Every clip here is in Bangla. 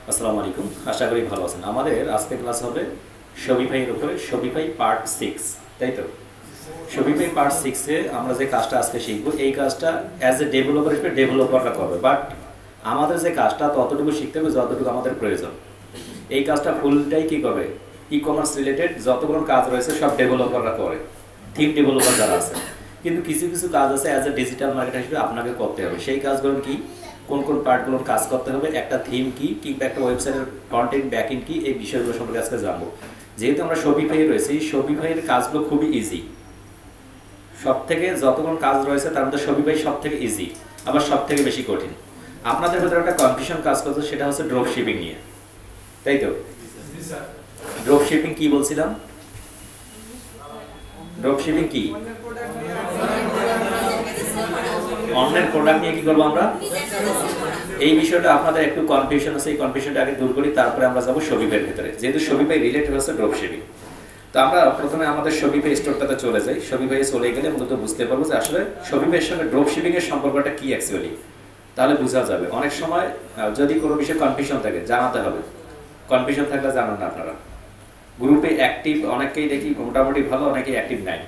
আসসালামু আলাইকুম, আশা করি ভালো আছেন। আমাদের আজকে ক্লাস হবে শপিফাইয়ের উপরে, শপিফাই পার্ট 6, তাই তো? শপিফাই পার্ট 6-এ আমরা যে কাজটা আজকে শিখবো, এই কাজটা অ্যাজ এ ডেভেলপার হিসেবে ডেভেলপাররা করবে, বাট আমাদের যে কাজটা ততটুকু শিখতে হবে যতটুকু আমাদের প্রয়োজন। এই কাজটা ফুলটাই কী করবে, ই কমার্স রিলেটেড যতগুলো কাজ রয়েছে সব ডেভেলপাররা করে, থিম ডেভেলপার যারা আছে। কিন্তু কিছু কিছু কাজ আছে অ্যাজ এ ডিজিটাল মার্কেটার হিসেবে আপনাকে করতে হবে। সেই কাজগুলো কি, কোন কোন পার্টগুলোর কাজ করতে হবে, একটা থিম কি, কিংবা একটা ওয়েবসাইটের ফ্রন্ট-এন্ড ব্যাক-এন্ড কি, এই বিষয়গুলো সম্পর্কে আজকে জানবো। যেহেতু আমরা শপিফাই রয়েছি, শপিফাইয়ের কাজগুলো খুবই ইজি। সব থেকে যতক্ষণ কাজ রয়েছে তার মধ্যে শপিফাই সব থেকে ইজি, আবার সব থেকে বেশি কঠিন। আপনাদের ভেতরে একটা কনফিউশন কাজ করছে, সেটা হচ্ছে ড্রপ শিপিং নিয়ে, তাই তো? ড্রপ শিপিং কি বলছিলাম? ড্রপ শিপিং কি? অন্যের প্রোডাক্ট নিয়ে কি করবো আমরা? এই বিষয়টা আপনাদের একটু কনফিউশন আছে, এই কনফিউশনটা আগে দূর করি, তারপরে আমরা যাবো শপিফাইয়ের ভিতরে, যেহেতু শপিফাই রিলেটেড হচ্ছে ড্রপ শিপিং। তো আমরা প্রথমে আমাদের শপিফাই স্টোরটাতে চলে যাই। শপিফাই চলে গেলে মূলত বুঝতে পারবো যে আসলে শপিফাইয়ের সঙ্গে ড্রপ শিপিং এর সম্পর্কটা কি অ্যাকচুয়ালি, তাহলে বোঝা যাবে। অনেক সময় যদি কোনো বিষয়ে কনফিউশন থাকে জানাতে হবে, কনফিউশন থাকলে জানান না আপনারা। গ্রুপে অ্যাক্টিভ অনেকেই দেখি মোটামুটি ভালো, অনেকেই অ্যাক্টিভ নাই।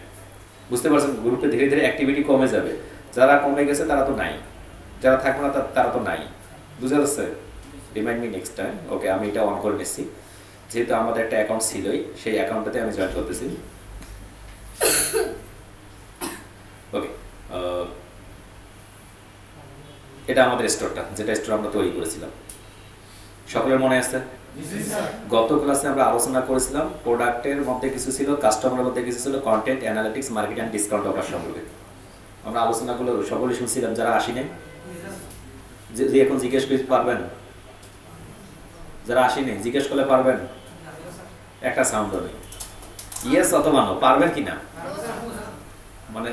বুঝতে পারছেন, গ্রুপে ধীরে ধীরে অ্যাক্টিভিটি কমে যাবে। যারা কমে গেছে তারা তো নাই, যারা থাকবে না তারা তো নাই। বুঝা যাচ্ছে? Remind me next time. Okay, আমি এটা অন করে নিচ্ছি, যেহেতু আমাদের একটা অ্যাকাউন্ট ছিলই, সেই অ্যাকাউন্টটাতে আমি জয়েন করতেছি। ওকে, এটা আমাদের স্টোরটা, যেটা স্টোর আমরা তৈরি করেছিলাম। সকলের মনে আছে? গত ক্লাসে আমরা আলোচনা করেছিলাম প্রোডাক্টের মধ্যে কিছু ছিল, কাস্টমারের মধ্যে কিছু ছিল, content analytics, market and discount offer সম্পর্কে আমরা আলোচনাগুলো সকলেই শুনছিলাম। যারা আসেনি, যে এখন জিজ্ঞেস করতে পারবেন? যারা আসেনি জিজ্ঞেস করলে পারবেন? একটা সাউন্ড নেই, ইয়েস অথবা নো, পারবেন কি না? মানে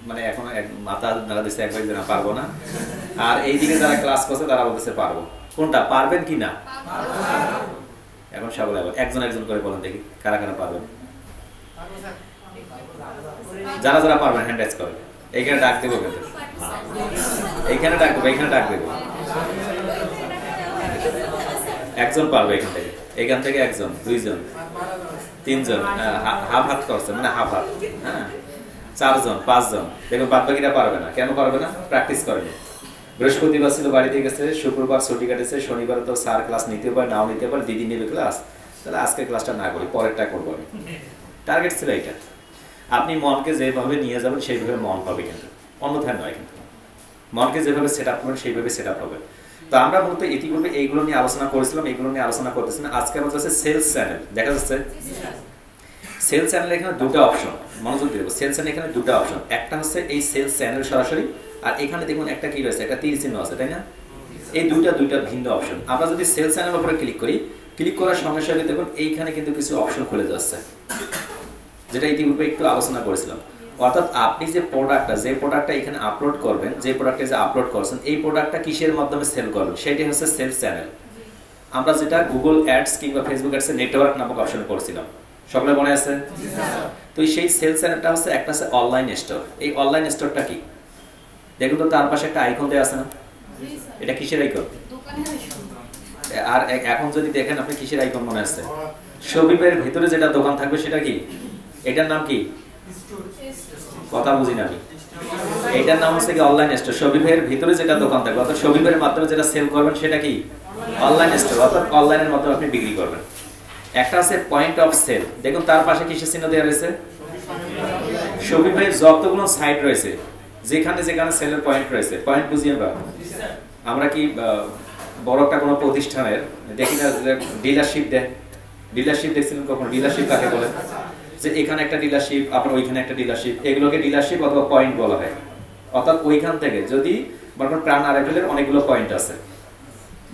মানে এখন মাথা নাড়া দিচ্ছে একবার যে না পারবো না, আর এইদিকে যারা ক্লাস করছে তারা বলতেছে পারবো। কোনটা, পারবেন কি না? এখন সকলে একজন একজন করে বলেন দেখি কারা কারা পারবেন। যারা যারা পারবেন হ্যান্ড রাইজ করেন। এইখানে ডাক দেবো, এইখানে ডাক দেবো, এইখানে ডাক দেবো। একজন পারবে এখান থেকে একজন, দুইজন, তিনজন, হাফ হাত করছে, মানে হাফ হাত, হ্যাঁ, চারজন, পাঁচজন। দেখুন বাদ বাকিরা পারবে না। কেন পারবে না? প্র্যাকটিস করেনি। বৃহস্পতিবার ছিল বাড়িতে গেছে, শুক্রবার ছুটি কাটেছে, শনিবার তো স্যার ক্লাস নিতে পারে, নাও নিতে পারে, দিদি নেবে ক্লাস, তাহলে আজকে ক্লাসটা না করি, পরেরটা করবো আমি। টার্গেট ছিল এইটা। আপনি মনকে যেভাবে নিয়ে যাবেন সেইভাবে মন পাবে, কিন্তু অন্যথায় নয়। কিন্তু মনকে যেভাবে সেট আপ করবেন সেইভাবে সেট আপ হবে। তো আমরা মূলত ইতিপূর্বে এইগুলো নিয়ে আলোচনা করেছিলাম, এইগুলো নিয়ে আলোচনা করতেছি না। আজকে আমরা যাচ্ছে সেলস চ্যানেল। দেখা যাচ্ছে সেলস চ্যানেল, এখানে দুটো অপশন, মনোযোগ দিয়ে দেবো। সেলস চ্যানেল এখানে দুটো অপশন, একটা হচ্ছে এই সেলস চ্যানেল সরাসরি, আর এখানে দেখুন একটা কি রয়েছে, একটা তীর চিহ্ন আছে, তাই না? এই দুইটা ভিন্ন অপশন। আমরা যদি সেলস চ্যানেল উপরে ক্লিক করি, ক্লিক করার সঙ্গে সঙ্গে দেখুন এইখানে কিন্তু কিছু অপশন খুলে যাচ্ছে, যেটা ইতিপূর্বে একটু আলোচনা করেছিলাম। অর্থাৎ আপনি যে প্রোডাক্টটা এখানে আপলোড করবেন, যে প্রোডাক্টে যে আপলোড করছেন, এই প্রোডাক্টটা কিসের মাধ্যমে সেল করবেন, সেটাই হচ্ছে সেলস চ্যানেল। আমরা যেটা গুগল অ্যাডস কিংবা ফেসবুক অ্যাডস নেটওয়ার্ক নামক অপশন করেছিলাম, সকলে মনে আছে? তো সেই সেলস চ্যানেলটা হচ্ছে একটা হচ্ছে অনলাইন স্টোর। এই অনলাইন স্টোরটা কি দেখুন তো, তার পাশে একটা আইকন দেওয়া আছে না? এটা কিসের আইকন? আর এখন যদি দেখেন আপনি কিসের আইকন মনে আছে? শপিফাইয়ের ভিতরে যেটা দোকান থাকবে সেটা কি? এটার নাম কি? কথা বুঝি না আমি। এটার নাম হচ্ছে কি অনলাইন স্টোর। শপিফাইয়ের ভিতরে যেটা দোকান থাকবে, অর্থাৎ শপিফাইয়ের মাধ্যমে যেটা সেল করবেন সেটা কি? অনলাইন স্টোর, অর্থাৎ অনলাইনের মাধ্যমে আপনি বিক্রি করবেন। একটা আছে পয়েন্ট অফ সেল। দেখুন তার পাশে কিসের চিহ্ন দেওয়া রয়েছে? শপিফাইয়ের যতগুলো সাইট রয়েছে, যেখানে যেখানে সেলের পয়েন্ট রয়েছে, পয়েন্ট বুঝিয়ে আমরা কি বড় একটা কোনো প্রতিষ্ঠানের দেখি না ডিলারশিপ দেয়? ডিলারশিপ দেখছিলেন কখন? ডিলারশিপ কাকে বলে? যে এখানে একটা ডিলারশিপ, আপনার ওইখানে একটা ডিলারশিপ, এগুলোকে ডিলারশিপ অথবা পয়েন্ট বলা হয়। অর্থাৎ ওইখান থেকে যদি প্রাণ আরাইভেলের অনেকগুলো পয়েন্ট আছে,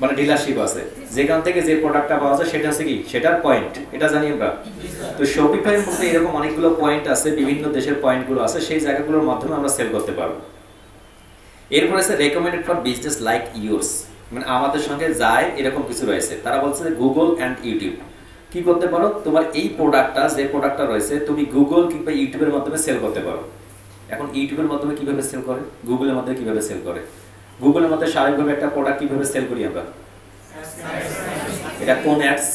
মানে ডিলারশিপ আছে, যেখান থেকে যে প্রোডাক্টটা পাওয়া যায় সেটা হচ্ছে কি, সেটার পয়েন্ট। এটা জানি আমরা। তো শপিফাইয়ের মধ্যে এরকম অনেকগুলো পয়েন্ট আছে, বিভিন্ন দেশের পয়েন্টগুলো আছে, সেই জায়গাগুলোর মাধ্যমে আমরা সেল করতে পারবো। এরপর আছে recommended for business like yours, মানে আমাদের সঙ্গে যায় এরকম কিছু রয়েছে। তারা বলছে যে গুগল অ্যান্ড ইউটিউব কি করতে পারো, তোমার এই প্রোডাক্টটা, যে প্রোডাক্টটা রয়েছে, তুমি গুগল কিংবা ইউটিউবের মাধ্যমে সেল করতে পারো। এখন ইউটিউবের মাধ্যমে কিভাবে সেল করে, গুগলের মাধ্যমে কিভাবে সেল করে? গুগলের মধ্যে স্বাভাবিকভাবে একটা প্রোডাক্ট কিভাবে সেল করি আমরা? এটা কোন অ্যাডস?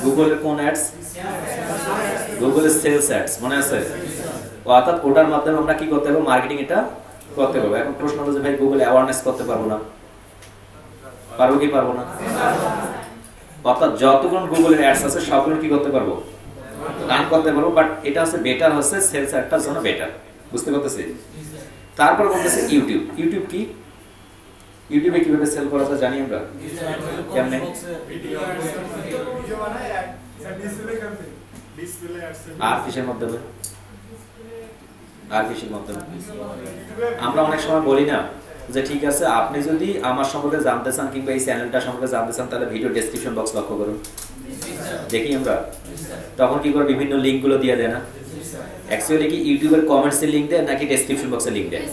গুগলের কোন অ্যাডস? গুগলের সেলস অ্যাডস, মনে আছে? অর্থাৎ ওটার মাধ্যমে আমরা কি করতে পারবো? মার্কেটিং এটা করতে পারবো। এখন প্রশ্ন হলো যে ভাই গুগল অ্যাওয়ারনেস করতে পারবো না, পারবো কি পারবো না? অর্থাৎ যতগুলো গুগলের অ্যাডস আছে সবগুলো কি করতে পারবো? রান করতে পারবো। বাট এটা হচ্ছে বেটার, হচ্ছে সেলস অ্যাডটার জন্য বেটার। বুঝতে পারতেছি? তারপর বলতেছে ইউটিউব। ইউটিউব কি? ইউটিউবে কিভাবে সেল করা যায় জানি আমরা? কেমনে? আর কিসের মাধ্যমে? আর কিসের মাধ্যমে? আমরা অনেক সময় বলি না যে ঠিক আছে আপনি যদি আমার সম্পর্কে জানতে চান কিংবা এই চ্যানেলটা সম্পর্কে জানতে চান তাহলে ভিডিও ডেসক্রিপশন বক্স লক্ষ্য করুন, দেখি আমরা তখন কি করে বিভিন্ন লিঙ্ক গুলো দিয়ে দেয় না? অ্যাকচুয়ালি কি ইউটিউবের কমেন্টস এর লিংক দেয় নাকি ডেসক্রিপশন বক্সে লিংক দেয়?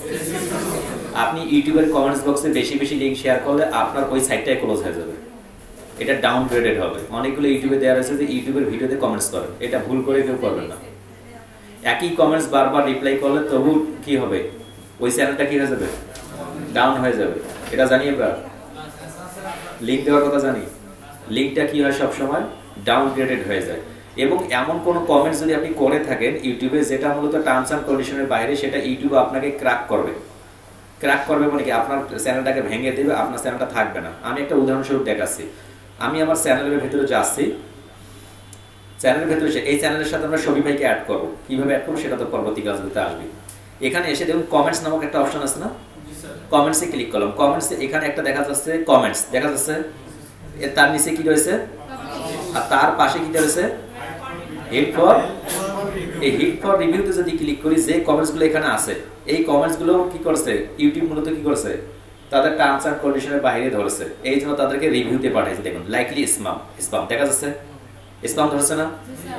আপনি ইউটিউবের কমেন্টস বক্সে বেশি বেশি লিংক শেয়ার করলে আপনার ওই সাইটটাই ক্লোজ হয়ে যাবে, এটা ডাউনগ্রেডেড হবে। অনেকগুলো ইউটিউবে দেওয়া রয়েছে যে ইউটিউবের ভিডিওতে কমেন্টস করেন, এটা ভুল করে কেউ করবেন না। একই কমেন্টস বারবার রিপ্লাই করলে তবু কি হবে? ওই চ্যানেলটা কি হয়ে যাবে? ডাউন হয়ে যাবে। এটা জানি আমরা, লিংক দেওয়ার কথা জানি। লিংকটা কি হয়? সবসময় ডাউনগ্রেডেড হয়ে যায়। এবং এমন কোনো কমেন্টস যদি আপনি করে থাকেন ইউটিউবে যেটা মূলত টার্মস অ্যান্ড কন্ডিশনের বাইরে, সেটা ইউটিউব আপনাকে ক্র্যাক করবে। ক্র্যাক করবে মানে কি? আপনার চ্যানেলটাকে ভেঙে দেবে, আপনার চ্যানেলটা থাকবে না। আমি একটা উদাহরণস্বরূপ দেখাচ্ছি। আমি আমার চ্যানেলের ভেতরে যাচ্ছি, চ্যানেলের ভেতরে এই চ্যানেলের সাথে আমরা শফি ভাইকে অ্যাড করবো। কিভাবে অ্যাড করবো সেটা তো পরবর্তী ক্লাসগুলোতে আসবে। এখানে এসে দেখুন কমেন্টস নামক একটা অপশন আছে না? কমেন্টসে ক্লিক করলাম। কমেন্টসে এখানে একটা দেখা যাচ্ছে কমেন্টস দেখা যাচ্ছে, তার নিচে কি রয়েছে? আর তার পাশে কি রয়েছে? Hit for. এই হিট ফর রিভিউতে যদি ক্লিক করি, যে কমেন্টসগুলো এখানে আছে এই কমেন্টসগুলো কি করছে ইউটিউব মূলত কি করছে? তাদের টার্মস অ্যান্ড কন্ডিশনের বাইরে ধরেছে, এই জন্য তাদেরকে রিভিউতে পাঠাইছে। দেখুন লাইকলি স্প্যাম, স্প্যাম দেখা যাচ্ছে, স্প্যাম ধরছে না?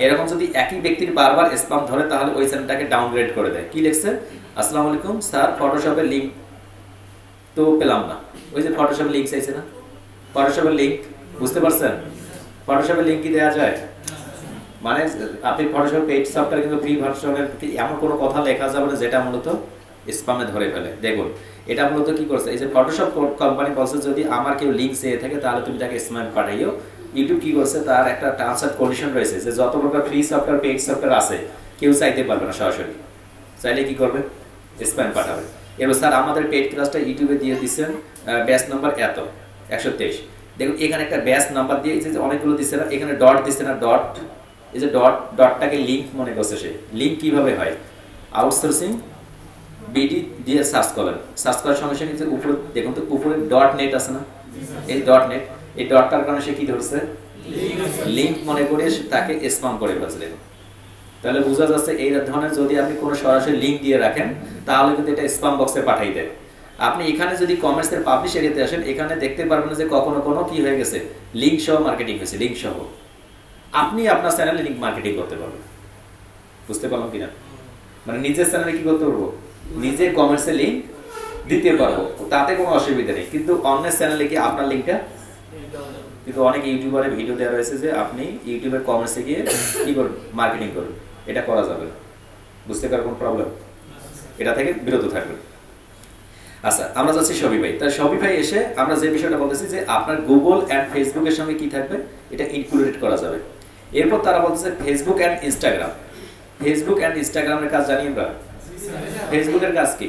এরকম যদি একই ব্যক্তির বারবার স্প্যাম ধরে তাহলে ওই চ্যানেলটাকে ডাউনগ্রেড করে দেয়। কি লিখছে? আসসালামু আলাইকুম স্যার, ফটোশপের লিংক তো পেলাম না। ওই যে ফটোশপের লিংক চাইছে না? ফটোশপের লিংক বুঝতে পারছেন? ফটোশপের লিংক কি দেওয়া যায়? মানে আপনি ফটোশপ পেইড সফটওয়্যার কিন্তু ফ্রি ভার্সনের এমন কোনো কথা লেখা যাবে না যেটা মূলত স্প্যামে ধরে ফেলে। দেখুন এটা মূলত কি করছে, এই যে ফটোশপ কোম্পানি বলছে যদি আমার কেউ লিংক চেয়ে থাকে তাহলে তুমি তাকে স্প্যাম পাঠাইও। ইউটিউব কি করছে, তার একটা টার্মস অ্যান্ড কন্ডিশন রয়েছে যে যত প্রকার ফ্রি সফটওয়্যার পেইড সফটওয়্যার আছে কেউ চাইতে পারবে না, সরাসরি চাইলে কি করবে? স্প্যাম পাঠাবে। এবার স্যার আমাদের পেইড ক্লাসটা ইউটিউবে দিয়ে দিচ্ছেন, ব্যাচ নাম্বার এত 123। দেখুন এখানে একটা ব্যাচ নাম্বার দিয়ে অনেকগুলো দিচ্ছে না, এখানে ডট দিচ্ছে না, ডট এই যে ডটটাকে লিংক মনে করছে সে। লিংক কিভাবে হয়? আউটসোর্সিং বিডি দিয়ে সার্চ করেন, সার্চ করার সঙ্গে সঙ্গে উপরে দেখুন তো উপরে ডট নেট আছে না? এই ডট নেট, এই ডটটার কারণে সে কি ধরছে? লিংক মনে করে তাকে স্প্যাম করে ফেলছে। দেখুন তাহলে বোঝা যাচ্ছে এই ধরনের যদি আপনি কোনো সরাসরি লিংক দিয়ে রাখেন তাহলে কিন্তু এটা স্প্যাম বক্সে পাঠিয়ে দেয়। আপনি এখানে যদি কমেন্টসের পাবলিশ এরিয়াতে আসেন এখানে দেখতে পারবেন যে কখনো কোনো কি হয়ে গেছে, লিংক সহ মার্কেটিং হয়েছে। লিংক সহ আপনি আপনার চ্যানেলে লিংক মার্কেটিং করতে পারবেন। বুঝতে পারলাম কিনা? মানে নিজের চ্যানেলে কি করতে পারবো? নিজে কমেন্টসে লিংক দিতে পারবো, তাতে কোনো অসুবিধা নেই। কিন্তু অন্যের চ্যানেলে কি আপনার লিংকটা, কিন্তু অনেক ইউটিউবারের ভিডিও দেওয়া রয়েছে যে আপনি ইউটিউবের কমেন্টসে গিয়ে কি করুন? মার্কেটিং করুন। এটা করা যাবে না। বুঝতে পারার কোনো প্রবলেম? এটা থেকে বিরত থাকবেন। আচ্ছা আমরা যাচ্ছি শফি ভাই। তাই শফি ভাই এসে আমরা যে বিষয়টা বলতেছি যে আপনার গুগল অ্যান্ড ফেসবুকের সঙ্গে কি থাকবে এটা ইনক্লুডেড করা যাবে। এরপর তারা বলতেছে Facebook and Instagram. Facebook and ইনস্টাগ্রামের কাজ জানি আমরা। ফেসবুকের কাজ কি?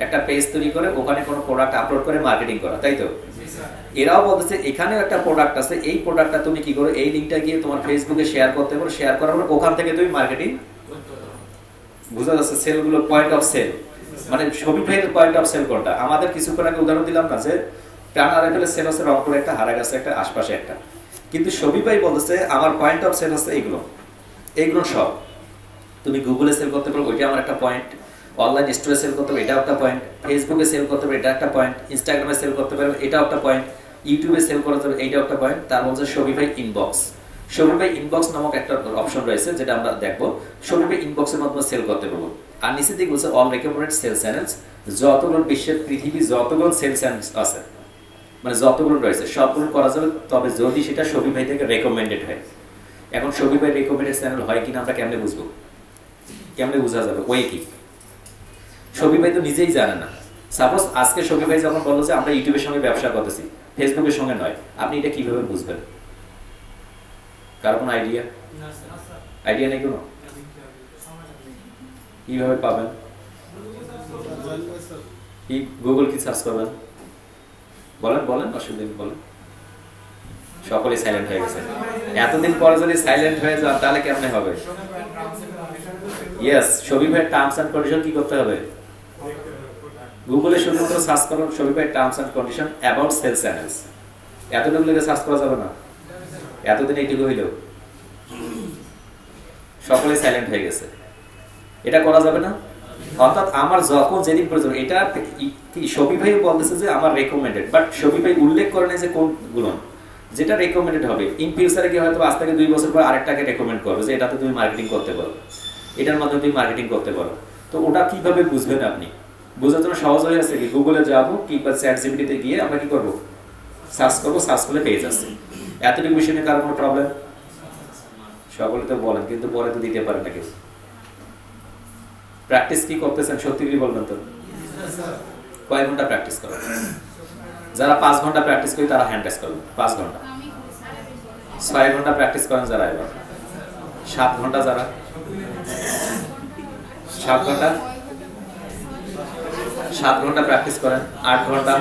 একটা পেজ তৈরি করে ওখানে কোনো প্রোডাক্ট আপলোড করে মার্কেটিং করা, তাই তো? এরাও বলতেছে এখানেও একটা প্রোডাক্ট আছে, এই প্রোডাক্টটা তুমি কি করো, এই লিঙ্কটা গিয়ে তোমার ফেসবুকে শেয়ার করতে পারো, শেয়ার করার পর ওখান থেকে তুমি মার্কেটিং। বুঝা যাচ্ছে? সেলগুলো পয়েন্ট অফ সেল, মানে শফি ভাইয়ের পয়েন্ট অফ সেল কোনটা? আমাদের কিছুক্ষণ আগে উদাহরণ দিলাম না যে টানা রেফেলের সেল হচ্ছে রংপুরে একটা, হারাগাছে একটা, আশপাশে একটা। কিন্তু শফি ভাই বলতেছে আমার পয়েন্ট অফ সেল হচ্ছে এইগুলো, এইগুলো সব। তুমি গুগলে সেল করতে পারো, ওইটা আমার একটা পয়েন্ট। অনলাইন স্টোরে সেল করতে পারো, এটা একটা পয়েন্ট। ফেসবুকে সেল করতে পারো, এটা একটা পয়েন্ট। ইনস্টাগ্রামে সেল করতে পারো, এটাও একটা পয়েন্ট। ইউটিউবে সেল করতে পারো, এইটাও একটা পয়েন্ট। তার মধ্যে শফি ভাই ইনবক্স, শফি ভাই ইনবক্স নামক একটা অপশন রয়েছে যেটা আমরা দেখবো। শফি ভাই ইনবক্সের মাধ্যমে সেল করতে পারবো। আর নিচে দিকে বলছে অল রেকমেন্ডেড সেল চ্যানেলস, যতগুলো বিশ্বের পৃথিবী যতগুলো সেল চ্যানেলস আছে মানে যতগুলো রয়েছে সবগুলো করা যাবে, তবে যদি সেটা শফি ভাই থেকে রেকমেন্ডেড হয়। এখন শফি ভাই রেকমেন্ডেড চ্যানেল হয় কিনা আমরা কেমনে বুঝবো? কেমনে বোঝা যাবে? ওই কি শফি ভাই তো নিজেই জানে না। সাপোজ আজকে শফি ভাই যখন বললো যে আমরা ইউটিউবের সঙ্গে ব্যবসা করতেছি, ফেসবুকের সঙ্গে নয়। আপনি এটা কিভাবে বুঝবেন? কারো কোনো আইডিয়া নেই? কোনো কিভাবে পাবেন? গুগল কি সার্চ করবেন? বলেন অসুবিধা নেই, বলেন। সকলে সাইলেন্ট হয়ে গেছে। এতদিন পরে যদি সাইলেন্ট হয়ে যান তাহলে কেমনে হবে? ইয়েস, শফিক ভাইয়ের টার্মস এন্ড কন্ডিশন কি করতে হবে? গুগলে শুধুমাত্র সার্চ করুন শফিক ভাইয়ের terms and condition about sales channels. এতটুকু লেগে সার্চ করা যাবে না? এতদিন এইটুকু হইল, সকলে সাইলেন্ট হয়ে গেছে। এটা করা যাবে না? অর্থাৎ আমার যখন যেদিন প্রয়োজন, এটা কি শফিক ভাই বলতেছে যে আমার রেকমেন্ডেড, বাট শফিক ভাই উল্লেখ করে নাই যে কোনগুলো যেটা রেকমেন্ডেড হবে। ইন ফিউচারে কি হয়তো আজ থেকে 2 বছর পর আরেকটাকে রেকমেন্ড করবে যে এটাতে তুমি মার্কেটিং করতে পারো, এটার মাধ্যমে তুমি মার্কেটিং করতে পারো। তো ওটা কিভাবে বুঝবেন আপনি? বোঝার জন্য সহজ হয়ে আছে কি, গুগলে যাবো কিংবা চ্যাটজিপিটিতে গিয়ে আমরা কি করবো, সার্চ করবো, সার্চ করলে পেয়ে যাচ্ছে। এতটুকু বিষয় নিয়ে কারো কোনো প্রবলেম? সকলে তো বলেন, কিন্তু পরে তো দিতে পারেন না কেউ। প্র্যাকটিস কি করতেছেন সত্যি করে বলবেন তো? কয় ঘন্টা প্র্যাকটিস করেন? যারা 5 ঘন্টা প্র্যাকটিস করি তারা হ্যান্ড রেজ করবেন। 5 ঘন্টা। 6 ঘন্টা প্র্যাকটিস করেন যারা, এবার 7 ঘন্টা যারা, 7 ঘন্টা 7 ঘন্টা প্র্যাকটিস করেন, 8 ঘন্টা,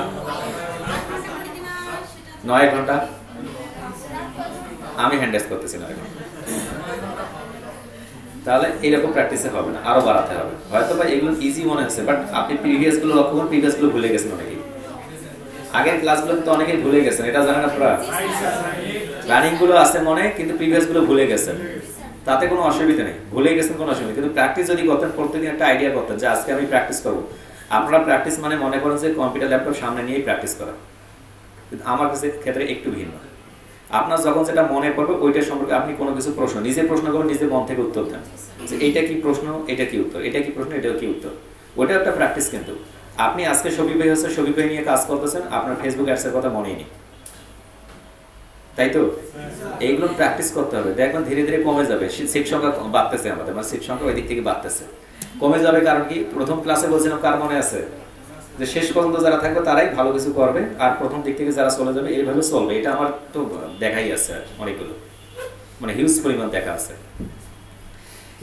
9 ঘন্টা। আমি হ্যান্ড রেজ করতেছি 9 ঘন্টা। তাহলে এরকম প্র্যাকটিসে হবে না, আরো বাড়াতে হবে। হয়তো বা এগুলো ইজি মনে হচ্ছে, বাট আপনি প্রিভিয়াস গুলো লক্ষ্য করুন, প্রিভিয়াস গুলো ভুলে গেছেন অনেকেই। আগের ক্লাসগুলো তো অনেকেই ভুলে গেছেন, এটা জানেন আপনারা? রানিং গুলো আছে মনে, কিন্তু প্রিভিয়াস গুলো ভুলে গেছেন। তাতে কোনো অসুবিধা নেই, ভুলে গেছেন কোনো অসুবিধা। কিন্তু প্র্যাকটিস যদি করতেন, প্রত্যেকদিন একটা আইডিয়া করতেন যে আজকে আমি প্র্যাকটিস করবো। আপনারা প্র্যাকটিস মানে মনে করেন যে কম্পিউটার ল্যাপটপ সামনে নিয়েই প্র্যাকটিস করা, কিন্তু আমার কাছে ক্ষেত্রে একটু ভিন্ন। আপনার যখন যেটা মনে পড়বে ওইটার সম্পর্কে আপনি কোনো কিছু প্রশ্ন নিজে প্রশ্ন করবেন, নিজে মন থেকে উত্তর দেন যে এইটা কি প্রশ্ন, এটা কি উত্তর, এটা কি প্রশ্ন, এটাও কি উত্তর। ওইটা একটা প্র্যাকটিস। কিন্তু আপনি আজকে শফিক ভাই হচ্ছে, শফিক ভাই নিয়ে কাজ করতেছেন, আপনার ফেসবুক অ্যাডসের কথা মনেই নেই, তাই তো? এইগুলো প্র্যাকটিস করতে হবে। দেখবেন ধীরে ধীরে কমে যাবে। সিট সংখ্যা বাড়তেছে আমাদের, মানে সিট সংখ্যা ওই দিক থেকে বাড়তেছে, কমে যাবে। কারণ কি, প্রথম ক্লাসে বলছিলাম, কার মনে আছে যে শেষ পর্যন্ত যারা থাকবে তারাই ভালো কিছু করবে, আর প্রথম দিক থেকে যারা চলে যাবে এইভাবে চলবে। এটা আমার তো দেখাই আছে অনেকগুলো, মানে হিউজ পরিমাণ দেখা আছে।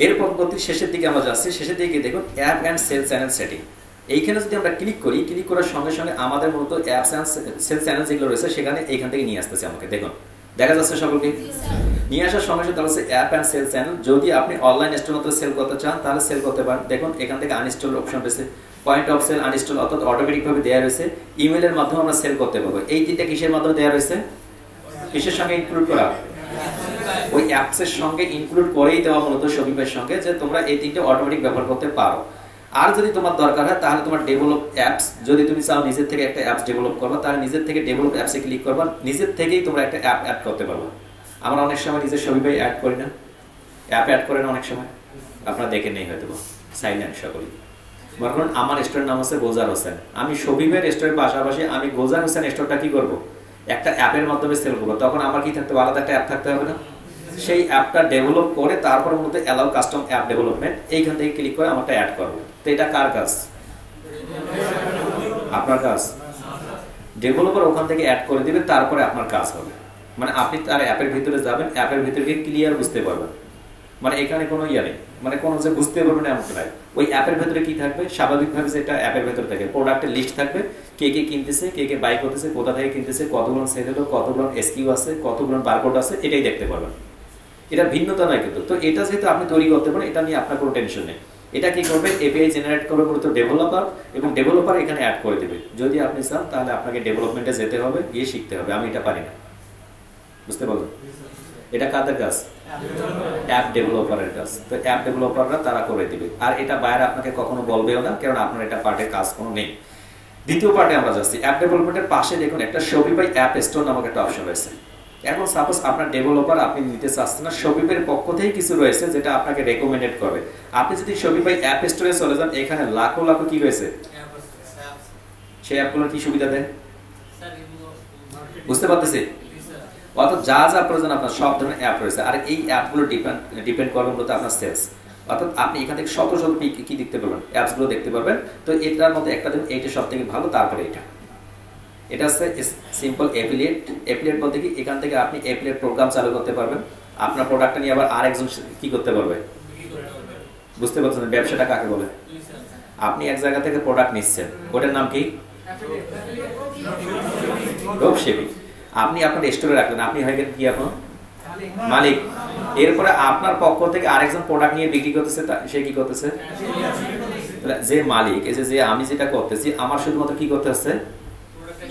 এর পরবর্তী শেষের দিকে আমরা যাচ্ছি। শেষের দিকে দেখুন app and sale channel setting. এইখানে যদি আমরা ক্লিক করি, ক্লিক করার সঙ্গে সঙ্গে আমাদের মূলত অ্যাপস অ্যান্ড সেল চ্যানেল যেগুলো রয়েছে সেখানে এইখান থেকে নিয়ে আসতেছে আমাকে। দেখুন দেখা যাচ্ছে সকলকে নিয়ে আসার সঙ্গে সঙ্গে তাহলে অ্যাপ অ্যান্ড সেল চ্যানেল। যদি আপনি অনলাইন স্টোর মতো সেল করতে চান তাহলে সেল করতে পারেন। দেখুন এখান থেকে আনইনস্টল অপশন রয়েছে, পয়েন্ট অফ সেল আনইনস্টল, অর্থাৎ অটোমেটিকভাবে দেওয়া রয়েছে। ইমেলের মাধ্যমে আমরা সেল করতে পারবো। এই তিনটা কিসের মাধ্যমে দেওয়া রয়েছে? কিসের সঙ্গে ইনক্লুড করা? ওই অ্যাপসের সঙ্গে ইনক্লুড করেই দেওয়া মূলত শফিকের সঙ্গে, যে তোমরা এই তিনটে অটোমেটিক ব্যবহার করতে পারো। আর যদি তোমার দরকার হয় তাহলে তোমার ডেভেলপ অ্যাপস, যদি তুমি চাও নিজের থেকে একটা অ্যাপস ডেভেলপ করবা, তাহলে নিজের থেকে ডেভেলপ অ্যাপসে ক্লিক করবা, নিজের থেকেই তোমরা একটা অ্যাপ অ্যাড করতে পারবো। আমরা অনেক সময় নিজের শফিক ভাই অ্যাড করি না, অ্যাপ অ্যাড করে না অনেক সময়, আপনারা দেখে নেই হয়তো, সাইলেন্ট সকলেই। মনে করুন আমার স্টোরের নাম হচ্ছে গোজার হোসেন, আমি শফিক ভাইয়ের স্টোরের পাশাপাশি আমি গোজার হোসেন স্টোরটা কি করবো, একটা অ্যাপের মাধ্যমে সেল করবো। তখন আমার কি থাকতে হবে, আলাদা একটা অ্যাপ থাকতে হবে না? সেই অ্যাপটা ডেভেলপ করে তারপর মধ্যে অ্যালাউ কাস্টম অ্যাপ ডেভেলপমেন্ট, এইখান থেকে ক্লিক করে আমারটা অ্যাড করবো। তো এটা কার কাজ? আপনার কাজ। ডেভেলপার ওখান থেকে অ্যাড করে দিবে, তারপরে আপনার কাজ হবে। মানে আপনি তার অ্যাপের ভিতরে যাবেন, অ্যাপের ভিতরে গিয়ে ক্লিয়ার বুঝতে পারবেন। মানে এখানে কোনো ইয়ে নেই, মানে কোনো যে বুঝতে পারবেন এমন নাই। ওই অ্যাপের ভেতরে কি থাকবে, স্বাভাবিকভাবে যেটা অ্যাপের ভেতরে থাকে, প্রোডাক্টের লিস্ট থাকবে, কে কে কিনতেছে, কে কে বাই করতেছে, কোথা থেকে কিনতেছে, কতগুলো সেল হলো, কতগুলো এসকিউ আছে, কতগুলো বারকোড আছে, এটাই দেখতে পারবেন। এটা ভিন্নতা নয় কিন্তু। তো এটা যেহেতু আপনি তৈরি করতে পারেন, এটা নিয়ে আপনার কোনো টেনশন নেই। এটা কি করবে, এপিআই জেনারেট করবে মূলত ডেভেলপার, এবং ডেভেলপার এখানে অ্যাড করে দেবে। যদি আপনি চান তাহলে আপনাকে ডেভেলপমেন্টে যেতে হবে, গিয়ে শিখতে হবে। আমি এটা পারি না, বুঝতে পারলেন? এটা কাদের কাজ? অ্যাপ ডেভেলপারের কাজ। তো অ্যাপ ডেভেলপাররা তারা করে দিবে, আর এটা বাইরে আপনাকে কখনো বলবেও না, কারণ আপনার এটা পার্টের কাজ কোনো নেই। দ্বিতীয় পার্টে আমরা যাচ্ছি। অ্যাপ ডেভেলপমেন্টের পাশে দেখুন একটা শফিক অ্যাপ স্টোর নামক একটা অপশন রয়েছে। এখন সাপোজ আপনার ডেভেলপার আপনি নিতে চাচ্ছেন না, শফিকের পক্ষ থেকেই কিছু রয়েছে যেটা আপনাকে রেকমেন্ডেড করবে। আপনি যদি শফিক অ্যাপ স্টোরে চলে যান, এখানে লাখো লাখো কি রয়েছে, সেই অ্যাপগুলোর কি সুবিধা দেয় বুঝতে পারতেছি? অর্থাৎ যা যা প্রয়োজন আপনার সব ধরনের অ্যাপ রয়েছে, আর এই অ্যাপগুলো ডিপেন্ড করবে মূলত আপনার সেলস। অর্থাৎ আপনি এখান থেকে শত শত কি দেখতে পারবেন, অ্যাপসগুলো দেখতে পারবেন। তো এটার মধ্যে একটা দিন এইটা সব থেকে ভালো, তারপরে এটা। এটা হচ্ছে সিম্পল অ্যাফিলিয়েট। অ্যাফিলিয়েট বলতে কি, এখান থেকে আপনি অ্যাফিলিয়েট প্রোগ্রাম চালু করতে পারবেন, আপনার প্রোডাক্টটা নিয়ে আবার আরেকজন কি করতে পারবে। বুঝতে পারছেন ব্যবসাটা কাকে বলে? আপনি এক জায়গা থেকে প্রোডাক্ট নিচ্ছেন, ওটার নাম কি? ড্রপশিপিং। আপনি আপনার স্টোরে রাখলেন, আপনি হয়ে গেলেন কি এখন মালিক। এরপরে আপনার পক্ষ থেকে আরেকজন প্রোডাক্ট নিয়ে বিক্রি করতেছে, সে কি করতেছে? যে মালিক, এই যে আমি যেটা করতেছি, আমার শুধুমাত্র কি করতে হচ্ছে?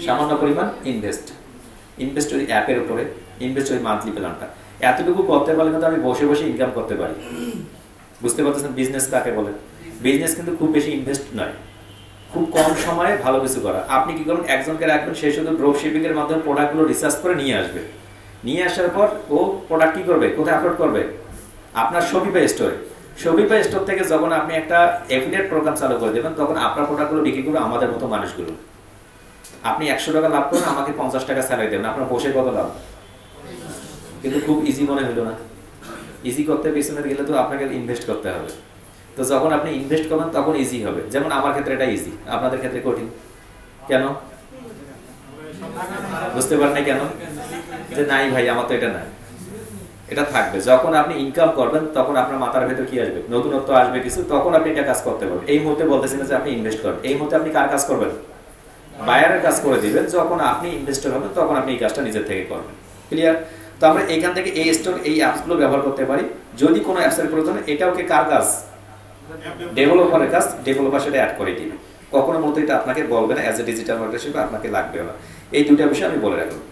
সামান্য পরিমাণ ইনভেস্ট ওই অ্যাপের উপরে, ইনভেস্ট ওই মান্থলি প্ল্যানটা, এতটুকু করতে পারলে কিন্তু আমি বসে বসে ইনকাম করতে পারি। বুঝতে পারতেছেন বিজনেস কাকে বলে? বিজনেস কিন্তু খুব বেশি ইনভেস্ট নয়, খুব কম সময়ে ভালো কিছু করা। আপনি কি করবেন, একজনকে রাখবেন, সে শুধু ড্রপ শিপিং এর মাধ্যমে প্রোডাক্টগুলো রিসার্চ করে নিয়ে আসবে। নিয়ে আসার পর ও প্রোডাক্ট কি করবে, কোথায় আপলোড করবে? আপনার শপিফাই স্টোরে। শপিফাই স্টোর থেকে যখন আপনি একটা অ্যাফিলিয়েট প্রোগ্রাম চালু করে দেবেন, তখন আপনার প্রোডাক্টগুলো বিক্রি করবে আমাদের মতো মানুষগুলো। আপনি 100 টাকা লাভ করেন, আমাকে 50 টাকা স্যালারি দেবেন, আপনার বসে কত লাভ? কিন্তু খুব ইজি মনে হলো না? ইজি করতে পেছনে গেলে তো আপনাকে ইনভেস্ট করতে হবে। তো যখন আপনি ইনভেস্ট করবেন তখন ইজি হবে। যেমন আমার ক্ষেত্রে এটা ইজি, আপনাদের ক্ষেত্রে কঠিন কেন? বুঝতে পারেন না কেন? যে নাই ভাই আমার তো এটা নাই, এটা থাকবে। যখন আপনি ইনকাম করবেন তখন আপনার মাথার ভেতর কি আসবে? নতুনত্ব আসবে কিছু, তখন আপনি এটা কাজ করতে পারবেন। এই মুহূর্তে বলতেছেন যে আপনি ইনভেস্ট করেন, এই মুহূর্তে আপনি কার কাজ করবেন? বায়ারের কাজ করে দিবেন। যখন আপনি ইনভেস্টর হবেন তখন আপনি এই কাজটা নিজের থেকে করবেন। ক্লিয়ার? তো আমরা এখান থেকে এই স্টক, এই অ্যাপসগুলো ব্যবহার করতে পারি। যদি কোনো অ্যাপসের প্রয়োজন, এটাও কি কার কাজ? ডেভেলপারের কাজ। ডেভেলপার সেটা অ্যাড করে দিবে, কখনো মূলত এটা আপনাকে বলবে না, অ্যাজ এ ডিজিটাল মার্কেটার হিসেবে আপনাকে লাগবে না। এই দুটা বিষয় আমি বলে রাখলাম।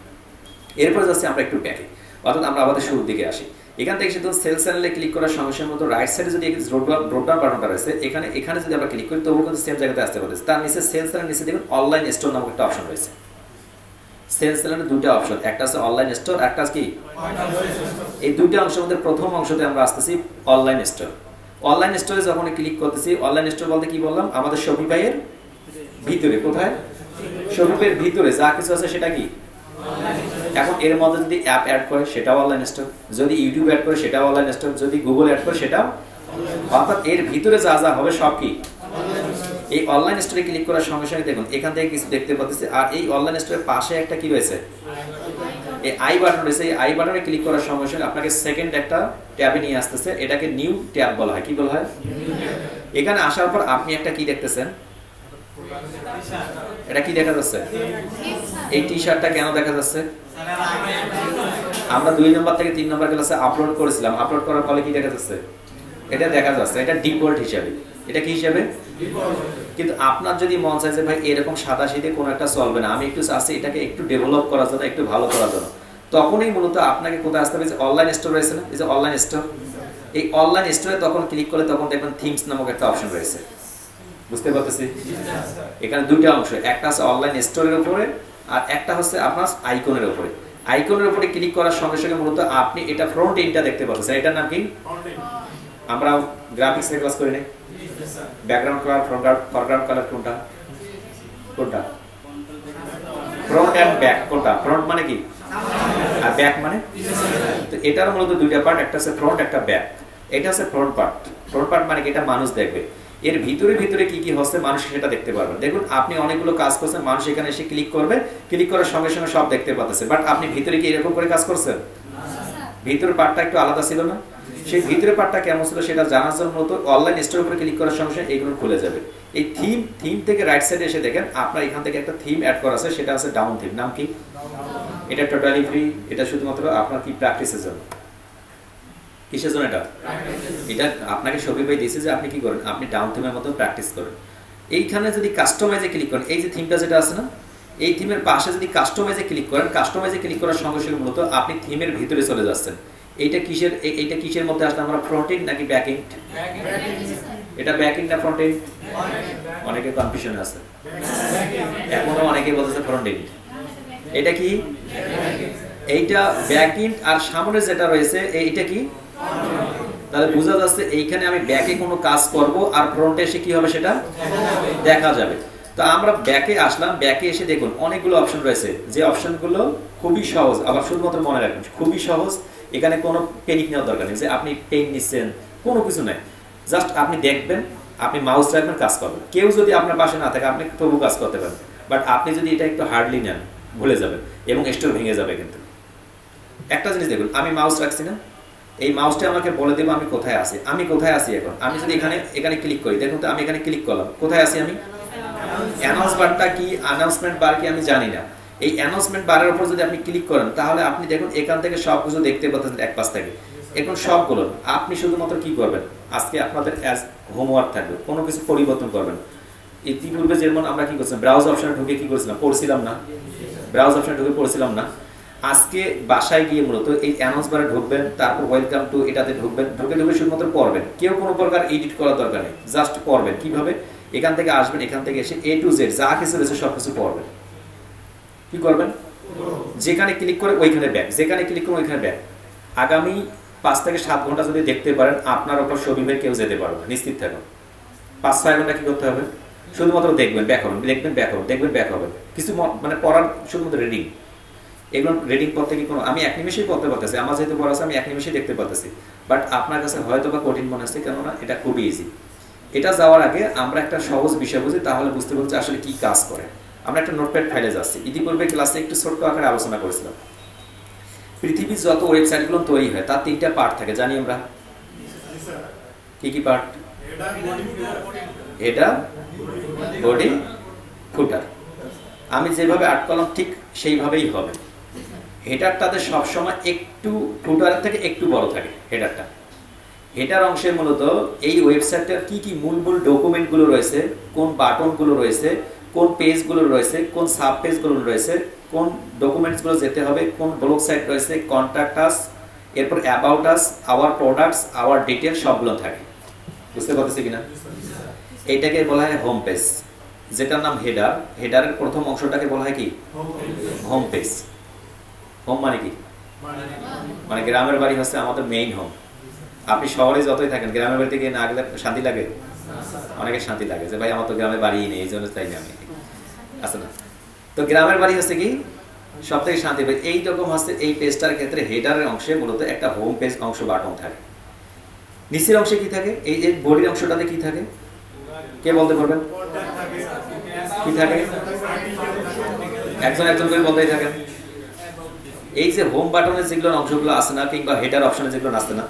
এরপরে যাচ্ছি আমরা একটু ব্যাকে, অর্থাৎ আমরা আমাদের শুরুর দিকে আসি। এখান থেকে শুধু সেলস চ্যানেলে ক্লিক করার সঙ্গে সঙ্গে মতো রাইট সাইডে যদি ড্রপডাউন বাটনটা রয়েছে, এখানে যদি আমরা ক্লিক করি তবুও কিন্তু সেম জায়গাতে আসতে পারতেছে। তার নিচে সেলস চ্যানেলের নিচে দেখুন অনলাইন স্টোর নামক একটা অপশন রয়েছে। সেলস চ্যানেলের দুটো অপশন, একটা আছে অনলাইন স্টোর, একটা কি? এই দুটো অংশের মধ্যে প্রথম অংশতে আমরা আসতেছি অনলাইন স্টোর। অনলাইন স্টোরে যখন ক্লিক করতেছি, অনলাইন স্টোর বলতে কি বললাম? আমাদের শপিফাইয়ের ভিতরে। কোথায়? শপিফাইয়ের ভিতরে যা কিছু আছে সেটা কি? এখন এর মধ্যে যদি অ্যাপ অ্যাড করে সেটাও অনলাইন স্টোর, যদি ইউটিউব অ্যাড করে সেটাও অনলাইন স্টোর, যদি গুগল অ্যাড করে সেটাও। অর্থাৎ এর ভিতরে যা যা হবে সব কি? এই অনলাইন স্টোরে ক্লিক করার সঙ্গে সঙ্গে দেখুন এখান থেকে কিছু দেখতে পাচ্ছি। আর এই অনলাইন স্টোরের পাশে একটা কি রয়েছে? এই আই বাটন রয়েছে। এই আই বাটনে ক্লিক করার সঙ্গে সঙ্গে আপনাকে সেকেন্ড একটা ট্যাবে নিয়ে আসতেছে। এটাকে নিউ ট্যাব বলা হয়। কি বলা হয়? এখানে আসার পর আপনি একটা কি দেখতেছেন? এটা কি দেখা যাচ্ছে? এই টি শার্টটা কেন দেখা যাচ্ছে? আমরা 2 নম্বর থেকে 3 নম্বর ক্লাসে আপলোড করেছিলাম। আপলোড করার ফলে কি দেখা যাচ্ছে? এটা দেখা যাচ্ছে। এটা ডিফল্ট হিসাবে। এটা কি হিসাবে? কিন্তু আপনার যদি মন চায় যে ভাই এরকম সাদাসিধে কোনো একটা চলবে না, আমি একটু চাচ্ছি এটাকে একটু ডেভেলপ করার জন্য, একটু ভালো করার জন্য, তখনই মূলত আপনাকে কোথায় আসতে হবে? যে অনলাইন স্টোর রয়েছে না, এই যে অনলাইন স্টোর, এই অনলাইন স্টোরে তখন ক্লিক করলে তখন দেখবেন থিমস নামক একটা অপশন রয়েছে। বুঝতে পারতেছি? এখানে দুইটা অংশ, একটা আছে অনলাইন স্টোরের উপরে আর একটা হচ্ছে আপনার আইকনের উপরে। আইকনের উপরে ক্লিক করার সঙ্গে সঙ্গে মূলত আপনি এটা ফ্রন্ট এন্ডটা দেখতে পাচ্ছেন। এটার নাম কি? আমরা গ্রাফিক্স এর ক্লাস করি না? ব্যাকগ্রাউন্ড কালার, ফরগ্রাউন্ড কালার কোনটা? ফ্রন্ট এন্ড ব্যাক কোনটা? ফ্রন্ট মানে কি আর ব্যাক মানে? তো এটার মূলত দুইটা পার্ট, একটা আছে ফ্রন্ট, একটা ব্যাক। এটা আছে ফ্রন্ট পার্ট। ফ্রন্ট পার্ট মানে কি? এটা মানুষ দেখবে। এর ভিতরে ভিতরে কি কি হচ্ছে মানুষ সেটা দেখতে পারবেন। দেখুন আপনি অনেকগুলো কাজ করছেন, মানুষ এখানে এসে ক্লিক করবে, ক্লিক করার সঙ্গে সঙ্গে সব দেখতে পাচ্ছে। বাট আপনি ভিতরে কি এরকম করে কাজ করছেন? ভিতরের পার্টটা একটু আলাদা ছিল না? সেই ভিতরের পার্টটা কেমন ছিল সেটা জানার জন্য মতো অনলাইন স্টোর উপরে ক্লিক করার সঙ্গে সঙ্গে এগুলো খুলে যাবে। এই থিম থেকে রাইট সাইডে এসে দেখেন আপনার এখান থেকে একটা থিম অ্যাড করা আছে, সেটা আছে ডাউন থিম। নাম কি? এটা টোটালি ফ্রি। এটা শুধুমাত্র আপনার কি প্র্যাকটিসের জন্য। কিসের জন্য এটা? এটা আপনাকে শপিফাই দিয়েছে যে আপনি কি করেন, আপনি ডাউন থিমের মতো প্র্যাকটিস করেন। এইখানে যদি কাস্টমাইজে ক্লিক করেন, এই যে থিমটা যেটা আছে না, এই থিমের পাশে যদি কাস্টমাইজে ক্লিক করেন, কাস্টমাইজে ক্লিক করার সঙ্গে সঙ্গে মূলত আপনি থিমের ভিতরে চলে যাচ্ছেন। এইটা কিসের মধ্যে আসলে আমরা ফ্রন্ট এন্ড নাকি ব্যাক এন্ড? এটা ব্যাক এন্ড না ফ্রন্ট এন্ড? অনেকে কনফিউশন আছে, এখনো অনেকে বলতেছে ফ্রন্ট এন্ড। এটা কি? এইটা ব্যাক এন্ড। আর সামনে যেটা রয়েছে এইটা কি? তাহলে বোঝা যাচ্ছে এইখানে আমি ব্যাকে কোনো কাজ করব আর ফ্রন্টে এসে কি হবে সেটা দেখা যাবে। তো আমরা ব্যাকে আসলাম। ব্যাকে এসে দেখুন অনেকগুলো অপশন রয়েছে, যে অপশনগুলো খুবই সহজ। আবার শুধুমাত্র মনে রাখবেন খুবই সহজ। এখানে কোনো পেনিক নেওয়ার দরকার নেই যে আপনি পেন নিচ্ছেন, কোনো কিছু নাই। জাস্ট আপনি দেখবেন, আপনি মাউস রাখবেন, কাজ করবেন। কেউ যদি আপনার পাশে না থাকে আপনি তবু কাজ করতে পারেন। বাট আপনি যদি এটা একটু হার্ডলি নেন ভুলে যাবেন এবং স্টোর ভেঙে যাবে। কিন্তু একটা জিনিস দেখুন, আমি মাউস রাখছি না, এই মাউসটা আমাকে বলে দেবো আমি কোথায় আছি। আমি কোথায় আছি এখন? আমি যদি এখানে ক্লিক করি, দেখুন তো আমি এখানে ক্লিক করলাম, কোথায় আছি আমি? অ্যানাউন্স বারটা কি, অ্যানাউন্সমেন্ট বার কি আমি জানি না। এই অ্যানাউন্সমেন্ট বারের উপর যদি আপনি ক্লিক করেন তাহলে আপনি দেখুন এখান থেকে সব কিছু দেখতে পাচ্ছেন এক পাশ থেকে। এখন সবগুলো আপনি শুধুমাত্র কি করবেন, আজকে আপনাদের অ্যাজ হোমওয়ার্ক থাকবে, কোনো কিছু পরিবর্তন করবেন। ইতিপূর্বে যেমন আমরা কি করছিলাম, ব্রাউজ অপশনে ঢুকে কি করছিলাম, পড়ছিলাম না? ব্রাউজ অপশনে ঢুকে পড়ছিলাম না? আজকে বাসায় গিয়ে মূলত এই অ্যানাউন্স বারে ঢুকবেন, তারপর ওয়েলকাম টু এটাতে ঢুকবেন, ঢুকে শুধুমাত্র পড়বেন। কেউ কোনো প্রকার এডিট করার দরকার নেই, জাস্ট পড়বেন। কিভাবে? এখান থেকে আসবেন, এখান থেকে এসে A to Z যা কিছু রয়েছে সব কিছু পড়বেন। কি করবেন? যেখানে ক্লিক করে ওইখানে ব্যাক, যেখানে ক্লিক করে ওইখানে ব্যাক। আগামী 5 থেকে 7 ঘন্টা যদি দেখতে পারেন আপনার ওপর শরীরে কেউ যেতে পারবে না, নিশ্চিত থাকুন। 5-6 ঘন্টা কি করতে হবে? শুধুমাত্র দেখবেন, ব্যাক হবেন, দেখবেন, ব্যাক হবেন, দেখবেন, ব্যাক হবেন। কিছু মানে পড়ার শুধুমাত্র রিডিং। এগুলো রিডিং পড়তে কি কোনো, আমি 1 নিমেষেই পড়তে পারতেছি, আমার যেহেতু পড়া আছে আমি 1 নিমেষেই দেখতে পারতেছি। বাট আপনার কাছে হয়তো বা কঠিন মনে হচ্ছে, কেননা এটা খুবই ইজি। এটা যাওয়ার আগে আমরা একটা সহজ বিষয় বুঝি, তাহলে বুঝতে পারছি আসলে কি কাজ করে। আমরা একটা নোটপ্যাড ফাইলে যাচ্ছি। ইতিপূর্বে ক্লাসে একটু ছোট্ট আকারে আলোচনা করেছিলাম, পৃথিবীর যত ওয়েবসাইটগুলো তৈরি হয় তার 3টা পার্ট থাকে, জানি আমরা। কি কি পার্ট? হেডার, বডি, ফুটার। আমি যেভাবে আর্ট করলাম ঠিক সেইভাবেই হবে। হেডারটাতে সবসময় একটু ফুটারের থেকে একটু বড় থাকে হেডারটা। হেডার অংশে মূলত এই ওয়েবসাইটটার কি কি মূল ডকুমেন্টগুলো রয়েছে, কোন বাটনগুলো রয়েছে, কোন পেজগুলো রয়েছে, কোন সাব পেজগুলো রয়েছে, কোন ডকুমেন্টসগুলো যেতে হবে, কোন ব্লগ সাইট রয়েছে, কন্ট্যাক্ট আস, এরপর about us, our products, our detail সবগুলো থাকে। বুঝতে পারতেছি কিনা? এইটাকে বলা হয় হোম পেজ, যেটার নাম হেডার। হেডারের প্রথম অংশটাকে বলা হয় কি? Home page. হোম মানে কি? মানে গ্রামের বাড়ি হচ্ছে আমাদের মেইন হোম। আপনি শহরে যতই থাকেন, গ্রামের বাড়িতে গিয়ে না গেলে শান্তি লাগে? অনেকের শান্তি লাগে যে ভাই আমার তো গ্রামের বাড়ি নেই, এই জন্য চাই না আমি, আছে না? তো গ্রামের বাড়ি হচ্ছে কি সব থেকে শান্তি পাই। এইরকম হচ্ছে এই পেজটার ক্ষেত্রে হেডারের অংশে মূলত একটা হোম পেজ অংশ বাটন থাকে। নিচের অংশে কি থাকে? এই বডির অংশটাতে কি থাকে কে বলতে পারবেন? কি থাকে? একজন একজন করে বলতেই থাকেন। এই যে হোম বাটনের যেগুলো অংশগুলো আছে না, কিংবা হেডার অপশনে যেগুলো আসছে না,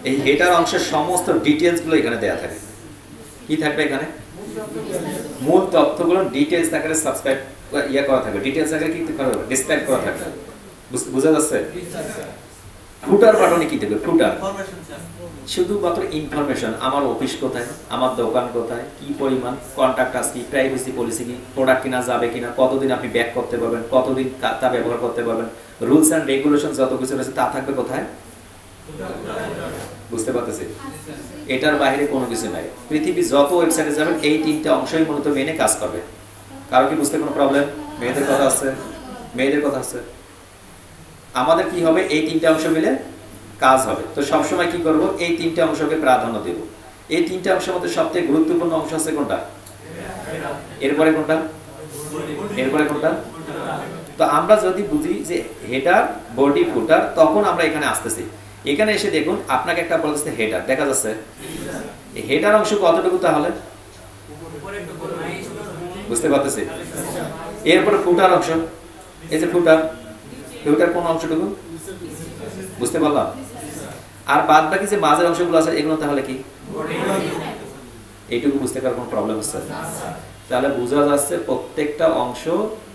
এই হেডার অংশের সমস্ত ডিটেলস গুলো এখানে দেয়া থাকে। কি থাকবে এখানে? মূল তথ্যগুলো ডিটেলস আকারে সাবস্ক্রাইব করা থাকবে, ডিটেলস আকারে কি করা হবে? ডিসক্রাইব করা থাকবে। বুঝা যাচ্ছে? ফুটার বাটনে কি থাকবে? ফুটার শুধুমাত্র ইনফরমেশন, আমার অফিস কোথায়, আমার দোকান কোথায়, কি পরিমাণ, কন্ট্যাক্ট আছে কি, প্রাইভেসি পলিসি কি, প্রোডাক্ট কিনা যাবে কিনা, কতদিন আপনি ব্যাক করতে পারবেন, কতদিন তা ব্যবহার করতে পারবেন, রুলস অ্যান্ড রেগুলেশন যত কিছু রয়েছে তা থাকবে কোথায়? বুঝতে পারতেছি? এটার বাইরে কোনো কিছু নাই। পৃথিবীর যত ওয়েবসাইটে যাবেন এই 3টা অংশই মূলত মেনে কাজ করবে। কারো কি বুঝতে কোনো প্রবলেম? মেয়েদের কথা আছে? মেয়েদের কথা আছে? আমাদের কি হবে? এই 3টা অংশ মিলে কাজ হবে। তো সবসময় কি করব? এই 3টা অংশকে প্রাধান্য দেব। এই 3টা অংশের মধ্যে সবথেকে গুরুত্বপূর্ণ অংশ আছে কোনটা? এরপরে কোনটা? এরপরে কোনটা? তো আমরা যদি বুঝি যে হেডার, বডি, ফুটার, তখন আমরা এখানে আসতেছি। এখানে এসে দেখুন আপনাকে একটা বলছে হেডার দেখা যাচ্ছে। এই হেডার অংশ কতটুকু তাহলে? বুঝতে পারতেছি? এরপরে ফুটার অংশ, এই যে ফুটার, ফুটার কোন অংশটুকু? বুঝতে পারলাম? আর বাদ বাকি যে মাঝের অংশগুলো আছে এগুলো তাহলে কি? এইটুকু বুঝতে পারার কোনো প্রবলেম হচ্ছে? তাহলে বোঝা যাচ্ছে প্রত্যেকটা অংশ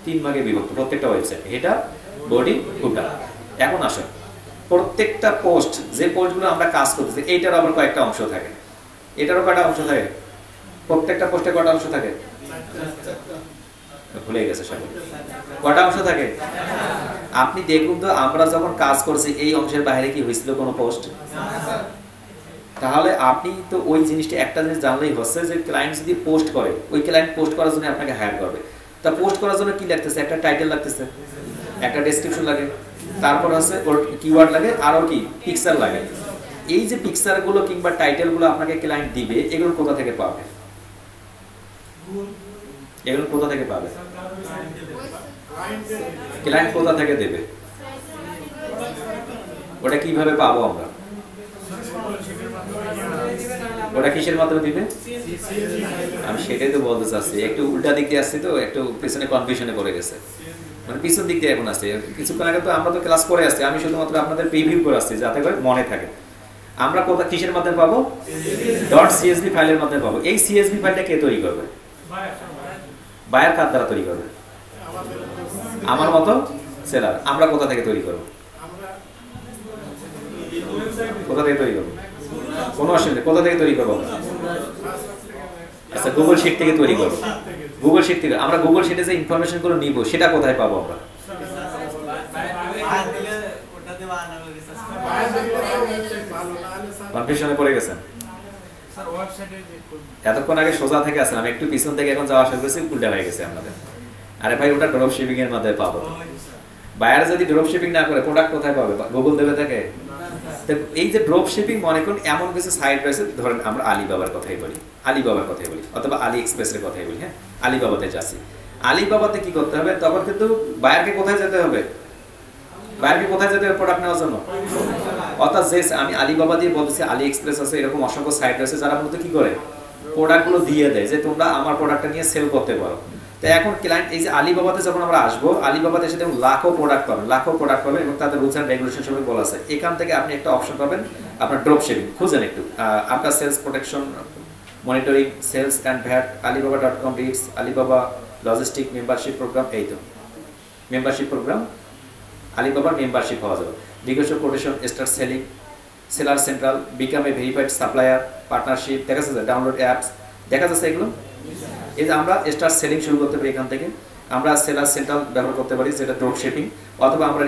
3 ভাগে বিভক্ত, প্রত্যেকটা ওয়েবসাইট, হেডার, বডি, ফুটার। এখন আসুন প্রত্যেকটা পোস্ট, যে পোস্টগুলো আমরা কাজ করতেছি এইটার আবার কয়েকটা অংশ থাকে। এটারও কয়টা অংশ থাকে? প্রত্যেকটা পোস্টে কয়টা অংশ থাকে? ভুলে গেছে সবাই। কয়টা অংশ থাকে? আপনি দেখুন তো আমরা যখন কাজ করছি এই অংশের বাইরে কি হয়েছিল কোনো পোস্ট? তাহলে আপনি তো ওই জিনিসটা একটা জিনিস জানলেই হচ্ছে যে ক্লায়েন্ট যদি পোস্ট করে, ওই ক্লায়েন্ট পোস্ট করার জন্য আপনাকে হায়ার করবে। তা পোস্ট করার জন্য কি লাগতেছে? একটা টাইটেল লাগতেছে, একটা ডেসক্রিপশন লাগে, তারপর হচ্ছে ওর কিওয়ার্ড লাগে, আরও কি পিকচার লাগে। এই যে পিকচারগুলো কিংবা টাইটেলগুলো আপনাকে ক্লায়েন্ট দিবে, এগুলো কোথা থেকে পাবে? এগুলো কোথা থেকে পাবে? ক্লায়েন্ট কোথা থেকে দেবে? ওটা কিভাবে পাবো আমরা? ওটা কিসের মাধ্যমে দিবে? আমি সেটাই তো বলতে চাচ্ছি, একটু উল্টা দিক দিয়ে আসছি তো, একটু পিছনে কনফিউশনে পড়ে গেছে, মানে পিছন দিক দিয়ে এখন আসছে। কিছুক্ষণ আগে তো আমরা তো ক্লাস করে আসছি, আমি শুধুমাত্র আপনাদের প্রিভিউ করে আসছি যাতে করে মনে থাকে। আমরা কোথা কিসের মাধ্যমে পাবো? .csv ফাইলের মাধ্যমে পাবো। এই CSV ফাইলটা কে তৈরি করবে? বায়ার কার দ্বারা তৈরি করবে? আমার মতো সেলার। আমরা কোথা থেকে তৈরি করব? কোথা থেকে তৈরি করবো? কোনো অসুবিধা, কোথা থেকে তৈরি করবো? আচ্ছা, গুগল শিট থেকে তৈরি করবো। গুগল শিট থেকে আমরা গুগল শিটে যে ইনফরমেশন গুলো নিব সেটা কোথায় পাবো আমরা? কনফিউশনে পড়ে গেছেন? এতক্ষণ আগে সোজা থেকে আসলাম, একটু পিছন থেকে এখন যাওয়া শুরু করেছি, উল্টা হয়ে গেছে আপনাদের। আরে ভাই, ওটা ড্রপ শিপিং এর মাধ্যমে পাবো। বায়ার যদি ড্রপ শিপিং না করে প্রোডাক্ট কোথায় পাবে? গুগল দেবে তাকে। এই যে ড্রপ শিপিং, মনে করুন এমন কিছু সাইট রয়েছে, ধরেন আমরা আলিবাবার কথাই বলি, অথবা আলি এক্সপ্রেসের কথাই বলি। হ্যাঁ, আলিবাবাতে যাচ্ছি। আলিবাবাতে কি করতে হবে? তখন কিন্তু বায়ারকে কোথায় যেতে হবে? বায়ারকে কোথায় যেতে হবে প্রোডাক্ট নেওয়ার জন্য? অর্থাৎ যে আমি আলিবাবা দিয়ে বলতেছি, আলি এক্সপ্রেস আছে, এরকম অসংখ্য সাইট রয়েছে যারা মূলত কি করে প্রোডাক্টগুলো দিয়ে দেয় যে তোমরা আমার প্রোডাক্টটা নিয়ে সেল করতে পারো। তো এখন ক্লায়েন্ট এই যে আলিবাবাতে যখন আমরা আসবো, আলিবাবাতে এসে দেখুন লাখো প্রোডাক্ট পাবেন এবং তাদের রুলস অ্যান্ড রেগুলেশন সবই বলা আছে। এখান থেকে আপনি একটা অপশন পাবেন, আপনার ড্রপ শিপিং খুঁজেন একটু, আপনার sales protection monitoring, sales and VAT, alibaba.com reads, Alibaba logistic membership program. এই তো মেম্বারশিপ প্রোগ্রাম, আলিবাবার মেম্বারশিপ হওয়া যাবে। Because quotation, start selling, seller central, become a verified supplier, partnership, দেখা যাচ্ছে ডাউনলোড অ্যাপস, দেখা যাচ্ছে এগুলো। এই যে আমরা স্টার্ট সেলিং শুরু করতে পারি, এখান থেকে আমরা সেলার সেন্ট্রাল ব্যবহার করতে পারি যেটা ড্রপ শিপিং, অথবা আমরা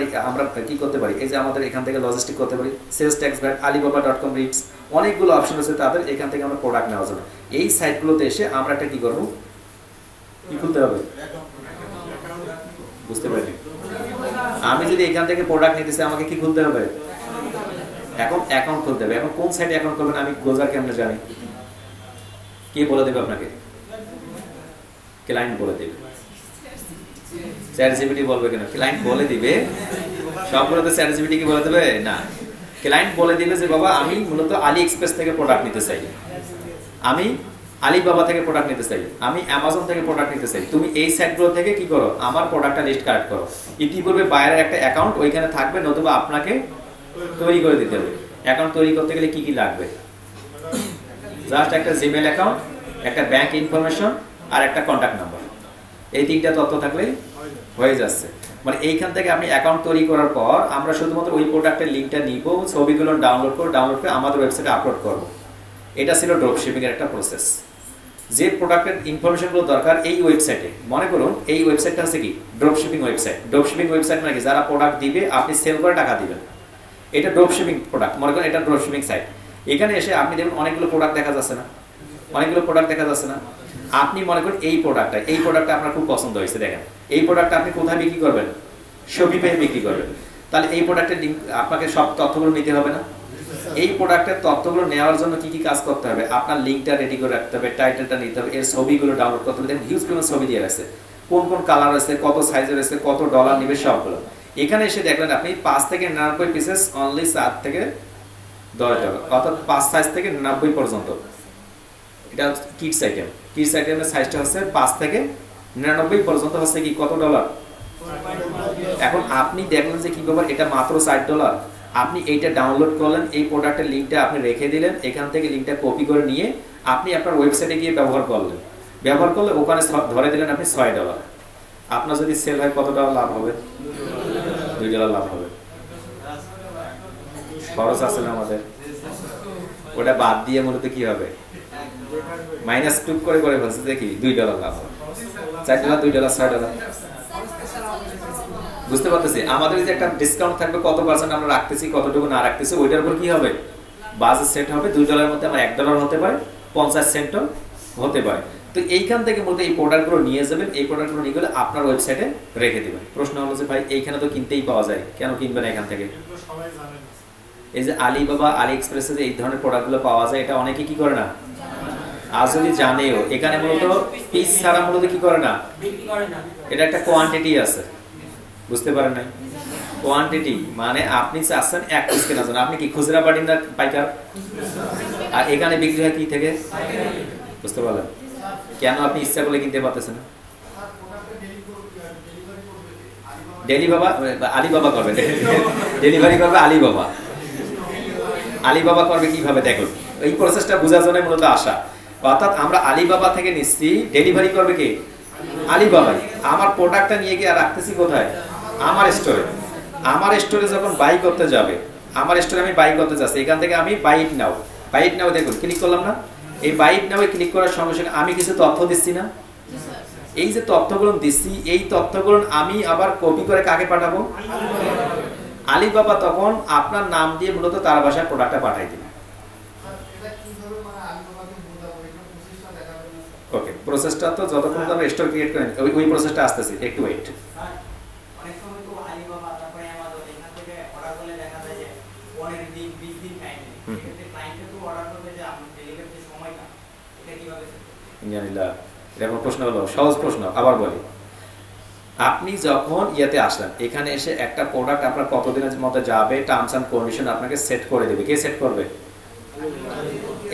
কি করতে পারি, এই যে আমাদের এখান থেকে লজিস্টিক করতে পারি, sales tax VAT, alibaba.com reads, অনেকগুলো অপশন আছে তাদের। এখান থেকে আমরা প্রোডাক্ট নেওয়া যাবে। এই সাইটগুলোতে এসে আমরা একটা কি করবো, কি খুলতে হবে? বুঝতে পারি? আমি যদি এখান থেকে প্রোডাক্ট নিতে চাই আমাকে কি খুলতে হবে? এখন অ্যাকাউন্ট খুলতে হবে। এখন কোন সাইটে অ্যাকাউন্ট করবেন আমি গোজার কেমনে জানি? কে বলে দেবে আপনাকে? ক্লায়েন্ট বলে দেবে। চ্যাটজিপিটি বলবে কেন? ক্লায়েন্ট বলে দিবে। সবগুলোতে চ্যাটজিপিটি কি বলে দেবে? না, ক্লায়েন্ট বলে দিবে যে বাবা আমি মূলত আলি এক্সপ্রেস থেকে প্রোডাক্ট নিতে চাই, আমি আলিবাবা থেকে প্রোডাক্ট নিতে চাই, আমি অ্যামাজন থেকে প্রোডাক্ট নিতে চাই, তুমি এই সাইটগুলো থেকে কি করো, আমার প্রোডাক্টটা লিস্ট কালেক্ট করো। ইতিপূর্বে বাইরের একটা অ্যাকাউন্ট ওইখানে থাকবে, নতুবা আপনাকে তৈরি করে দিতে হবে। অ্যাকাউন্ট তৈরি করতে গেলে কি কি লাগবে? জাস্ট একটা জিমেল অ্যাকাউন্ট, একটা ব্যাংক ইনফরমেশন আর একটা কন্ট্যাক্ট নাম্বার। এই তিনটা তথ্য থাকলেই হয়ে যাচ্ছে। মানে এইখান থেকে আপনি অ্যাকাউন্ট তৈরি করার পর আমরা শুধুমাত্র ওই প্রোডাক্টের লিঙ্কটা নিব, ছবিগুলো ডাউনলোড করে আমাদের ওয়েবসাইটে আপলোড করব। এটা ছিল ড্রপ শিপিং এর একটা প্রসেস। যে প্রোডাক্টের ইনফরমেশনগুলো দরকার এই ওয়েবসাইটে, মনে করুন এই ওয়েবসাইটটা হচ্ছে কি drop shipping website. Drop shipping website মানে কি, যারা প্রোডাক্ট দিবে আপনি সেল করে টাকা দিবেন, এটা ড্রপ শিপিং প্রোডাক্ট। মনে করেন এটা ড্রপ শিপিং সাইট। এখানে এসে আপনি দেখুন অনেকগুলো প্রোডাক্ট দেখা যাচ্ছে না, আপনি মনে করেন এই প্রোডাক্টটা আপনার খুব পছন্দ হয়েছে, দেখেন এই প্রোডাক্টটা আপনি কোথায় বিক্রি করবেন? শপিফাই বিক্রি করবেন। তাহলে এই প্রোডাক্টের লিংক আপনাকে সব তথ্যগুলো নিতে হবে না? এই প্রোডাক্টের তথ্যগুলো নেওয়ার জন্য কি কি কাজ করতে হবে? আপনার লিঙ্কটা রেডি করে রাখতে হবে, টাইটেলটা নিতে হবে, এর ছবিগুলো ডাউনলোড করতে হবে। দেখুন হিউজ পরিমাণ ছবি দিয়ে রাখছে, কোন কোন কালার আছে, কত সাইজের আছে, কত ডলার নেবে সবগুলো। এখানে এসে দেখলেন আপনি 5 থেকে 99 পিসেস অনলি 7 থেকে $10, অর্থাৎ 5 সাইজ থেকে 90 পর্যন্ত। এটা কিডস আইটেমের সাইজটা হচ্ছে 5 থেকে 99 পর্যন্ত হচ্ছে কি কত ডলার? এখন আপনি দেখলেন যে কি ব্যাপার, এটা মাত্র $60। আপনি এইটা ডাউনলোড করলেন, এই প্রোডাক্টের লিঙ্কটা আপনি রেখে দিলেন, এখান থেকে লিঙ্কটা কপি করে নিয়ে আপনি আপনার ওয়েবসাইটে গিয়ে ব্যবহার করলে ওখানে ধরে দিলেন আপনি $6। আপনার যদি সেল হয় কত টাকা লাভ হবে? $2 লাভ হবে। খরচ আছে না আমাদের, ওটা বাদ দিয়ে মূলত কি হবে, মাইনাস টুক করে ফেলছে, দেখি $2 লাভ হবে। $4, $2, $6। বুঝতে পারতেছি আমাদের যে একটা ডিসকাউন্ট থাকবে, কত পার্সেন্ট আমরা রাখতেছি, কতটুকু না রাখতেছি, ওইটার উপর কি হবে বাজেট সেট হবে। $2 মধ্যে আমার $1 হতে পারে, 50 সেন্টও হতে পারে। তো এইখান থেকে মূলত এই প্রোডাক্টগুলো নিয়ে যাবেন, এই প্রোডাক্টগুলো নিয়ে গেলে আপনার ওয়েবসাইটে রেখে দেবেন। প্রশ্ন হলো যে ভাই এইখানে তো কিনতেই পাওয়া যায়, কেন কিনবেন এখান থেকে? এই যে আলিবাবা, আলি এক্সপ্রেসে যে এই ধরনের প্রোডাক্টগুলো পাওয়া যায়, এটা অনেকে কি করে না, আর যদি জানেও এখানে মূলত পিস ছাড়া মূলত কি করে না, এটা একটা কোয়ান্টিটি আছে, বুঝতে পারেন নাই? কোয়ান্টিটি মানে আপনি চাচ্ছেন 1 পিস কেনার জন্য, আপনি কি খুচরা পার্টি না পাইকার? আর এখানে বিক্রি হয় কি থেকে? বুঝতে পারলেন? কেন আপনি ইচ্ছা করলে কিনতে পারতেছেন না? আলিবাবা করবে, ডেলিভারি করবে আলিবাবা। আলিবাবা করবে কিভাবে দেখুন, এই প্রসেসটা বোঝার জন্য মূলত আসা। অর্থাৎ আমরা আলিবাবা থেকে নিচ্ছি, ডেলিভারি করবে কি? আলিবাবাই। আমার প্রোডাক্টটা নিয়ে গিয়ে রাখতেছি কোথায়? আমার স্টোরে। আমার স্টোরে যখন বাই করতে যাবে, আমার স্টোরে আমি বাই করতে যাচ্ছি, এখান থেকে আমি বাইট নাও, বাইট নাও দেখুন ক্লিক করলাম না? এই বাইট নাও ক্লিক করার সঙ্গে সঙ্গে আমি কিছু তথ্য দিচ্ছি না? এই যে তথ্যগুলো দিচ্ছি, এই তথ্যগুলো আমি আবার কপি করে কাকে পাঠাবো? আলিবাবা তখন আপনার নাম দিয়ে মূলত তার বাসায় প্রোডাক্টটা পাঠাই দিবে। ওকে, প্রসেসটা তো যতক্ষণ আমরা স্টোর ক্রিয়েট করি ওই প্রসেসটা আসতেছি, একটু ওয়েট। অনেক সময় তো আলিবাবা তারপরে আমাজন এখান থেকে অর্ডার করলে দেখা যায় যে 15 দিন 20 দিন টাইম নেয়, সেক্ষেত্রে ক্লায়েন্টকে তো অর্ডার করবে যে আপনার ডেলিভারির সময়টা এটা কিভাবে সেট করবেন? ইনশাআল্লাহ এরকম প্রশ্ন হলো, সহজ প্রশ্ন, আবার বলি। আপনি যখন ইয়েতে আসলেন, এখানে এসে একটা প্রোডাক্ট আপনার কতদিনের মধ্যে যাবে, টার্মস এন্ড কন্ডিশন আপনাকে সেট করে দেবে। কে সেট করবে?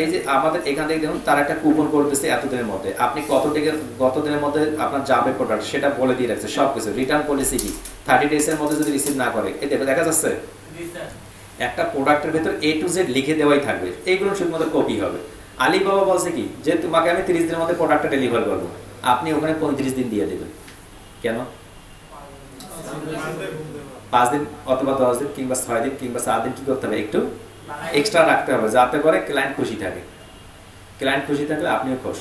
এই যে আমাদের এখান থেকে দেখুন তার একটা কুপন করতেছে এতদিনের মধ্যে, আপনি কতদিনের মধ্যে আপনার যাবে প্রোডাক্ট সেটা বলে দিয়ে রাখছে সবকিছু। রিটার্ন পলিসি কি 30 ডেজ এর মধ্যে যদি রিসিভ না করে, এই দেখা যাচ্ছে একটা প্রোডাক্টের ভিতর A to Z লিখে দেওয়াই থাকবে, এইগুলো শুধুমাত্র কপি হবে। আলিবাবা বলছে কি যে তোমাকে আমি 30 দিনের মধ্যে প্রোডাক্টটা ডেলিভার করবো, আপনি ওখানে 35 দিন দিয়ে দেবেন। কেন? 5 দিন অথবা 10 দিন কিংবা 6 দিন কিংবা 4 দিন কি করতে হবে, একটু এক্সট্রা রাখতে হবে, যাতে করে ক্লায়েন্ট খুশি থাকে। ক্লায়েন্ট খুশি থাকলে আপনিও খুশ।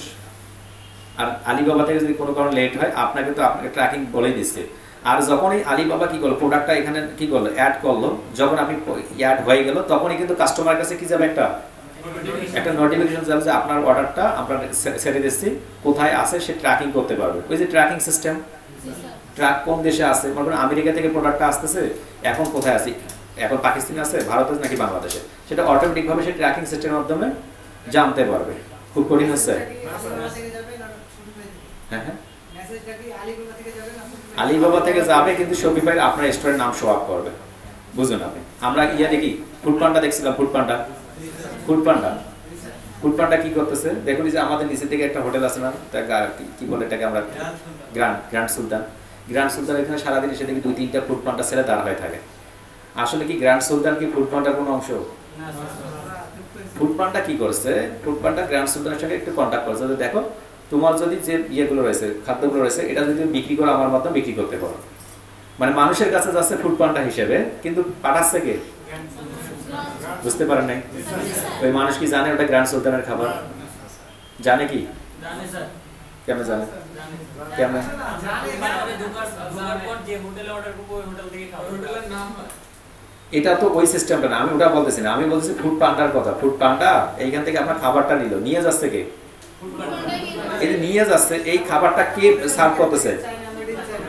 আর আলিবাবা থেকে যদি কোনো কারণে লেট হয়, আপনাকে তো আপনাকে ট্র্যাকিং বলেই দিচ্ছে। আর যখনই আলিবাবা কি করলো, প্রোডাক্টটা এখানে কি করলো, অ্যাড করলো, যখন আপনি অ্যাড হয়ে গেল তখনই কিন্তু কাস্টমারের কাছে কি যাবে, একটা নোটিফিকেশন যাবে যে আপনার অর্ডারটা আমরা ছেড়ে দিচ্ছি, কোথায় আছে সে ট্র্যাকিং করতে পারবে। ওই যে ট্র্যাকিং সিস্টেম, ট্র্যাক কোন দেশে আছে, মনে করেন আমেরিকা থেকে প্রোডাক্টটা আসতেছে, এখন কোথায় আছে, এখন পাকিস্তানে আছে, ভারতে নাকি বাংলাদেশে, সেটা অটোমেটিকভাবে সেই ট্র্যাকিং সিস্টেমের মাধ্যমে জানতে পারবে। খুব কঠিন হচ্ছে। হ্যাঁ হ্যাঁ, আলিবাবা থেকে যাবে কিন্তু শপিফাই আপনার স্টোরের নাম শো আপ করবে। বুঝুন আপনি, আমরা ইয়া দেখি ফুডপান্ডা দেখছিলাম, ফুডপান্ডা কি করতেছে দেখুন, যে আমাদের নিচে থেকে একটা হোটেল আছে না, কি বলে এটাকে আমরা, গ্র্যান্ড সুলতান। এখানে সারাদিন এসে দেখি 2-3টা ফুডপান্ডা ছেড়ে দাঁড় হয়ে থাকে। আসলে কি গ্র্যান্ড সুলতান কি ফুডপান্ডার কোনো অংশ? ফুডপান্ডা কি করছে, ফুডপান্ডা গ্র্যান্ড সুলতানের সঙ্গে একটু কন্ট্যাক্ট করছে, দেখো তোমার যদি যে ইয়েগুলো রয়েছে, খাদ্যগুলো রয়েছে, এটা যদি বিক্রি করে আমার মাধ্যমে বিক্রি করতে পারো। মানে মানুষের কাছে যাচ্ছে ফুডপান্ডা হিসেবে, কিন্তু পাঠাচ্ছে কে? বুঝতে পারেন নাই? ওই মানুষ কি জানে ওটা গ্র্যান্ড সুলতানের খাবার? জানে কি? কেমন জানে? কেমন? এটা তো ওই সিস্টেমটা না, আমি ওটা বলতেছি না, আমি বলতেছি ফুড পান্ডার কথা। ফুড পান্ডা এইখান থেকে আপনার খাবারটা নিল, নিয়ে যাচ্ছে কে? এই নিয়ে যাচ্ছে, এই খাবারটা কে সার্ভ করতেছে,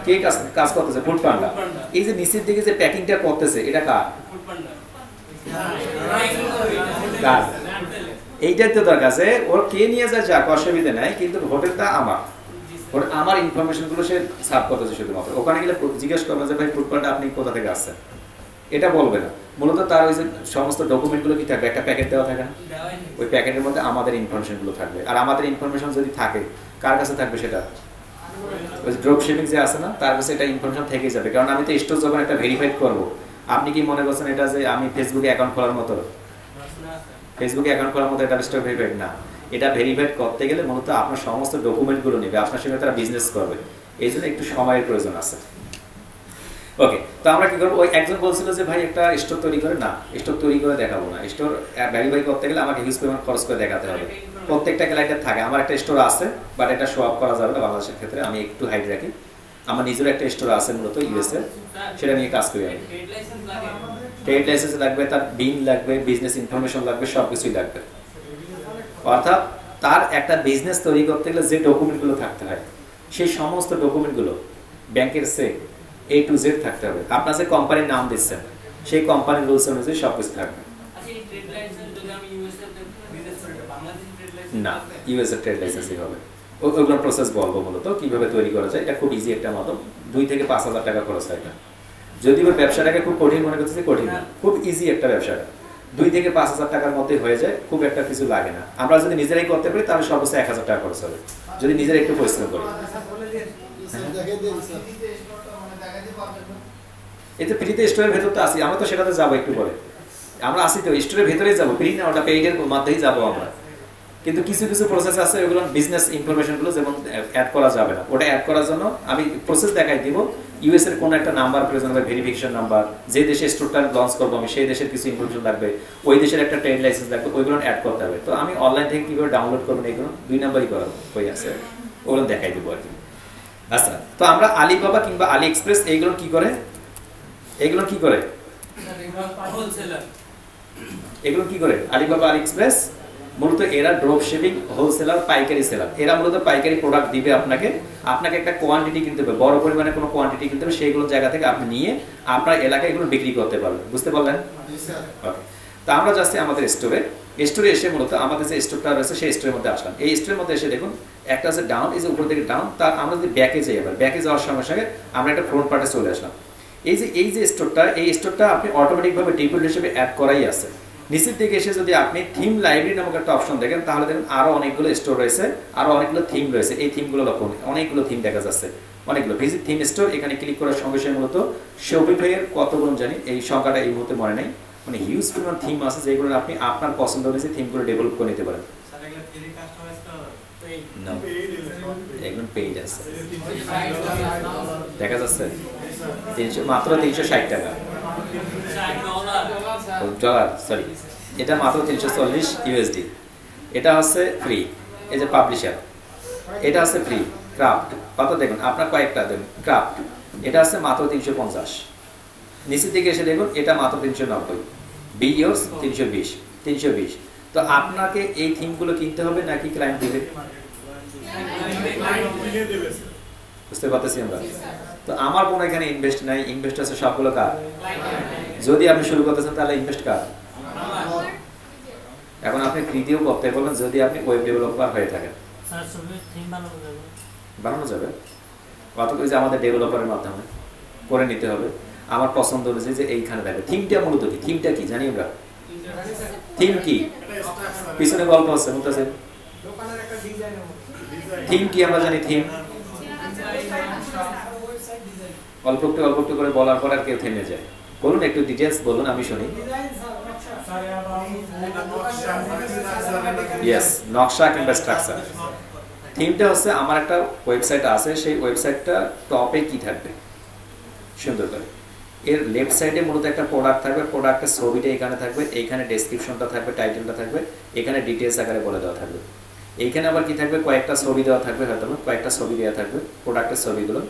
কে কাজ করতেছে? ফুড পান্ডা। এই যে নিচের দিকে যে প্যাকিংটা করতেছে, এটা কার? এইটাই তো দরকার আছে, ওর কে নিয়ে যায় যাক, অসুবিধা নাই, কিন্তু হোটেলটা আমার, আমার ইনফরমেশন গুলো সে সার্ভ করতেছে শুধুমাত্র। ওখানে গেলে জিজ্ঞেস করবে যে ভাই ফুড পান্ডা আপনি কোথা থেকে আসছেন, এটা বলবে না। মূলত তার ওই যে সমস্ত ডকুমেন্ট গুলো কি থাকবে, একটা প্যাকেট দেওয়া থাকে না, ওই প্যাকেটের মধ্যে আমাদের ইনফরমেশন গুলো থাকবে। আর আমাদের ইনফরমেশন যদি থাকে, কার কাছে থাকবে সেটা? ওই ড্রপ শিপিং যে আছে না, তার কাছে এটা ইনফরমেশন থেকে যাবে। কারণ আমি তো স্টোর যখন একটা ভেরিফাইড করবো, আপনি কি মনে করছেন এটা যে আমি ফেসবুকে অ্যাকাউন্ট খোলার মতো? ফেসবুকে অ্যাকাউন্ট খোলার মতো এটা স্টোর ভেরিফাইড না। এটা ভেরিফাইড করতে গেলে মূলত আপনার সমস্ত ডকুমেন্ট গুলো নেবে, আপনার সঙ্গে তারা বিজনেস করবে, এই জন্য একটু সময়ের প্রয়োজন আছে। ওকে, তো আমরা কি করবো, ওই একজন বলছিল যে ভাই একটা স্টোর তৈরি করে, না স্টোর তৈরি করে দেখাবো না, স্টোর ভেরিফাই করতে গেলে আমাকে হিউজ পরিমাণ খরচ করে দেখাতে হবে। প্রত্যেকটা ক্লায়েন্টের থাকে, আমার একটা স্টোর আছে, বাট এটা শো আপ করা যাবে না বাংলাদেশের ক্ষেত্রে, আমি একটু হাইড রাখি। আমার নিজের একটা স্টোর আছে মূলত ইউএসএ, সেটা নিয়ে কাজ করি আমি। ট্রেড লাইসেন্স লাগবে, তার বিন লাগবে, বিজনেস ইনফরমেশন লাগবে, সবকিছুই লাগবে। অর্থাৎ তার একটা বিজনেস তৈরি করতে গেলে যে ডকুমেন্টগুলো থাকতে হয়, সেই সমস্ত ডকুমেন্টগুলো ব্যাংকের চেক A to Z থাকতে হবে। আপনার যে কোম্পানির নাম দিচ্ছেন, সেই কোম্পানির রুলস অনুযায়ী সবকিছু থাকবে। না, ইউএসএ ট্রেড লাইসেন্সই হবে। ওইগুলোর প্রসেস বলবো মূলত কিভাবে তৈরি করা যায়। এটা খুব ইজি একটা মতো, 2 থেকে 5 হাজার টাকা খরচ হয়। এটা যদি ওই ব্যবসাটাকে খুব কঠিন মনে করতেছে, কঠিন না, খুব ইজি একটা ব্যবসা, 2 থেকে 5,000 টাকার মধ্যে হয়ে যায়, খুব একটা কিছু লাগে না। আমরা যদি নিজেরাই করতে পারি তাহলে সর্বোচ্চ 1,000 টাকা খরচ হবে, যদি নিজেরা একটু পরিশ্রম করি। এই যে ফ্রিতে স্টোরের ভেতর তো আসি, আমরা তো সেটাতে যাবো একটু পরে, আমরা আসি তো স্টোরের ভেতরেই যাবো, ফ্রি না, ওটা পেইডের মধ্যেই যাবো আমরা। কিন্তু কিছু কিছু প্রসেস আছে ওগুলো বিজনেস ইনফরমেশনগুলো যেমন অ্যাড করা যাবে না, ওটা অ্যাড করার জন্য আমি প্রসেস দেখাই দিব। ইউএস এর কোন একটা নাম্বার প্রয়োজন হবে, ভেরিফিকেশন নাম্বার, যে দেশে স্টোরটা লঞ্চ করবো আমি সেই দেশের কিছু ইনফরমেশন লাগবে, ওই দেশের একটা ট্রেড লাইসেন্স লাগবে, ওইগুলো অ্যাড করতে হবে। তো আমি অনলাইন থেকে কিভাবে ডাউনলোড করবো এগুলো 2 নাম্বারই করাবো, ওই আছে ওগুলো দেখাই দেবো আর কি। আচ্ছা, তো আমরা আলিবাবা কিংবা আলি এক্সপ্রেস এইগুলো কি করে, এগুলো কি করে, এগুলো কি করে আলিবাবা আলি এক্সপ্রেস মূলত এরা ড্রপ শিপিং, হোলসেলার, পাইকারি সেলার। এরা মূলত পাইকারি প্রোডাক্ট দিবে আপনাকে, আপনাকে একটা কোয়ান্টিটি কিনতে হবে, বড় পরিমাণে কোনো কোয়ান্টিটি কিনতে হবে, সেইগুলো জায়গা থেকে আপনি নিয়ে আপনার এলাকায় এগুলো বিক্রি করতে পারবেন। বুঝতে পারলেন? ওকে, তো আমরা যাচ্ছি আমাদের স্টোরে। স্টোরে এসে মূলত আমাদের যে স্টোরটা রয়েছে সেই স্টোরের মধ্যে আসলাম। এই স্টোরের মধ্যে এসে দেখুন একটা আছে ডাউন, এই যে উপর থেকে ডাউন, তার আমরা যদি ব্যাকে যাই, আবার ব্যাকে যাওয়ার সঙ্গে সঙ্গে আমরা একটা ফ্রন্ট পার্টে চলে আসলাম। এই যে স্টোরটা, এই স্টোরটা আপনি অটোমেটিকভাবে ডিফল্ট হিসেবে অ্যাড করাই আছে। নিচের দিকে এসে যদি আপনি থিম লাইব্রেরি নামক একটা অপশন দেখেন, তাহলে দেখুন আরো অনেকগুলো স্টোর রয়েছে, আরো অনেকগুলো থিম রয়েছে। এই থিমগুলো লক্ষ্য, অনেকগুলো থিম দেখা যাচ্ছে, অনেকগুলো ভিজিট থিম স্টোর। এখানে ক্লিক করার সঙ্গে সঙ্গে মূলত শপিফাইয়ের কতগুলো জানি এই সংখ্যাটা এই মুহূর্তে মনে নেই, মানে হিউজ পরিমাণ থিম আছে যেগুলো আপনি আপনার পছন্দ অনুযায়ী থিমগুলো ডেভেলপ করে নিতে পারেন। এগুলো পেইড আছে, দেখা যাচ্ছে মাত্র 360 টাকা ডলার, সরি এটা মাত্র 340 ইউএসডি। এটা হচ্ছে ফ্রি, এই যে পাবলিশার, এটা হচ্ছে ফ্রি। ক্রাফট কত দেখুন, আপনার কয়েকটা দেখুন, ক্রাফট এটা হচ্ছে মাত্র 350। নিচের দিকে এসে দেখুন এটা মাত্র 390, বি ইয়োর্স 320। তো আপনাকে এই থিমগুলো কিনতে হবে নাকি ক্লায়েন্ট দিবে? বুঝতে পারতেছি আমরা। তো আমার কোনো এখানে ইনভেস্ট নাই, ইনভেস্ট আছে সবগুলো কার? যদি আপনি শুরু করতেছেন তাহলে ইনভেস্ট কার? এখন আপনি ফ্রি দিয়েও করতে বলেন যদি আপনি ওয়েব ডেভেলপার হয়ে থাকেন, বানানো যাবে। কত যে আমাদের ডেভেলপারের মাধ্যমে করে নিতে হবে আমার পছন্দ অনুযায়ী যে এইখানে দেখবে থিমটা মূলত কি, থিমটা কি জানি আমরা, থিম কি পিছনে গল্প আছে বলতেছে, থিম কি আমরা জানি, থিম অল্প একটু করে বলার পর আর কেউ থেমে যায়। বলুন একটু ডিটেইলস বলুন, আমি শুনি। ইয়েস, নকশা কিংবা স্ট্রাকচার। থিমটা হচ্ছে আমার একটা ওয়েবসাইট আছে, সেই ওয়েবসাইটটা টপে কি থাকবে সুন্দর করে, এর লেফট সাইডে মূলত একটা প্রোডাক্ট থাকবে, প্রোডাক্টের ছবিটা এখানে থাকবে, এইখানে ডেসক্রিপশনটা থাকবে, টাইটেলটা থাকবে, এখানে ডিটেইলস আকারে বলে দেওয়া থাকবে। এইখানে আবার কি থাকবে, কয়েকটা ছবি দেওয়া থাকবে, হয়তো কয়েকটা ছবি দেওয়া থাকবে প্রোডাক্টের ছবিগুলো।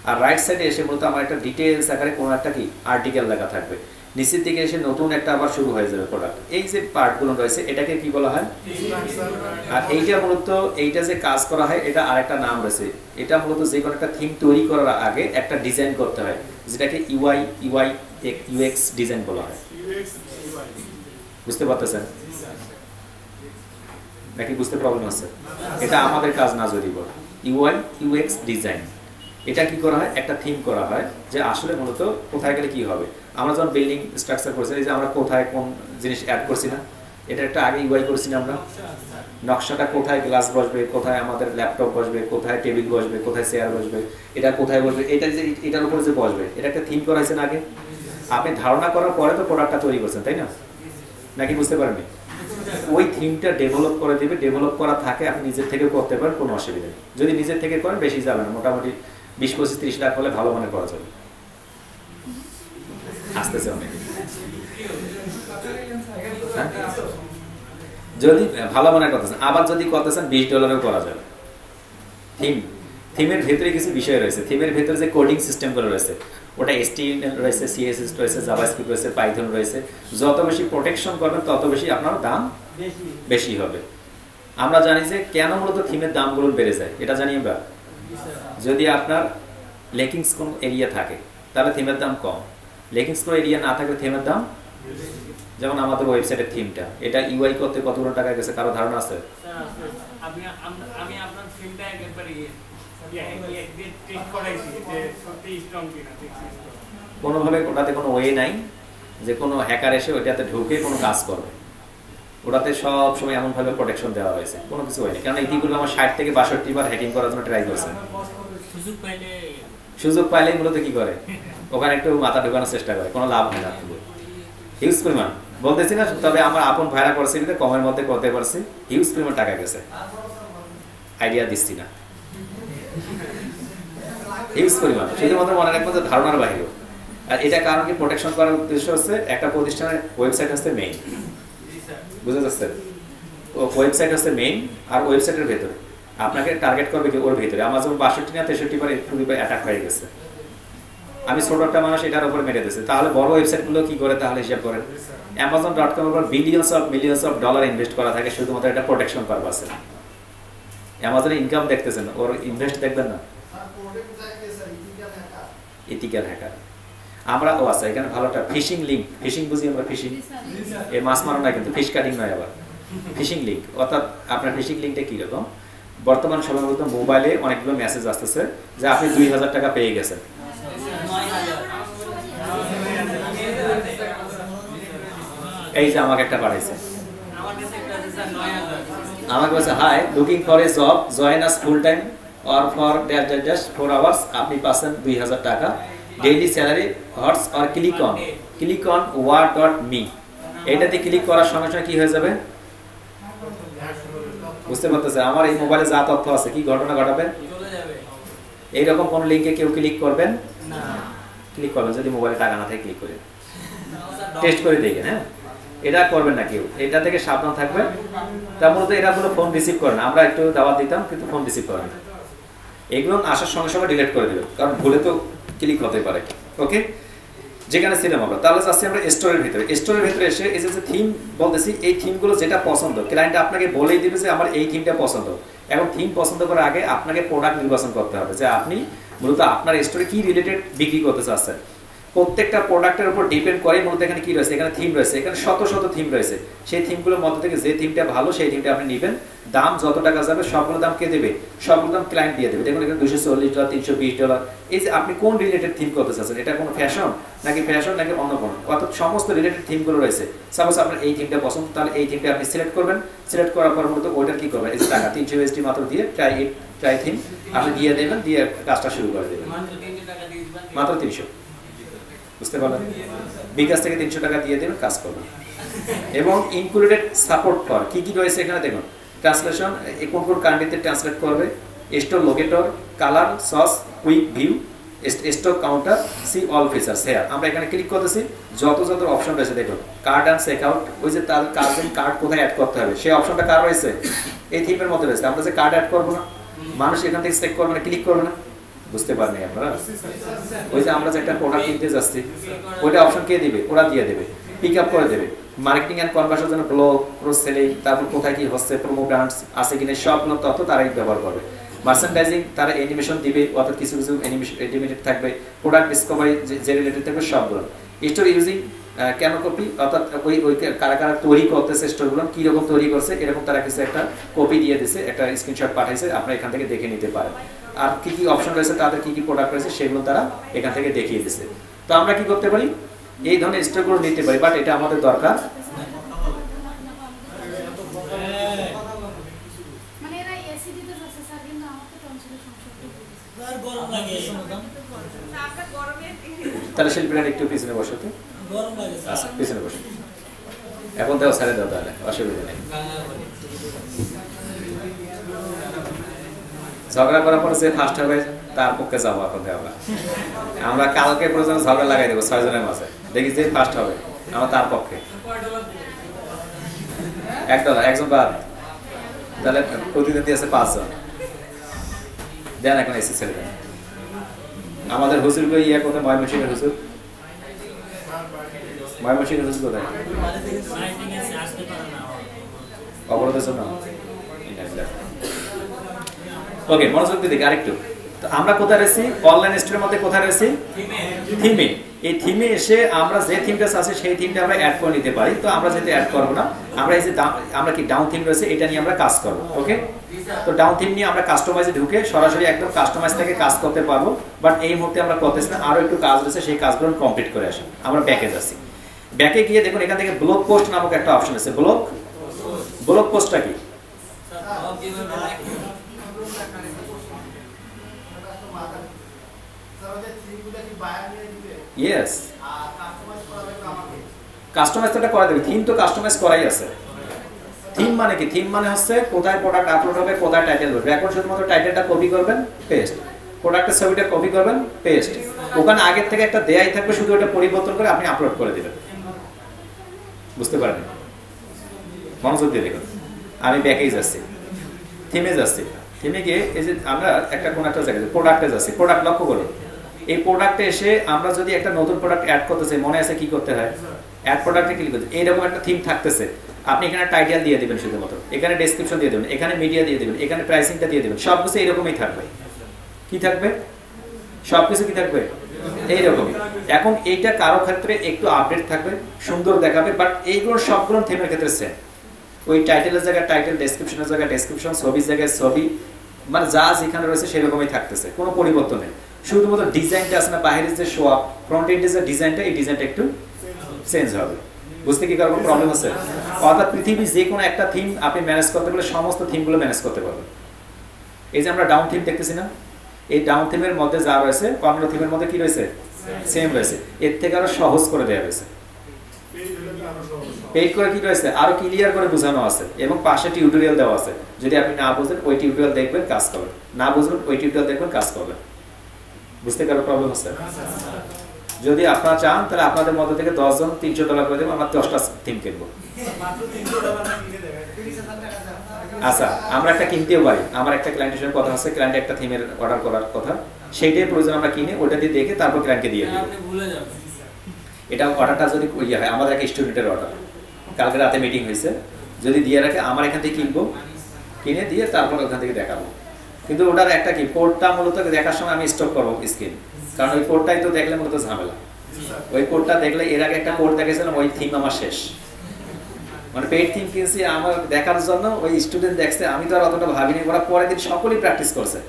আর রাইট সাইডে এসে মূলত আমার একটা ডিটেইলস আকারে কোনো একটা কি আর্টিকেল লেখা থাকবে। নিচের দিকে এসে নতুন একটা আবার শুরু হয়ে যাবে প্রোডাক্ট। এই যে পার্টগুলো রয়েছে এটাকে কি বলা হয়? আর এইটা মূলত এইটা যে কাজ করা হয় এটা আরেকটা নাম রয়েছে। এটা মূলত যে কোনো একটা থিম তৈরি করার আগে একটা ডিজাইন করতে হয়, যেটাকে ইউএক্স ডিজাইন বলা হয়। বুঝতে পারতেছেন নাকি? বুঝতে প্রবলেম আছে? এটা আমাদের কাজ না যদি বল ইউএক্স ডিজাইন। এটা কি করা হয়, একটা থিম করা হয় যে আসলে মূলত কোথায় গেলে কি হবে। আমরা যখন বিল্ডিং স্ট্রাকচার করছি, এই যে আমরা কোথায় কোন জিনিস অ্যাড করছি না, এটা একটা আগে ইউআই করছি না আমরা, নকশাটা কোথায় গ্লাস বসবে, কোথায় আমাদের ল্যাপটপ বসবে, কোথায় টেবিল বসবে, কোথায় চেয়ার বসবে, এটা কোথায় বসবে, এটা যে এটার উপরে যে বসবে, এটা একটা থিম করা হয়েছে না আগে। আপনি ধারণা করার পরে তো প্রোডাক্টটা তৈরি করছেন, তাই না? নাকি বুঝতে পারেননি? ওই থিমটা ডেভেলপ করে দেবে, ডেভেলপ করা থাকে, আপনি নিজের থেকেও করতে পারেন, কোনো অসুবিধা নেই। যদি নিজের থেকে করেন বেশি যাবে না, মোটামুটি 20-25-30 লাখ হলে ভালো মনে করা যাবে। আসতেছে অনেক, যদি ভালো মনে করতেছেন। আবার যদি করতেছেন $20 করা যাবে। থিমের ভেতরে কিছু বিষয় রয়েছে, থিমের ভেতরে যে কোডিং সিস্টেমগুলো রয়েছে, ওটা HTML রয়েছে, CSS রয়েছে, জাভাস্ক্রিপ্ট রয়েছে, পাইথন রয়েছে। যত বেশি প্রোটেকশন করবেন তত বেশি আপনার দাম বেশি হবে। আমরা জানি যে কেন মূলত থিমের দামগুলো বেড়ে যায়, এটা জানি আমরা। যদি আপনার লেকিংস কোন এরিয়া থাকে তাহলে থিমের দাম কম, লেকিংস কোন এরিয়া না থাকলে থিমের দাম। যেমন আমাদের ওয়েবসাইটের থিমটা, এটা ইউআই করতে কতগুলো টাকা গেছে কারো ধারণা আছে? আমি আপনার থিমটা একবারে টেস্ট করাইছি যে সত্যি স্ট্রং কিনা। কোনোভাবে ওটাতে কোনো ওয়ে নাই যে কোনো হ্যাকার এসে ওইটাতে ঢুকে কোনো কাজ করবে। ওটাতে সব সময় এমনভাবে প্রোটেকশন দেওয়া হয়েছে, কোনো কিছু হয়নি। কারণ ইতিগুলো আমার 60 থেকে 62 বার হ্যাকিং করার জন্য ট্রাই করছে। সুযোগ পাইলে মূলত কি করে ওখানে একটু মাথা ঢোকানোর চেষ্টা করে, কোনো লাভ হয় না। হিউজ পরিমাণ বলতেছি না, তবে আমার আপন ভাইরা করছে কমের মধ্যে করতে পারছি, হিউজ পরিমাণ টাকা গেছে। আইডিয়া দিচ্ছি না, হিউজ পরিমাণ। শুধুমাত্র মনে রাখবো যে ধারণার বাহিরে। আর এটা কারণ কি, প্রোটেকশন করার উদ্দেশ্য হচ্ছে একটা প্রতিষ্ঠানের ওয়েবসাইট হচ্ছে মেইন, বুঝতে পারছেন? ওয়েবসাইট হচ্ছে মেইন, আর ওয়েবসাইটের ভেতরে আপনাকে টার্গেট করবে কি ওর ভিতরে। আমার যেমন 62 না 63 বার অ্যাটাক হয়ে গেছে, আমি ছোট একটা মানুষ এটার উপর মেরে দিয়েছে। তাহলে বড় ওয়েবসাইটগুলো কি করে তাহলে হিসাব করেন। Amazon.com এর উপর মিলিয়ন্স অফ ডলার ইনভেস্ট করা থাকে শুধুমাত্র এটা প্রোটেকশন পারপাসে। অ্যামাজনের ইনকাম দেখতেছেন, ওর ইনভেস্ট দেখবেন না। ইথিক্যাল হ্যাকার আমরা আচ্ছা এখানে ভালো একটা ফিশিং লিঙ্ক, ফিশিং বুঝি আমরা, ফিশিং এই মাছ মারো না কিন্তু, ফিশ কাটিং নয় আবার, ফিশিং লিঙ্ক। অর্থাৎ আপনার ফিশিং লিঙ্কটা কীরকম, বর্তমান সময় বলতে মোবাইলে অনেকগুলো মেসেজ আসতেছে যে আপনি 2000 টাকা পেয়ে গেছেন। এই যে আমাকে একটা পাঠাইছে, আমাকে বলছে hi looking for a job, join us full time or for dash 4 hours, আপনি পাচ্ছেন 2000 টাকা, ডেইলি স্যালারি হটস অর ক্লিক অন what.me। এইটাতে ক্লিক করার সঙ্গে সঙ্গে কি হয়ে যাবে বুঝতে পারতেছে? আমার এই মোবাইলে যা তথ্য আছে কি ঘটনা ঘটাবে, এইরকম কোন লিঙ্কে কেউ ক্লিক করবেন না। ক্লিক করবেন যদি মোবাইলে টাকা না থাকে, ক্লিক করে টেস্ট করে দেখেন। হ্যাঁ, এটা করবেন না কেউ, এটা থেকে সাবধান থাকবে। তার মূলত এরা কোনো ফোন রিসিভ করে না, আমরা একটু দাওয়াত দিতাম কিন্তু ফোন রিসিভ করে না। এগুলো আসার সঙ্গে সঙ্গে ডিলিট করে দেবে, কারণ ভুলে তো ক্লিক হতে পারে। ওকে, যেখানে ছিলাম আমরা, তাহলে যাচ্ছি আমরা স্টোরের ভিতরে। স্টোরের ভিতরে এসে এই যে থিম বলতেছি, এই থিমগুলো যেটা পছন্দ ক্লায়েন্ট আপনাকে বলেই দিবে যে আমার এই থিমটা পছন্দ। এখন থিম পছন্দ করার আগে আপনাকে প্রোডাক্ট নির্বাচন করতে হবে যে আপনি মূলত আপনার স্টোরে কি রিলেটেড বিক্রি করতে চাচ্ছেন। প্রত্যেকটা প্রোডাক্টের উপর ডিপেন্ড করে মূলত এখানে কি রয়েছে, এখানে থিম রয়েছে, এখানে শত থিম রয়েছে। সেই থিমগুলোর মধ্যে থেকে যে থিমটা ভালো সেই থিমটা আপনি নেবেন। দাম যত টাকা যাবে সবগুলো দাম কে দেবে, সবগুলো দাম ক্লায়েন্ট দিয়ে দেবে। দেখুন এখানে $240, $320। এই যে আপনি কোন রিলেটেড থিম করতে চাচ্ছেন, এটা কোনো ফ্যাশন নাকি অন্য কোনো, অর্থাৎ সমস্ত রিলেটেড থিমগুলো রয়েছে। সাপোজ আপনার এই থিমটা পছন্দ, তাহলে এই থিমটা আপনি সিলেক্ট করবেন। সিলেক্ট করার পর মূলত ওইটার কি করবেন, এই যে টাকা $300 মাত্র দিয়ে ট্রাই থিম আপনি দিয়ে দেবেন, দিয়ে কাজটা শুরু করে দেবেন। মাত্র 300, বুঝতে পারলেন? বিকাশ থেকে 300 টাকা দিয়ে দেবেন, কাজ করবেন। এবং ইনক্লুডেড সাপোর্ট ফর কি কি রয়েছে এখানে দেখুন। ট্রান্সলেশন কোন কোন কান্ট্রিতে ট্রান্সলেট করবে, store locator, colour, sauce, quick view, stock counter, see all features here. আমরা এখানে ক্লিক করতেছি, যত অপশন রয়েছে দেখুন। কার্ড অ্যান্ড চেক আউট, ওই যে তার কার্ড কোথায় অ্যাড করতে হবে সেই অপশনটা কার রয়েছে, এই থিমের মধ্যে রয়েছে। আমরা যে কার্ড অ্যাড করবো না, মানুষ এখান থেকে চেক করবে না, ক্লিক করবে না, বুঝতে পারেনি আপনারা? ওই যে আমরা যে একটা প্রোডাক্ট কিনতে যাচ্ছি ওইটা অপশন কে দিবে, ওরা দিয়ে দেবে, পিক আপ করে দেবে। মার্কেটিং অ্যান্ড কনভার্সনের জন্য ব্লগ, ক্রস সেলিং, তারপর কোথায় কি হচ্ছে, প্রোমো ব্র্যান্ডস আছে কিনা সবগুলো তথ্য তারাই ব্যবহার করবে। মার্চেন্ডাইজিং তারা অ্যানিমেশন দিবে, অর্থাৎ কিছু অ্যানিমেশন এডিমেটেড থাকবে। প্রোডাক্ট ডিসকভারি যে রিলেটেড থাকবে সবগুলো। স্টোর ইউজিং কেন কপি, অর্থাৎ ওই কারা তৈরি করতেছে স্টোরগুলো কীরকম তৈরি করছে এরকম তারা কিছু একটা কপি দিয়ে দিছে, একটা স্ক্রিনশট পাঠাইছে, আপনারা এখান থেকে দেখে নিতে পারেন। আর কি কি অপশন রয়েছে, তাদের কি কি প্রোডাক্ট রয়েছে সেগুলো তারা এখান থেকে দেখিয়ে দিচ্ছে। তো আমরা কি করতে পারি, এই ধরনের স্টোরগুলো নিতে পারি, বাট এটা আমাদের দরকার। তাহলে শিল্পীরা একটু পিছনে বসো তো, আচ্ছা পিছনে বসো। এখন দাও, ছেড়ে দাও, তাহলে অসুবিধা নেই। ঝগড়া করার পরে যে ফার্স্ট হবে তার পক্ষে যাবো এখন আমরা কালকে পর্যন্ত ঝগড়া লাগাই দেবো 6 জনের মাঝে, দেখি যে ফার্স্ট হবে আমরা তার পক্ষে। $1 একজন বাদ, তাহলে প্রতিনিধি আছে 5 জন। দেন এখন এসে ছেড়ে দেন। আমাদের হুজুরকে ইয়ে কোথায়, ময়মনসিংহের হুজুর, ময়মনসিংহের হুজুর কোথায়, অবরোধের জন্য। ওকে, মনোযোগ দিয়ে দেখি আরেকটু। তো আমরা কোথায় রয়েছি, অনলাইন স্টোরের মধ্যে কোথায় রয়েছি, থিমে। এই থিমে এসে আমরা যে থিমটা আছে সেই থিমটা আমরা অ্যাড করে নিতে পারি। তো আমরা যেটা অ্যাড করবো না, আমরা এই যে আমরা কি ডাউন থিম রয়েছে এটা নিয়ে আমরা কাজ করবো। ওকে, তো ডাউন থিম নিয়ে আমরা কাস্টমাইজে ঢুকে সরাসরি একদম কাস্টমাইজ থেকে কাজ করতে পারবো। বাট এই মুহূর্তে আমরা করতেছি না, আরো একটু কাজ রয়েছে, সেই কাজগুলো কমপ্লিট করে আসি। আমরা ব্যাকে যাচ্ছি, ব্যাকে গিয়ে দেখুন এখান থেকে ব্লগ পোস্ট নামক একটা অপশন আছে। ব্লগ পোস্টটা কি? ইয়েস, কাস্টমাইজ তো এটা করে দেবে। থিম তো কাস্টমাইজ করাই আছে। থিম মানে কি? থিম মানে হচ্ছে কোথায় প্রোডাক্ট আপলোড হবে, কোথায় টাইটেল বসবে। এখন শুধুমাত্র টাইটেলটা কপি করবেন, পেস্ট, প্রোডাক্টের ছবিটা কপি করবেন, পেস্ট, ওখানে আগের থেকে একটা দেয়াই থাকবে, শুধু ওটা পরিবর্তন করে আপনি আপলোড করে দিবেন। বুঝতে পারেন? মনোযোগ দিয়ে দেখুন। আমি ব্যাকেই যাচ্ছি, থিমে যাচ্ছি, থিমে গিয়ে এই যে আমরা একটা কোন একটা জায়গায় প্রোডাক্টে যাচ্ছি, প্রোডাক্ট লক্ষ্য করুন। এই প্রোডাক্টে এসে আমরা যদি একটা নতুন প্রোডাক্ট অ্যাড করতে চাই, মনে আছে কি করতে হয়? অ্যাড প্রোডাক্টে ক্লিক করতে, এইরকম একটা থিম থাকতেছে। আপনি এখানে টাইটেল দিয়ে দিবেন শুধুমাত্র, এখানে ডেসক্রিপশন দিয়ে দেবেন, এখানে মিডিয়া দিয়ে দিবেন, এখানে প্রাইসিংটা দিয়ে দিবেন। সবকিছু এইরকমই থাকবে। কি থাকবে? সবকিছু কি থাকবে? এইরকমই। এখন এইটা কারো ক্ষেত্রে একটু আপডেট থাকবে, সুন্দর দেখাবে, বাট এইগুলো সবগুলো থিমের ক্ষেত্রে সেম। ওই টাইটেলের জায়গায় টাইটেল, ডেসক্রিপশনের জায়গায় ডেসক্রিপশন, ছবির জায়গায় ছবি, মানে যা যেখানে রয়েছে সেরকমই থাকতেছে, কোনো পরিবর্তন নেই। শুধুমাত্র ডিজাইনটা আছে না, বাইরের যে শো আপ, ফ্রন্ট এন্ডের যে ডিজাইনটা, এই ডিজাইনটা একটু চেঞ্জ হবে। বুঝতে কি কারো প্রবলেম আছে? অর্থাৎ পৃথিবীর যে কোনো একটা থিম আপনি ম্যানেজ করতে পারলে সমস্ত থিমগুলো ম্যানেজ করতে পারবেন। এই যে আমরা ডাউন থিম দেখতেছি না, এই ডাউন থিমের মধ্যে যা রয়েছে অন্য থিমের মধ্যে কি রয়েছে? সেম রয়েছে। এর থেকে আরো সহজ করে দেওয়া হয়েছে। পেইড করে কি রয়েছে? আরো ক্লিয়ার করে বোঝানো আছে এবং পাশে টিউটোরিয়াল দেওয়া আছে। যদি আপনি না বুঝেন ওই টিউটোরিয়াল দেখবেন, কাজ করবেন। না বুঝবেন ওই টিউটোরিয়াল দেখবেন, কাজ করবেন। বুঝতে কারো প্রবলেম আছে? যদি আপনারা চান তাহলে আপনাদের মধ্যে থেকে 10 জন $300 করে দেবো, আমরা 10টা থিম কিনবো। আচ্ছা, আমরা একটা কিনতেও পারি। আমার একটা ক্লায়েন্টের সঙ্গে কথা আছে, ক্লায়েন্ট একটা থিমের অর্ডার করার কথা, সেইটাই প্রয়োজন আমরা কিনে ওটা দিয়ে দেখে তারপর ক্লায়েন্টকে দিয়ে দিই। এটা অর্ডারটা যদি ইয়ে হয়, আমাদের একটা স্টুডেন্টের অর্ডার, কালকে রাতে মিটিং হয়েছে, যদি দিয়ে রাখে আমার এখান থেকে কিনবো, কিনে দিয়ে তারপর ওখান থেকে দেখাবো। কিন্তু ওটার একটা কি কোডটা মূলত দেখার সময় আমি স্টপ করবো স্ক্রিন, কারণ ওই কোডটাই তো দেখলে মূলত ঝামেলা। ওই কোডটা দেখলে এর আগে একটা কোড দেখেছিলাম, ওই থিম আমার শেষ। মানে পেইড থিম কিনছি আমার দেখার জন্য, ওই স্টুডেন্ট দেখছে, আমি তো আর অতটা ভাবিনি। ওরা পরের দিন সকলেই প্র্যাকটিস করছে,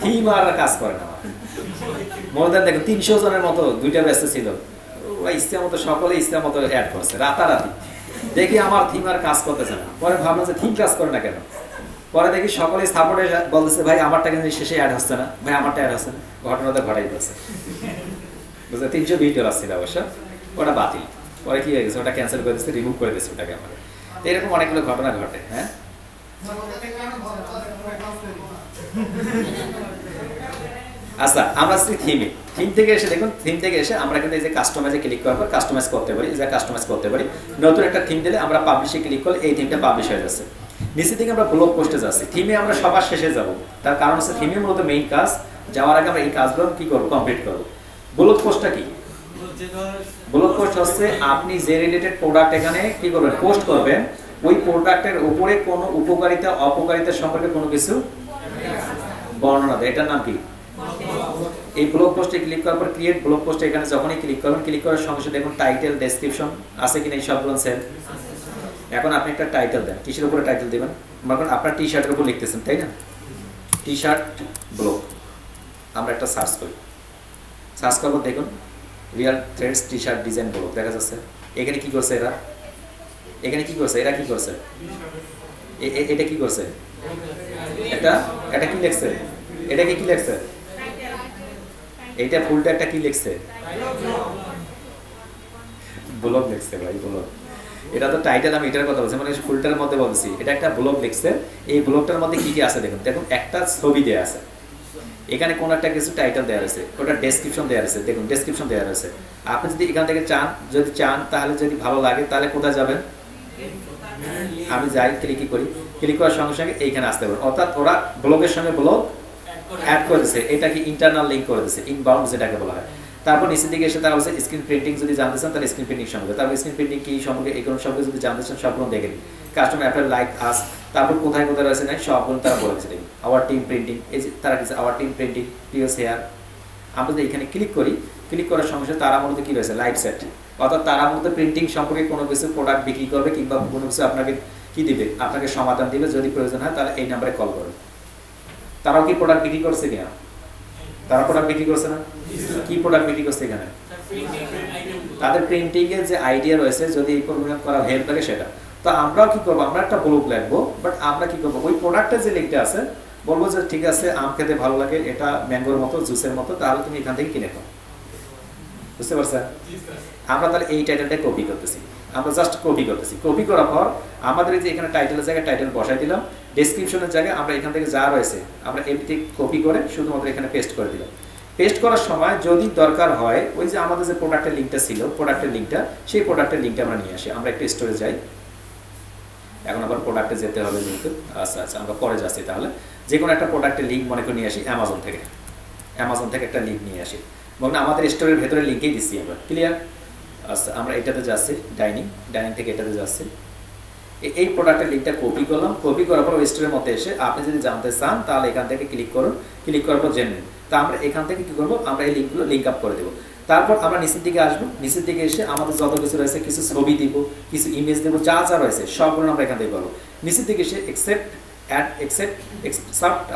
থিম আর কাজ করে না। মোর দেন দেখো 300 জনের মতো 2টা ব্যাচ ছিল, ওরা ইচ্ছা মতো সকলে ইচ্ছা মতো অ্যাড করছে রাতারাতি। দেখি আমার থিম আর কাজ করতেছে না। পরে ভাবলাম যে থিম কাজ করে না কেন? পরে দেখি সকলে সাপোর্টে বলতেছে, ভাই আমারটা কিন্তু শেষে অ্যাড হচ্ছে না, ভাই আমারটা অ্যাড হচ্ছে না। ঘটনাটা ঘটাই দিয়েছে, বুঝলে? $320 ছিল অবশ্য, ওটা বাতিল। পরে কি হয়ে গেছে, ওটা ক্যান্সেল করে দিচ্ছে, রিমুভ করে দিচ্ছে ওটাকে আমার। তো এরকম অনেকগুলো ঘটনা ঘটে। হ্যাঁ, আচ্ছা, আমরা থিম থেকে এসে দেখুন, থিম থেকে এসে আমরা কিন্তু এই যে কাস্টমাইজে ক্লিক করার পর কাস্টমাইজ করতে পারি। যে কাস্টমাইজ করতে পারি, নতুন একটা থিম দিলে আমরা পাবলিশে ক্লিক করলে এই থিমটা পাবলিশ হয়ে যাচ্ছে। নিচে থেকে আমরা ব্লগ পোস্টে যাচ্ছি। থিমে আমরা সবার শেষে যাব, তার কারণ হচ্ছে থিমে মূলত মেইন কাজ। যাওয়ার আগে আমরা এই কাজগুলো কি করবো? কমপ্লিট করবো। ব্লগ পোস্টটা কি? ব্লগ পোস্ট হচ্ছে আপনি যে রিলেটেড প্রোডাক্ট এখানে কি করবেন? পোস্ট করবেন। ওই প্রোডাক্টের উপরে কোনো উপকারিতা অপকারিতা সম্পর্কে কোনো কিছু বর্ণনা দেয়, এটার নাম কি? এই ব্লগ পোস্টে ক্লিক করার পর ক্রিয়েট ব্লগ পোস্টে এখানে যখনই ক্লিক করবেন, ক্লিক করার সঙ্গে সঙ্গে দেখুন টাইটেল, ডেসক্রিপশন আছে কিনা, এই সবগুলো সেম। এখন আপনি একটা টাইটেল দেন, কিসের উপরে টাইটেল দেবেন? মনে করেন আপনার টি শার্টের উপর লিখতেছেন, তাই না? T shirt blog. আমরা একটা সার্চ করি, সার্চ করবো, দেখুন Real threads T shirt design blog দেখা যাচ্ছে। এখানে কি করছে এরা? এখানে কি করছে এরা? কি করছে? এটা কি করছে? এটা কি লিখছে? এটাকে কি লিখছে? এইটা ফুলটা একটা কি লিখছে? ব্লগ লিখছে ভাই, ব্লগ। এটা তো টাইটেল, আমি এটার কথা বলছি, মানে ফুলটার মধ্যে বলছি এটা একটা ব্লগ লিখছে। এই ব্লগটার মধ্যে কি কি আছে দেখুন। দেখুন একটা ছবি দেওয়া আছে, এখানে কোন একটা কিছু টাইটেল দেওয়া আছে, ওটা ডেসক্রিপশন দেওয়া আছে। দেখুন ডেসক্রিপশন দেওয়া আছে। আপনি যদি এখান থেকে চান তাহলে যদি ভালো লাগে তাহলে কোথায় যাবেন? আমি যাই, ক্লিক করি, ক্লিক করার সঙ্গে সঙ্গে এইখানে আসতে পারেন। অর্থাৎ ওরা ব্লগের সঙ্গে ব্লগ অ্যাড করে দিচ্ছে, এটাকে ইন্টারনাল লিঙ্ক করে দিচ্ছে, ইনবাউন্ড যেটাকে বলা হয়। তারপর নিচের দিকে এসে তারা বলছে স্ক্রিন প্রিন্টিং যদি জানতে চান তাহলে স্ক্রিন প্রিন্টিং সম্পর্কে, তারপর স্ক্রিন প্রিন্টিং কি সম্পর্কে এই কোনো সম্পর্কে যদি জানতে চান সবগুলো দেখে নিন। কাস্টমার অ্যাপের লাইক আস, তারপর কোথায় কোথায় রয়েছে নাই সবগুলো তারা বলে দিচ্ছে। আওয়ার টিম প্রিন্টিং, এই যে তারা কিছু আওয়ার টিম প্রিন্টিং, পিওস হেয়ার। আমরা যদি এখানে ক্লিক করি, ক্লিক করার সঙ্গে সঙ্গে তারা মূলত কি রয়েছে লাইভ সেট, অর্থাৎ তারা মূলত প্রিন্টিং সম্পর্কে কোনো কিছু প্রোডাক্ট বিক্রি করবে কিংবা কোনো কিছু আপনাকে কি দিবে, আপনাকে সমাধান দিবে। যদি প্রয়োজন হয় তাহলে এই নাম্বারে কল করুন। তারাও কি প্রোডাক্ট বিক্রি করছে কিনা? তারা প্রোডাক্ট বিক্রি করছে না? কি প্রোডাক্ট বিক্রি করছে এখানে? তাদের প্রিন্টিং এর যে আইডিয়া রয়েছে, যদি এই প্রোগ্রাম করা হেল্প লাগে সেটা। তো আমরাও কি করবো, আমরা একটা ব্লগ লিখবো, বাট আমরা কি করবো ওই প্রোডাক্টের যে লিঙ্কটা আছে বলবো যে ঠিক আছে আম খেতে ভালো লাগে, এটা ম্যাঙ্গোর মতো, জুসের মতো, তাহলে তুমি এখান থেকে কিনে খাও। বুঝতে পারছেন? আমরা তাহলে এই টাইটেলটা কপি করতেছি, আমরা জাস্ট কপি করতেছি। কপি করার পর আমাদের যে এখানে টাইটেলের জায়গায় টাইটেল বসাই দিলাম, ডেসক্রিপশনের জায়গায় আমরা এখান থেকে যা রয়েছে আমরা এমনি কপি করে শুধুমাত্র এখানে পেস্ট করে দিলাম। পেস্ট করার সময় যদি দরকার হয় ওই যে আমাদের যে প্রোডাক্টের লিঙ্কটা ছিল, প্রোডাক্টের লিঙ্কটা, সেই প্রোডাক্টের লিঙ্কটা আমরা নিয়ে আসি। আমরা একটা স্টোরে যাই, এখন আবার প্রোডাক্টে যেতে হবে যেহেতু। আচ্ছা আমরা পরে যাচ্ছি। তাহলে যে কোনো একটা প্রোডাক্টের লিঙ্ক মনে করে নিয়ে আসি অ্যামাজন থেকে, অ্যামাজন থেকে একটা লিঙ্ক নিয়ে আসি, বলুন আমাদের স্টোরের ভেতরে লিঙ্কেই দিচ্ছি আমরা। ক্লিয়ার? আচ্ছা আমরা এটাতে যাচ্ছি, ডাইনিং থেকে এটাতে যাচ্ছি। এই প্রোডাক্টের লিঙ্কটা কপি করলাম, কপি করার পর ওই স্টোরের মধ্যে এসে আপনি যদি জানতে চান তাহলে এখান থেকে ক্লিক করুন, ক্লিক করার পর জেনে নিন। তা আমরা এখান থেকে কি করবো, আমরা এই লিঙ্কগুলো লিঙ্ক আপ করে দেবো। তারপর আমরা নিচের দিকে আসবো, নিচের দিকে এসে আমাদের যত কিছু রয়েছে, কিছু ছবি দিব, কিছু ইমেজ দেবো, যা যা রয়েছে সবগুলো আমরা এখান থেকে পাবো। নিচের দিকে এসে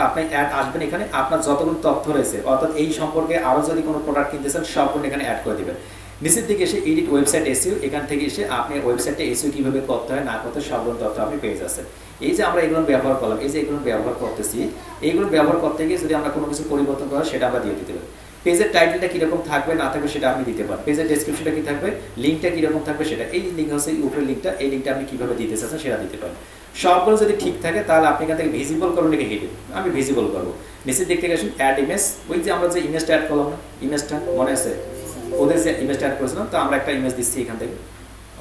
আপনি অ্যাড আসবেন, এখানে আপনার যতগুলো তথ্য রয়েছে, অর্থাৎ এই সম্পর্কে আরও যদি কোনো প্রোডাক্ট কিনতে চান সবগুলো এখানে অ্যাড করে দেবেন। নিচের দিকে এসে এডিট ওয়েবসাইট এসইও, এখান থেকে এসে আপনি ওয়েবসাইটে এসইও কীভাবে করতে হয় না করতে সবগুলো তথ্য আপনি পেয়ে যাচ্ছেন। এই যে আমরা এগুলো ব্যবহার করলাম, এই যে এগুলো ব্যবহার করতেছি, এইগুলো ব্যবহার করতে গিয়ে যদি আমরা কোনো কিছু পরিবর্তন করা সেটা আমরা দিয়ে দিতে পারি। পেজের টাইটেলটা কীরকম থাকবে না থাকবে সেটা আপনি দিতে পারেন। পেজের ডেসক্রিপশনটা কী থাকবে, লিঙ্কটা কীরকম থাকবে সেটা, এই লিঙ্ক হচ্ছে উপরের লিঙ্কটা, এই লিঙ্কটা আপনি কীভাবে দিতে চাচ্ছেন সেটা দিতে পারেন। সবগুলো যদি ঠিক থাকে তাহলে আপনি এখান থেকে ভিজিবল করুন, লিখে হিডেন, আমি ভিজিবল করবো। নিচের দিক থেকে আসুন অ্যাড ইমেজ, ওই যে আমরা যে ইমেজটা অ্যাড করলাম না, ইমেজটা মনে আছে ওদের যে ইমেজটা অ্যাড করেছিলাম, তো আমরা একটা ইমেজ দিচ্ছি এখান থেকে,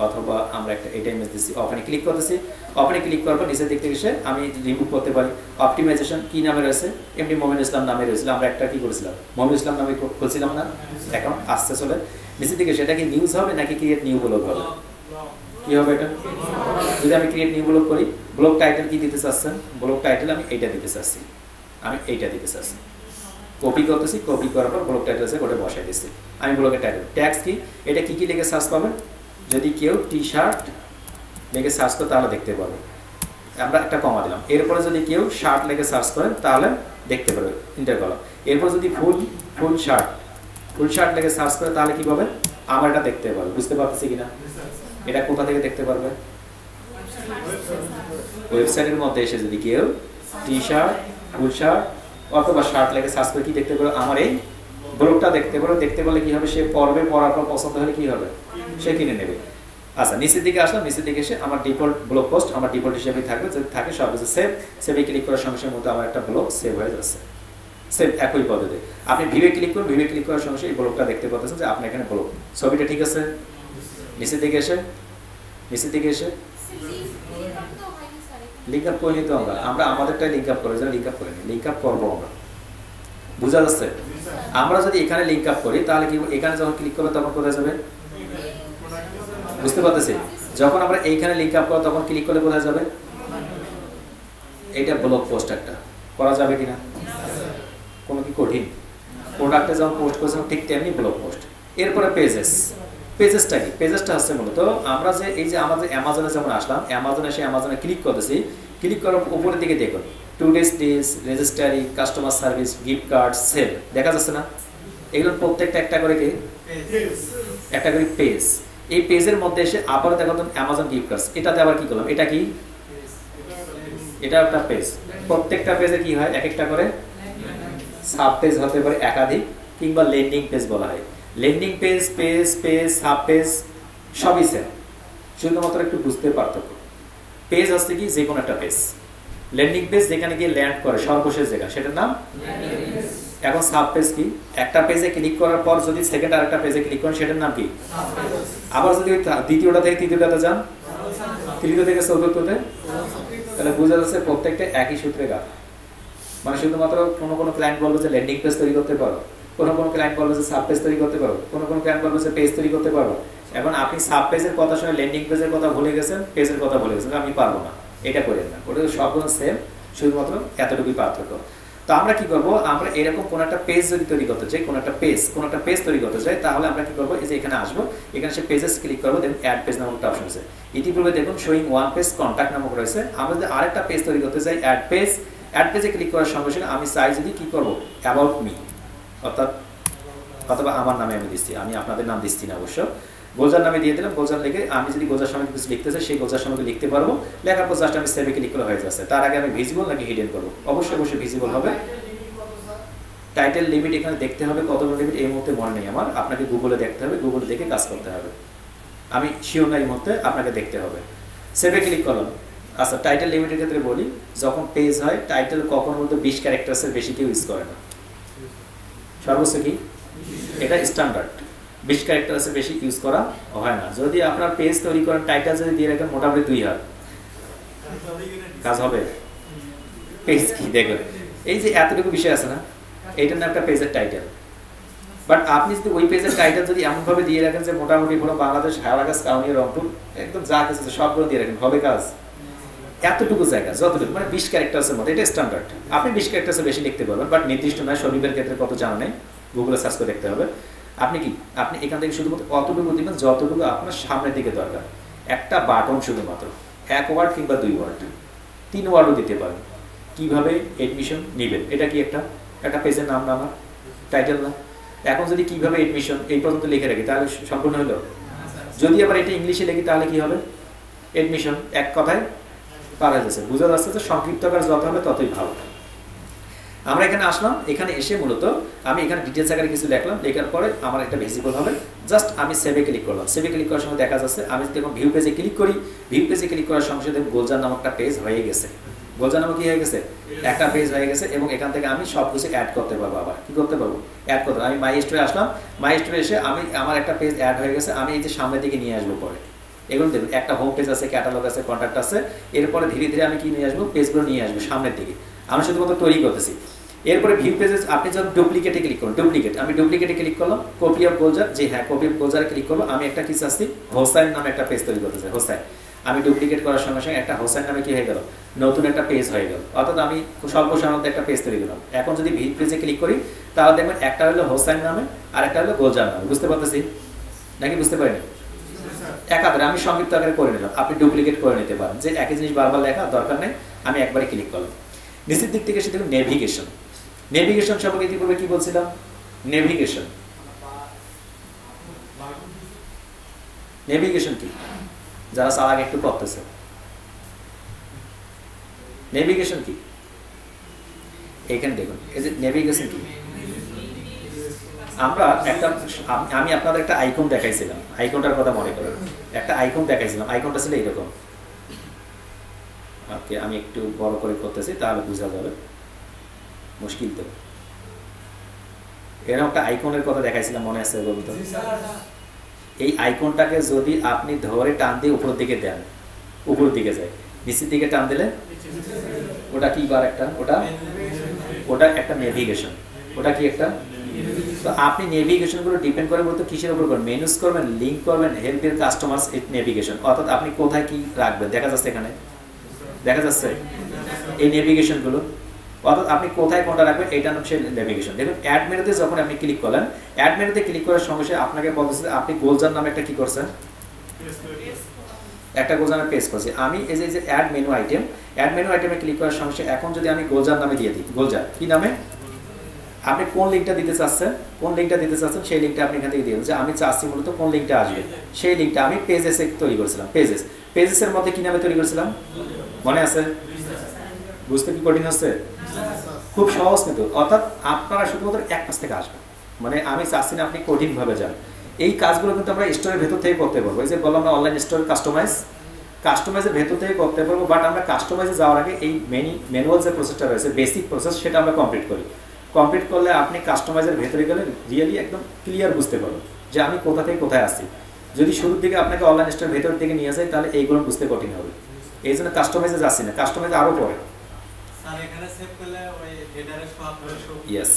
অথবা আমরা একটা এটা ইমেজ দিচ্ছি। ওখানে ক্লিক করতেছি, ওখানে ক্লিক করার পর নিচের দিক থেকে এসে আমি রিমুভ করতে পারি। অপটিমাইজেশন কি নামে রয়েছে, এমনি মোমিন ইসলাম নামে রয়েছিল, আমরা একটা কি করেছিলাম মোমিন ইসলাম নামে খুলছিলাম না, এখন আসতে চলে নিচের দিকে। সেটা কি নিউজ হবে নাকি ক্রিয়েট নিউ ব্লগ হবে, কি হবে এটা? যদি আমি ক্রিয়েট নিউ ব্লগ করি, ব্লগ টাইটেল কি দিতে চাচ্ছেন, ব্লগ টাইটেল আমি এইটা দিতে চাচ্ছি, আমি এইটা দিতে চাচ্ছি। কপি করতেছি, কপি করার পর ব্লগ টাইটেল আছে ওটা বসাই দিচ্ছি। আমি ব্লগের টাইটেল ট্যাক্স কি, এটা কি কি লিখে সার্চ পাবেন, যদি কেউ টি শার্ট লিখে সার্চ করে তাহলে দেখতে পাবে, আমরা একটা কমা দিলাম। এরপরে যদি কেউ শার্ট লিখে সার্চ করেন তাহলে দেখতে পাবে, ইন্টার কলাম। এরপর যদি ফুল শার্ট লিখে সার্চ করে তাহলে কি পাবে, আমার এটা দেখতে পাবে। বুঝতে পারতেছি কিনা? এটা কোথা থেকে দেখতে পারবে, ওয়েবসাইটের মধ্যে এসে যদি কেউ টি শার্ট, ফুল শার্ট অথবা শার্ট লেগে সার্চ করে কি দেখতে পারো, আমার এই ব্লগটা দেখতে পারো। দেখতে পারলে কি হবে, সে পড়বে, পড়ার পর পছন্দ হলে কি হবে, সে কিনে নেবে। আচ্ছা নিচের দিকে আসলাম, নিচের দিকে এসে আমার ডিফল্ট ব্লগ পোস্ট আমার ডিফল্ট হিসেবেই থাকবে, যদি থাকে সব কিছু সেভে ক্লিক করার সঙ্গে সঙ্গে মধ্যে আমার একটা ব্লগ সেভ হয়ে যাচ্ছে। সেভ একই পদ্ধতি আপনি ভিভে ক্লিক করুন, ভিভে ক্লিক করার সঙ্গে এই ব্লগটা দেখতে পাচ্ছেন যে আপনি এখানে ব্লগ ছবিটা ঠিক আছে। নিচের দিকে এসে লিঙ্ক আপ করে নিতে আমরা আমাদেরটাই লিঙ্ক আপ করে লিঙ্ক আপ করিনি, লিঙ্ক আপ করবো আমরা। বুঝা যাচ্ছে? আমরা যদি এখানে লিঙ্ক আপ করি তাহলে কি এখানে যখন ক্লিক করবে তখন কোথায় যাবে, বুঝতে পারতেছি? যখন আমরা এইখানে লিঙ্ক আপ করবো তখন ক্লিক করলে কোথায় যাবে, এইটা ব্লগ পোস্ট একটা করা যাবে কিনা, কোনো কি কঠিন? প্রোডাক্টে যখন পোস্ট করেছিলাম ঠিক তেমনি ব্লগ পোস্ট। এরপরে পেজেসটা কি, পেজেসটা হচ্ছে মূলত আমরা যে এই যে আমাদের অ্যামাজনে যেমন আসলাম, অ্যামাজনে এসে অ্যামাজনে ক্লিক করতেছি, ক্লিক করার উপরের দিকে দেখুন today's deals, registry, customer service, gift card, sale, দেখা যাচ্ছে না? এগুলো প্রত্যেকটা একটা করে কি একটা করে পেজ। এই পেজের মধ্যে এসে আবার দেখো অ্যামাজন গিফট কার্ডস, এটাতে আবার কি করলাম, এটা কি, এটা একটা পেজ। প্রত্যেকটা পেজে কি হয়, এক একটা করে সাব পেজ হতে পারে, একাধিক, কিংবা ল্যান্ডিং পেজ বলা হয়। ল্যান্ডিং পেজ সাব পেজ সবই সেম, শুধুমাত্র একটু বুঝতে পার্থক্য। পেজ হচ্ছে কি যে কোনো একটা পেজ, ল্যান্ডিং পেজ যেখানে গিয়ে ল্যান্ড করে সর্বশেষ জায়গা, সেটার নাম। এখন সাব পেজ কি, একটা পেজে ক্লিক করার পর যদি সেকেন্ড আরেকটা পেজে ক্লিক করেন সেটার নাম কি। আবার যদি দ্বিতীয়টা থেকে তৃতীয়টাতে যান, তৃতীয় থেকে চতুর্থতে, তাহলে বোঝা যাচ্ছে প্রত্যেকটা একই সূত্রে গা। মানে শুধুমাত্র কোনো ক্লায়েন্ট বলবে যে ল্যান্ডিং পেজ তৈরি করতে পারো, কোনো ক্লায়েন্ট বলবে যে সাব পেজ তৈরি করতে পারো, কোনো ক্লায়েন্ট বলবে যে পেজ তৈরি করতে পারো। এখন আপনি সাব পেজের কথা শুনে ল্যান্ডিং পেজের কথা ভুলে গেছেন, পেজের কথা ভুলে গেছেন, আমি পারবো না, এটা করেন না। ওটা সবগুলো সেম, শুধুমাত্র এতটুকুই পার্থক্য। তো আমরা কি করব, আমরা এরকম কোন একটা পেজ যদি তৈরি করতে চাই, কোন একটা পেজ তৈরি করতে চাই, তাহলে আমরা কি করব, এই যে এখানে আসবো, এখানে সে পেজেস ক্লিক করব, দেখুন অ্যাড পেজ নামক একটা অপশন আছে। ইতিপূর্বে দেখুন শোয়িং ওয়ান পেজ কন্টাক্ট নামক রয়েছে। আমরা যদি আরেকটা পেজ তৈরি করতে চাই, অ্যাড পেজে ক্লিক করার সঙ্গে সঙ্গে আমি চাই যদি কি করব, অ্যাবাউট মি, অথবা আমার নামে আমি দিচ্ছি, আমি আপনাদের নাম দিচ্ছি না অবশ্য, গোলজার নামে দিয়ে দিলাম। গোলজার লিখে আমি যদি গোলজার সঙ্গে কিছু লিখতে চাই, সেই গোলজার সঙ্গে লিখতে পারবো। লেখার পর জাস্ট আমি সেভে ক্লিক করে হয়ে যাচ্ছে। তার আগে আমি ভিজিবল নাকি হিডেন করবো, অবশ্যই ভিজিবল হবে। টাইটেল লিমিট এখানে দেখতে হবে, কত লিমিট এই মুহূর্তে মনে নেই আমার, আপনাকে গুগলে দেখতে হবে, গুগলে দেখে কাজ করতে হবে, আমি শিওর না এই মুহূর্তে, আপনাকে দেখতে হবে। সেভে ক্লিক করলাম। আচ্ছা, টাইটেল লিমিটের ক্ষেত্রে বলি, যখন পেজ হয় টাইটেল কখনো মধ্যে 20 ক্যারেক্টার্সের বেশি কেউ ইউজ করে না, সর্বোচ্চ কি এটা স্ট্যান্ডার্ড, 20 ক্যারেক্টার্সের বেশি ইউজ করা হয় না। যদি আপনার পেজ তৈরি করেন, টাইটেল যদি দিয়ে রাখেন মোটামুটি 2 হাত, কাজ হবে। পেজ কি দেখবেন, এই যে এতটুকু বিষয় আছে না, এইটার নাম একটা পেজের টাইটেল। বাট আপনি যদি ওই পেজের টাইটেল যদি এমনভাবে দিয়ে রাখেন যে মোটামুটি পুরো বাংলাদেশ, হাওড়াগাছ, কাউনিয়া, রংপুর, একদম যা কিছু সবগুলো দিয়ে রাখেন, হবে কাজ? এতটুকু জায়গা যতটুকু, মানে 20 ক্যারেক্টার্সের মধ্যে, এটা স্ট্যান্ডার্ড। আপনি 20 ক্যারেক্টার্সের বেশি লিখতে পারবেন, বাট নির্দিষ্ট নয়। শরীফের ক্ষেত্রে কত জানা নেই, গুগলে সার্চ করে দেখতে হবে। আপনি এখান থেকে শুধুমাত্র অতটুকু দিবেন যতটুকু আপনার সামনের দিকে দরকার। একটা বাটন শুধুমাত্র, 1 ওয়ার্ড কিংবা 2 ওয়ার্ড, 3 ওয়ার্ডও দিতে পারেন। কিভাবে এডমিশন নেবেন, এটা কি একটা পেজের নাম না, আমার টাইটেল না? এখন যদি কিভাবে এডমিশন এই পর্যন্ত লিখে রাখি, তাহলে সম্পূর্ণ হলো। যদি আবার এটা ইংলিশে লিখি, তাহলে কি হবে, এডমিশন, এক কথায় পারা যাচ্ছে। বোঝা যাচ্ছে যে সংক্ষিপ্ত আকার যত হবে ততই ভালো। আমরা এখানে আসলাম, এখানে এসে মূলত আমি এখানে ডিটেলস আকারে কিছু লিখলাম, লেখার পরে আমার এটা ভিজিবল হবে। জাস্ট আমি সেভে ক্লিক করলাম। সেভে ক্লিক করার সময় দেখা যাচ্ছে, আমি যদি এখন ভিউ পেজে ক্লিক করি, ভিউ পেজে ক্লিক করার সঙ্গে সঙ্গে গোলজার নামক একটা পেজ হয়ে গেছে। গোলজার নামক কি হয়ে গেছে, একটা পেজ হয়ে গেছে। এবং এখান থেকে আমি সব কিছু অ্যাড করতে পারবো। আবার কি করতে পারবো, অ্যাড করতে পারবো। আমি মাই স্টোরে আসলাম, মাই স্টোরে এসে আমার একটা পেজ অ্যাড হয়ে গেছে। আমি এই যে সামনের দিকে নিয়ে আসবো পরে, এগুলো দেখুন, একটা হোম পেজ আছে, ক্যাটালগ আছে, কন্ট্যাক্ট আছে। এরপরে ধীরে ধীরে আমি কি নিয়ে আসবো, পেজগুলো নিয়ে আসবো সামনের দিকে। আমি শুধুমাত্র তৈরি করতেছি। এরপরে ভিউ পেজে আপনি যখন ডুপ্লিকেটে ক্লিক করুন, আমি ডুপ্লিকেটে ক্লিক করলাম। কপি অফ গোলজার, যে হ্যাঁ কপি অফ গোলজারে ক্লিক করবো। আমি একটা কি চাচ্ছি, হোসাইন নামে একটা পেজ তৈরি করতে চাই। হোসাইন, আমি ডুপ্লিকেট করার সঙ্গে সঙ্গে একটা হোসাইন নামে কি হয়ে গেল, নতুন একটা পেজ হয়ে গেল। অর্থাৎ আমি স্বল্প সময়ের একটা পেজ তৈরি করলাম। এখন যদি ভিউ পেজে ক্লিক করি, তাহলে দেখবেন একটা হলো হোসাইন নামে আর একটা হলো গোলজার নামে। বুঝতে পারতেছি নাকি বুঝতে পারিনি? একাধারে আমি সংক্ষিপ্ত আকারে করে নিলাম। আপনি ডুপ্লিকেট করে নিতে পারেন, যে একই জিনিস বারবার লেখা দরকার নেই। আমি একবারে ক্লিক করলাম। নিচের দিক থেকে সেটা নেভিগেশন। নেভিগেশন সম্পর্কে ইতিপূর্বে কি বলছিলাম, নেভিগেশন কি, যারা চালাক একটু পড়তেছে, নেভিগেশন কি এখানে দেখুন। এই যে নেভিগেশন কি, আমি আপনাদের একটা আইকন দেখাইছিলাম, আইকনটার কথা মনে করেন। একটা আইকন দেখাইছিলাম, আইকনটা ছিল এইরকম। ওকে, আমি একটু বড় করে করতেছি, তাহলে বোঝা যাবে, মুশকিল তো। এরকম একটা আইকনের কথা দেখাইছিলাম, মনে আছে বলুন তো? এই আইকনটাকে যদি আপনি ধরে টান দিয়ে উপরের দিকে দেন, উপরের দিকে যায়, নিচের দিকে টান দিলে ওটা কি বার একটা, ওটা একটা নেভিগেশন। ওটা কি একটা, তো আপনি নেভিগেশন গুলো ডিপেন্ড করে বলতে কিসের উপর করবেন, মেনুস করবেন, লিঙ্ক করবেন, হেল্প এর কাস্টমার্স নেভিগেশন। অর্থাৎ আপনি কোথায় কি রাখবেন, দেখা যাচ্ছে এখানে, দেখা যাচ্ছে এই নেভিগেশন গুলো। অর্থাৎ আপনি কোথায় কোনটা রাখবেন, এটা হচ্ছে নেভিগেশন। দেখুন অ্যাড মেনুতে যখন আপনি ক্লিক করলেন, অ্যাড মেনুতে ক্লিক করার সঙ্গে সঙ্গে আপনাকে বলতেছে আপনি গোলজার নামে একটা কি করছেন, একটা গোলজার নামে পেজ করছি। আমি এই যে অ্যাড মেনু আইটেমে ক্লিক করার সঙ্গে সঙ্গে এখন যদি আমি গোলজার নামে দিয়ে দিই, গোলজার কি নামে, আপনি কোন লিঙ্কটা দিতে চাচ্ছেন, সেই লিঙ্কটা আপনি এখান থেকে দিয়ে দেবেন। যে আমি চাচ্ছি মূলত কোন লিঙ্কটা আসবে, সেই লিঙ্কটা আমি পেজেসে তৈরি করেছিলাম। পেজেসের মধ্যে কি নামে তৈরি করেছিলাম, মনে আছে? বুঝতে কি কঠিন হচ্ছে? খুব সহজ কিন্তু। অর্থাৎ আপনারা শুধুমাত্র এক কাজ থেকে আসবেন, মানে আমি চাচ্ছি না আপনি কঠিনভাবে যান। এই কাজগুলো কিন্তু আমরা স্টোরের ভেতর থেকে করতে পারবো। এই যে বললাম না, অনলাইন স্টোর কাস্টমাইজের ভেতর থেকে করতে পারবো। বাট আমরা কাস্টমাইজে যাওয়ার আগে এই ম্যানুয়াল যে প্রসেসটা রয়েছে, বেসিক প্রসেস, সেটা আমরা কমপ্লিট করি। কমপ্লিট করলে আপনি কাস্টমাইজের ভেতরে গেলে রিয়েলি একদম ক্লিয়ার বুঝতে পারবেন যে আমি কোথা থেকে কোথায় আসছি। যদি শুরুর দিকে আপনাকে অনলাইন স্টোরের ভেতর দিকে নিয়ে যায়, তাহলে এইগুলো বুঝতে কঠিন হবে। এই জন্য কাস্টমাইজে যাচ্ছি না, কাস্টমাইজে আরও পরে। স্যার এখানে সেভ করলে ওই হেডারে সব ইয়েস,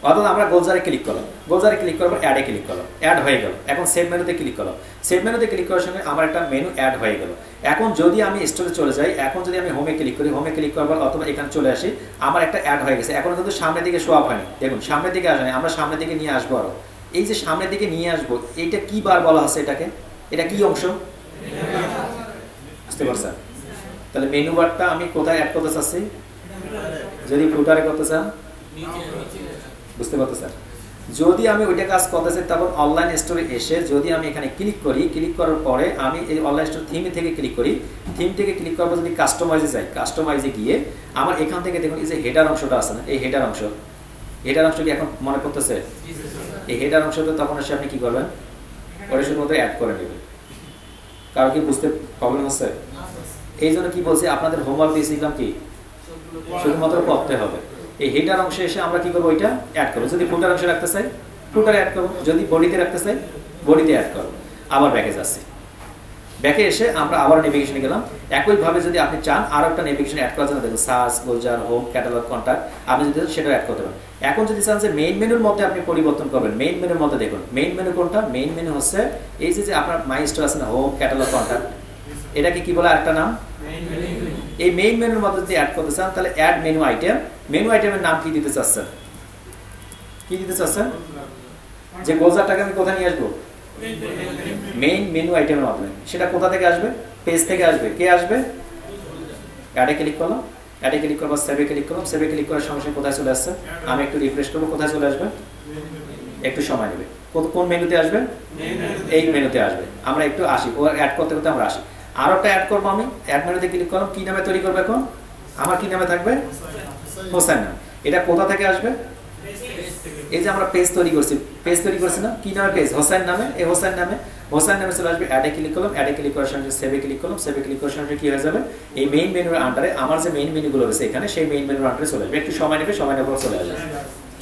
অর্থাৎ আমরা গোলজারে ক্লিক করলাম, গোলজারে ক্লিক করার পর অ্যাডে ক্লিক করলাম, অ্যাড হয়ে গেল। এখন সেভ মেনুতে ক্লিক করলাম, সেভ মেনুতে ক্লিক করার সঙ্গে আমার একটা মেনু অ্যাড হয়ে গেল। এখন যদি আমি স্টোরে চলে যাই, এখন যদি আমি হোমে ক্লিক করি, হোমে ক্লিক করার পর অথবা এখানে চলে আসি, আমার একটা অ্যাড হয়ে গেছে। এখন কিন্তু সামনের দিকে শো আপ হয়নি, দেখুন সামনের দিকে আসেনি, আমরা সামনের দিকে নিয়ে আসবো। আরো এই যে সামনের দিকে নিয়ে আসবো, এইটা কি বার বলা হচ্ছে এটাকে, এটা কি অংশ বুঝতে পারছেন? তাহলে মেনু বারটা আমি কোথায় অ্যাড করতে চাচ্ছি, যদি ফুটারে করতে চান বুঝতে পারতেছেন। যদি আমি ওইটা কাজ করতে চাই তখন অনলাইন স্টোরে এসে যদি আমি এখানে ক্লিক করি, ক্লিক করার পরে আমি এই অনলাইন স্টোর থিমে থেকে ক্লিক করি, থিম থেকে ক্লিক করার পর যদি কাস্টমাইজে যাই, কাস্টমাইজে গিয়ে আমার এখান থেকে দেখুন এই যে হেডার অংশটা আছে না, এই হেডার অংশ, হেডার অংশ কি এখন মনে করতেছে? এই হেডার অংশটা তখন এসে আপনি কি করবেন, ওটা শুধুমাত্র অ্যাড করে নেবেন। কারণ কি বুঝতে প্রবলেম হচ্ছে? এই জন্য কি বলছি, আপনাদের হোমওয়ার্ক দিয়েছিলাম কি শুধুমাত্র পড়তে হবে। এই হেডার অংশে এসে আমরা কি করবো, ওইটা অ্যাড করবো। যদি ফুটার অংশে রাখতে চাই ফুটারে অ্যাড করবো, যদি বডিতে রাখতে চাই বডিতে অ্যাড করবো। আবার ব্যাকে যাচ্ছি, ব্যাকে এসে আমরা আবার নেভিগেশনে গেলাম। একইভাবে যদি আপনি চান আরও একটা নেভিগেশন অ্যাড করার জন্য দেখুন search, Golzar, home, catalogue, contact, আপনি যদি সেটা অ্যাড করতে পারেন। এখন যদি চান যে মেইন মেনুর মধ্যে আপনি পরিবর্তন করবেন, মেইন মেনুর মধ্যে দেখুন মেইন মেনু কোনটা, মেইন মেনু হচ্ছে এই যে আপনার মাই স্টোর আছে না, হোম, ক্যাটালগ, কন্ট্যাক্ট, এটাকে কি বলে আরেকটা নাম। এই মেইন মেনুর মধ্যে যদি অ্যাড করতে চান তাহলে অ্যাড মেনু আইটেম, মেনু আইটেমের নাম কি দিতে চাচ্ছেন, কি দিতে চাচ্ছেন? যে গোলজারটাকে আমি কোথায় নিয়ে আসবো, মেইন মেনু আইটেমের মাধ্যমে। সেটা কোথা থেকে আসবে, পেজ থেকে আসবে। কে আসবে? অ্যাডে ক্লিক করলাম, অ্যাডে ক্লিক করবো, সেভে ক্লিক করলাম, সেভে ক্লিক করার সঙ্গে সঙ্গে কোথায় চলে আসছে, আমি একটু রিফ্রেশ করবো, কোথায় চলে আসবে, একটু সময় নেবে। কোন মেনুতে আসবে, এই মেনুতে আসবে। আমরা একটু আসি, ও অ্যাড করতে করতে আমরা আসি। আরো একটা অ্যাড করবো, আমি অ্যাড মেনুতে ক্লিক করলাম, কি নামে তৈরি করবো এখন, আমার কি নামে থাকবে, হোসেন নাম। এটা কোথা থেকে আসবে, এই যে আমরা পেজ তৈরি করছি না, কি নামে পেজ, হোসেন নামে। এই হোসেন নামে চলে আসবে। অ্যাডে ক্লিক করলাম, অ্যাডে ক্লিক করার সঙ্গে সেভে ক্লিক করলাম, সেভে ক্লিক করার সঙ্গে কি হয়ে যাবে, এই মেইন মেনুর আন্ডারে আমার যে মেইন মেনুগুলো রয়েছে এখানে, সেই মেইন মেনুর আন্ডারে চলে আসবে। একটু সময় নেবে, সময় নেওয়ার পর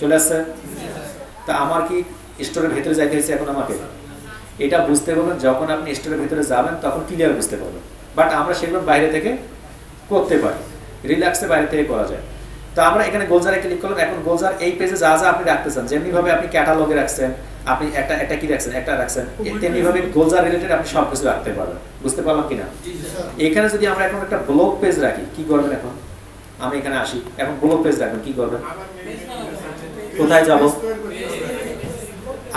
চলে আসছে। তা আমার কি স্টোরের ভেতরে যাইতে হয়েছে এখন আমাকে, এটা বুঝতে পারবেন যখন আপনি স্টোরের ভিতরে যাবেন তখন ক্লিয়ার বুঝতে পারবেন। বাট আমরা সেগুলো বাইরে থেকে করতে পারি, রিল্যাক্সে বাইরে থেকে করা যায়। তো আমরা এখানে গোলজারে ক্লিক করলাম। এখন গোলজার এই পেজে যা যা আপনি রাখতে চান, যেমনি ভাবে আপনি ক্যাটালগে রাখছেন, আপনি একটা কি রাখছেন, একটা রাখছেন, তেমনি ভাবে গোলজার রিলেটেড আপনি সবকিছু রাখতে পারবেন। বুঝতে পারলাম কিনা? এখানে যদি আমরা এখন একটা ব্লগ পেজ রাখি, কি করবেন, এখন আমি এখানে আসি, এখন ব্লগ পেজ রাখবেন, কি করবেন, কোথায় যাব,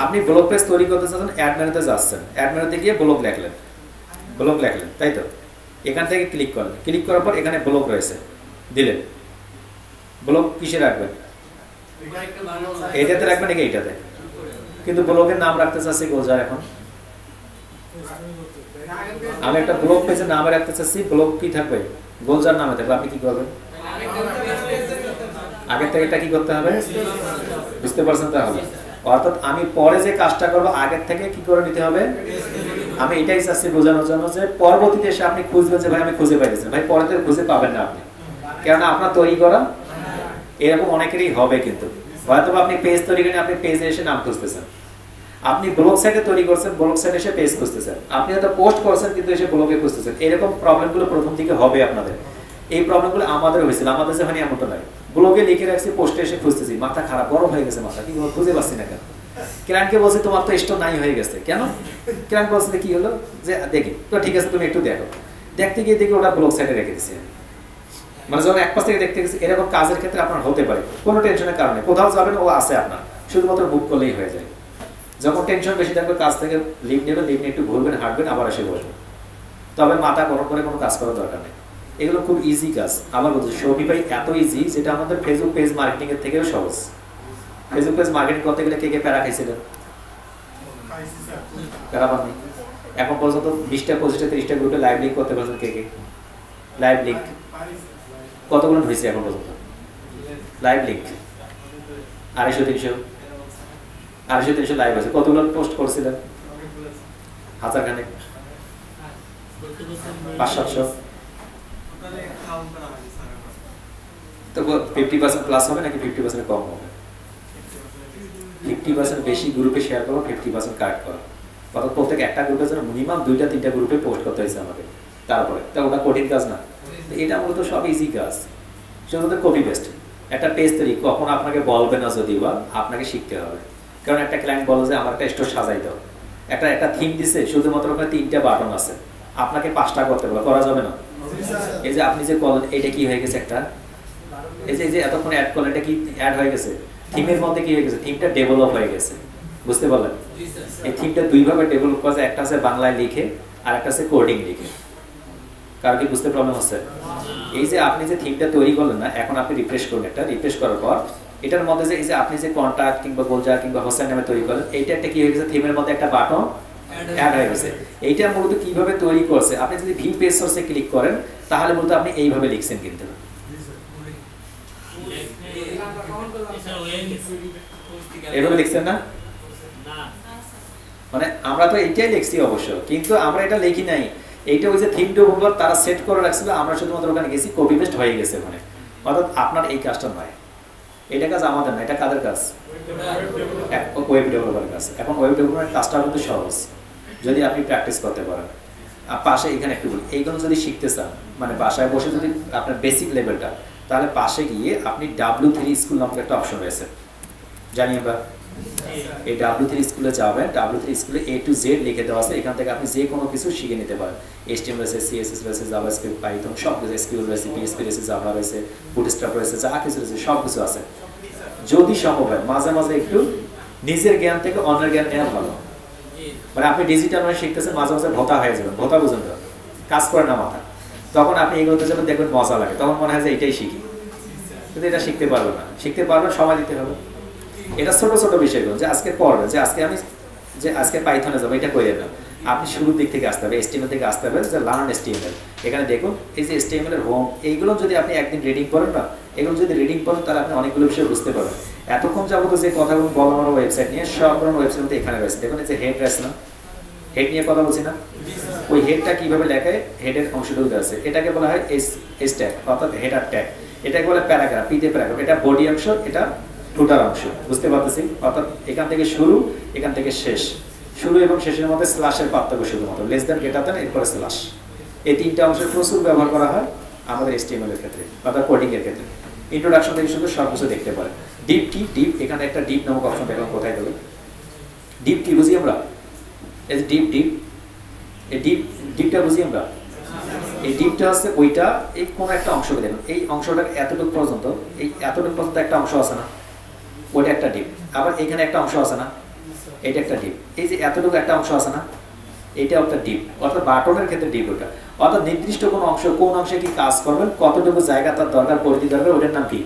আপনি ব্লগ পেজ তৈরি করতে চাচ্ছেন, অ্যাড মেনুতে যাচ্ছেন, অ্যাড মেনুতে গিয়ে ব্লগ লেখলেন, তাই তো? এখান থেকে ক্লিক করলেন, ক্লিক করার পর এখানে ব্লগ রয়েছে, দিলেন। ব্লগ কিসে রাখবেন, এটাতে রাখবেন নাকি এইটাতে? কিন্তু ব্লগের নাম রাখতে চাচ্ছি গোলজার। এখন আমি একটা ব্লগ পেজের নামে রাখতে চাচ্ছি, ব্লগ কি থাকবে, গোলজার নামে থাকবে। আপনি কি করবেন, আগের থেকে এটা কি করতে হবে, বুঝতে পারছেন? তাহলে অর্থাৎ আমি পরে যে কাজটা করবো আগের থেকে কি করে নিতে হবে। আমি এটাই চাচ্ছি বোঝানোর জন্য যে পরবর্তীতে এসে আপনি খুঁজবেন যে ভাই আমি খুঁজে পাইতেছি, ভাই পরে খুঁজে পাবেন না আপনি, কেননা আপনার তৈরি করা এরকম অনেকেরই হবে। কিন্তু হয়তো আপনি পেজ তৈরি করেন, আপনি পেজে এসে নাম খুঁজতেছেন, আপনি ব্লগ সাইটে তৈরি করছেন, ব্লগ সাইটে এসে পেজ খুঁজতেছেন, আপনি হয়তো পোস্ট করছেন কিন্তু এসে ব্লগে খুঁজতেছেন। এরকম প্রবলেমগুলো প্রথম দিকে হবে আপনাদের। এই প্রবলেমগুলো আমাদের হয়েছিল, আমাদের যেখানে এমনটা নয়, ব্লগে লিখে রাখছি, পোস্টে এসে খুঁজতেছি, মাথা খারাপ, গরম হয়ে গেছে মাথা, কি খুঁজে পাচ্ছি না কেন। ক্লায়েন্টকে বলছি তোমার তো স্টোর নাই হয়ে গেছে, কেন? ক্লায়েন্ট বলছে কি হলো, যে দেখি তো, ঠিক আছে তুমি একটু দেখো। দেখতে গিয়ে দেখি ওটা ব্লগ সাইটে রেখে দিচ্ছে। মানে যখন এক পাশ থেকে দেখতে গেছি, এরকম কাজের ক্ষেত্রে আপনার হতে পারে, কোনো টেনশনের কারণে কোথাও যাবেন ও আছে আপনার, শুধুমাত্র বুক করলেই হয়ে যায়। যখন টেনশন বেশি থাকবে কাজ থেকে লিভ নেবেন, লিভ নিয়ে একটু ঘুরবেন, হাঁটবেন, আবার এসে বসবেন। তবে মাথা গরম করে কোনো কাজ করার দরকার নেই, এগুলো খুব ইজি কাজ। আবার বলছি শপিফাই এত ইজি যেটা আমাদের ফেসবুক পেজ মার্কেটিং এর থেকেও সহজ। ফেসবুক পেজ মার্কেটিং করতে গেলে কে প্যারা খাইছিলেন, প্যারা পাননি। এখন পর্যন্ত 20টা 25টা 30টা গ্রুপে লাইভ লিঙ্ক করতে পারছেন কে? লাইভ লিঙ্ক কতগুলো হয়েছে এখন পর্যন্ত? লাইভ লিঙ্ক 250-300 লাইভ আছে। কতগুলো পোস্ট করছিলেন? 1000 খানেক, 500-700। তো 50% প্লাস হবে নাকি 50% কম হবে? 50% বেশি গ্রুপে শেয়ার করো, 50% কাট করো। অর্থাৎ প্রত্যেক একটা গ্রুপের জন্য মিনিমাম 2টা-3টা গ্রুপে পোস্ট করতে হয়েছে আমাকে। তারপরে তা ওটা কঠিন কাজ না, এটা মূলত সব ইজি কাজ, শুধু কপি পেস্ট। একটা পেজ তৈরি কখন আপনাকে বলবে না, যদি বা আপনাকে শিখতে হবে। কারণ একটা ক্লায়েন্ট বলে যে আমার একটা স্টোর সাজাই দাও, একটা থিম দিছে, শুধুমাত্র ওখানে 3টা বাটন আছে, আপনাকে 5টা করতে বলে, করা যাবে না। এই যে আপনি যে কলেন, এটা কি হয়ে গেছে একটা, এই যে এতক্ষণ অ্যাড করলেন, এটা কি অ্যাড হয়ে গেছে, থিমের মধ্যে কি হয়ে গেছে, থিমটা ডেভেলপ হয়ে গেছে। বুঝতে পারলেন? এই থিমটা 2 ভাবে ডেভেলপ করা যায়, একটা আছে বাংলায় লিখে আর একটা আছে কোডিং লিখে। কার কি বুঝতে প্রবলেম হচ্ছে? এই যে আপনি যে থিমটা তৈরি করলেন না, এখন আপনি রিফ্রেশ করুন, একটা রিফ্রেশ করার পর এটার মধ্যে যে এই যে আপনি যে কন্টাক্ট কিংবা গোলজার কিংবা হোসেন নামে তৈরি করলেন, এইটা একটা কি হয়ে গেছে, থিমের মধ্যে একটা বাটন অ্যাড হয়ে গেছে। এইটা মূলত কিভাবে তৈরি করছে, আপনি যদি ভিউ পেজ সোর্সে ক্লিক করেন তাহলে মূলত আপনি এইভাবে লিখছেন, কিন্তু এইভাবে লিখছেন না, মানে আমরা তো এইটাই লিখছি অবশ্য, কিন্তু আমরা এটা লিখি নাই। এইটা ওই যে থিম ডেভেলপার তারা সেট করে রাখছিল, আমরা শুধুমাত্র ওখানে গেছি, কপি পেস্ট হয়ে গেছে ওখানে। অর্থাৎ আপনার এই কাজটা নয়, এটা কাজ আমাদের না, এটা কাদের কাজ? ওয়েব ডেভেলপারের কাজ। এখন ওয়েব ডেভেলপারের কাজটা কিন্তু সহজ যদি আপনি প্র্যাকটিস করতে পারেন। আর পাশে এখানে একটু বলি, এইগুলো যদি শিখতে চান, মানে বাসায় বসে যদি আপনার বেসিক লেভেলটা, তাহলে পাশে গিয়ে আপনি W3 স্কুল নামক একটা অপশন রয়েছে, জানি আমরা। এই W3 স্কুলে যাবেন, W3 স্কুলে A to Z লিখে দেওয়া আছে, এখান থেকে আপনি যে কোনো কিছু শিখে নিতে পারেন। HTML রয়েছে, CSS রয়েছে, জাভাস্ক্রিপ্ট, পাইথন, সব কিছু, SQL রয়েছে, PHP রয়েছে, জাভা রয়েছে, বুটস্ট্র্যাপ রয়েছে, যা কিছু রয়েছে সব কিছু আছে। যদি সম্ভব হয় মাঝে মাঝে একটু নিজের জ্ঞান থেকে অন্যের জ্ঞান নেওয়া ভালো। মানে আপনি ডিজিটাল মানে শিখতেছেন, মাঝে মাঝে ভোতা হয়ে যাবেন, ভোতা বুঝুন তো, কাজ করে না মাথা, তখন আপনি এগোতে যাবেন, দেখবেন মজা লাগে, তখন মনে হয় যে এটাই শিখি, কিন্তু এটা শিখতে পারবো না। শিখতে পারবেন, সময় দিতে হবে। এটা ছোট ছোট বিষয়গুলো যে আজকে পড়বেন, যে আজকে পাইথনে যাবো, এটা করে না, আপনি শুরুর দিক থেকে আসতে হবে, HTML থেকে আসতে হবে, যে লার্ন HTML। এখানে দেখুন এই যে HTML এর হোম, এইগুলো যদি আপনি একদিন রিডিং করেন না, এগুলো যদি রিডিং করেন তাহলে আপনি অনেকগুলো বিষয় বুঝতে পারবেন। এতক্ষণ যাবত যে কথাগুলো বলা আমার ওয়েবসাইট নিয়ে, সবগুলো ওয়েবসাইট এখানে রয়েছে। দেখুন এই যে হেড রয়েছে না, হেড নিয়ে কথা বলছি না, ওই হেডটা কিভাবে লেখায়, হেডের অংশটুকু আছে, এটাকে বলা হয় এস ট্যাগ, অর্থাৎ হেডার ট্যাগ। এটাকে বলে প্যারাগ্রাফ, পিতে প্যারাগ্রাফ, এটা বডি অংশ, এটা ফুটার অংশ। বুঝতে পারতেছি? অর্থাৎ এখান থেকে শুরু, এখান থেকে শেষ, শুরু এবং শেষের মধ্যে স্ল্যাশের পার্থক্য শুধুমাত্র, লেস দেন, গ্রেটার দেন, এরপরে স্ল্যাশ। এই 3টা অংশের প্রচুর ব্যবহার করা হয় আমাদের HTML এর ক্ষেত্রে, অর্থাৎ কোডিং এর ক্ষেত্রে। ইন্ট্রোডাকশন থেকে শুরু সব কিছু দেখতে পারেন। ডিপ কি? ডিপ, এখানে একটা ডিপ নামক অপশন দেখলাম, কোথায় দেবে? ডিপ কি বুঝি আমরা? এই ডিপ, এই ডিপটা বুঝি আমরা। এই ডিপটা হচ্ছে ওইটা, এই কোনো একটা অংশকে দেখুন, এই অংশটার এতটুকু পর্যন্ত, এই এতটুকু পর্যন্ত একটা অংশ আছে না, ওইটা একটা ডিপ। আবার এখানে একটা অংশ আছে না, এটা একটা ডিপ। এই যে এতটুকু একটা অংশ আছে না, এটা একটা ডিপ, অর্থাৎ বাটনের ক্ষেত্রে ডিপ ওটা। অর্থাৎ নির্দিষ্ট কোনো অংশ, কোন অংশে কি কাজ করবেন, কতটুকু জায়গা তার দরকার, পরিধি দরকার, ওটার নাম কি?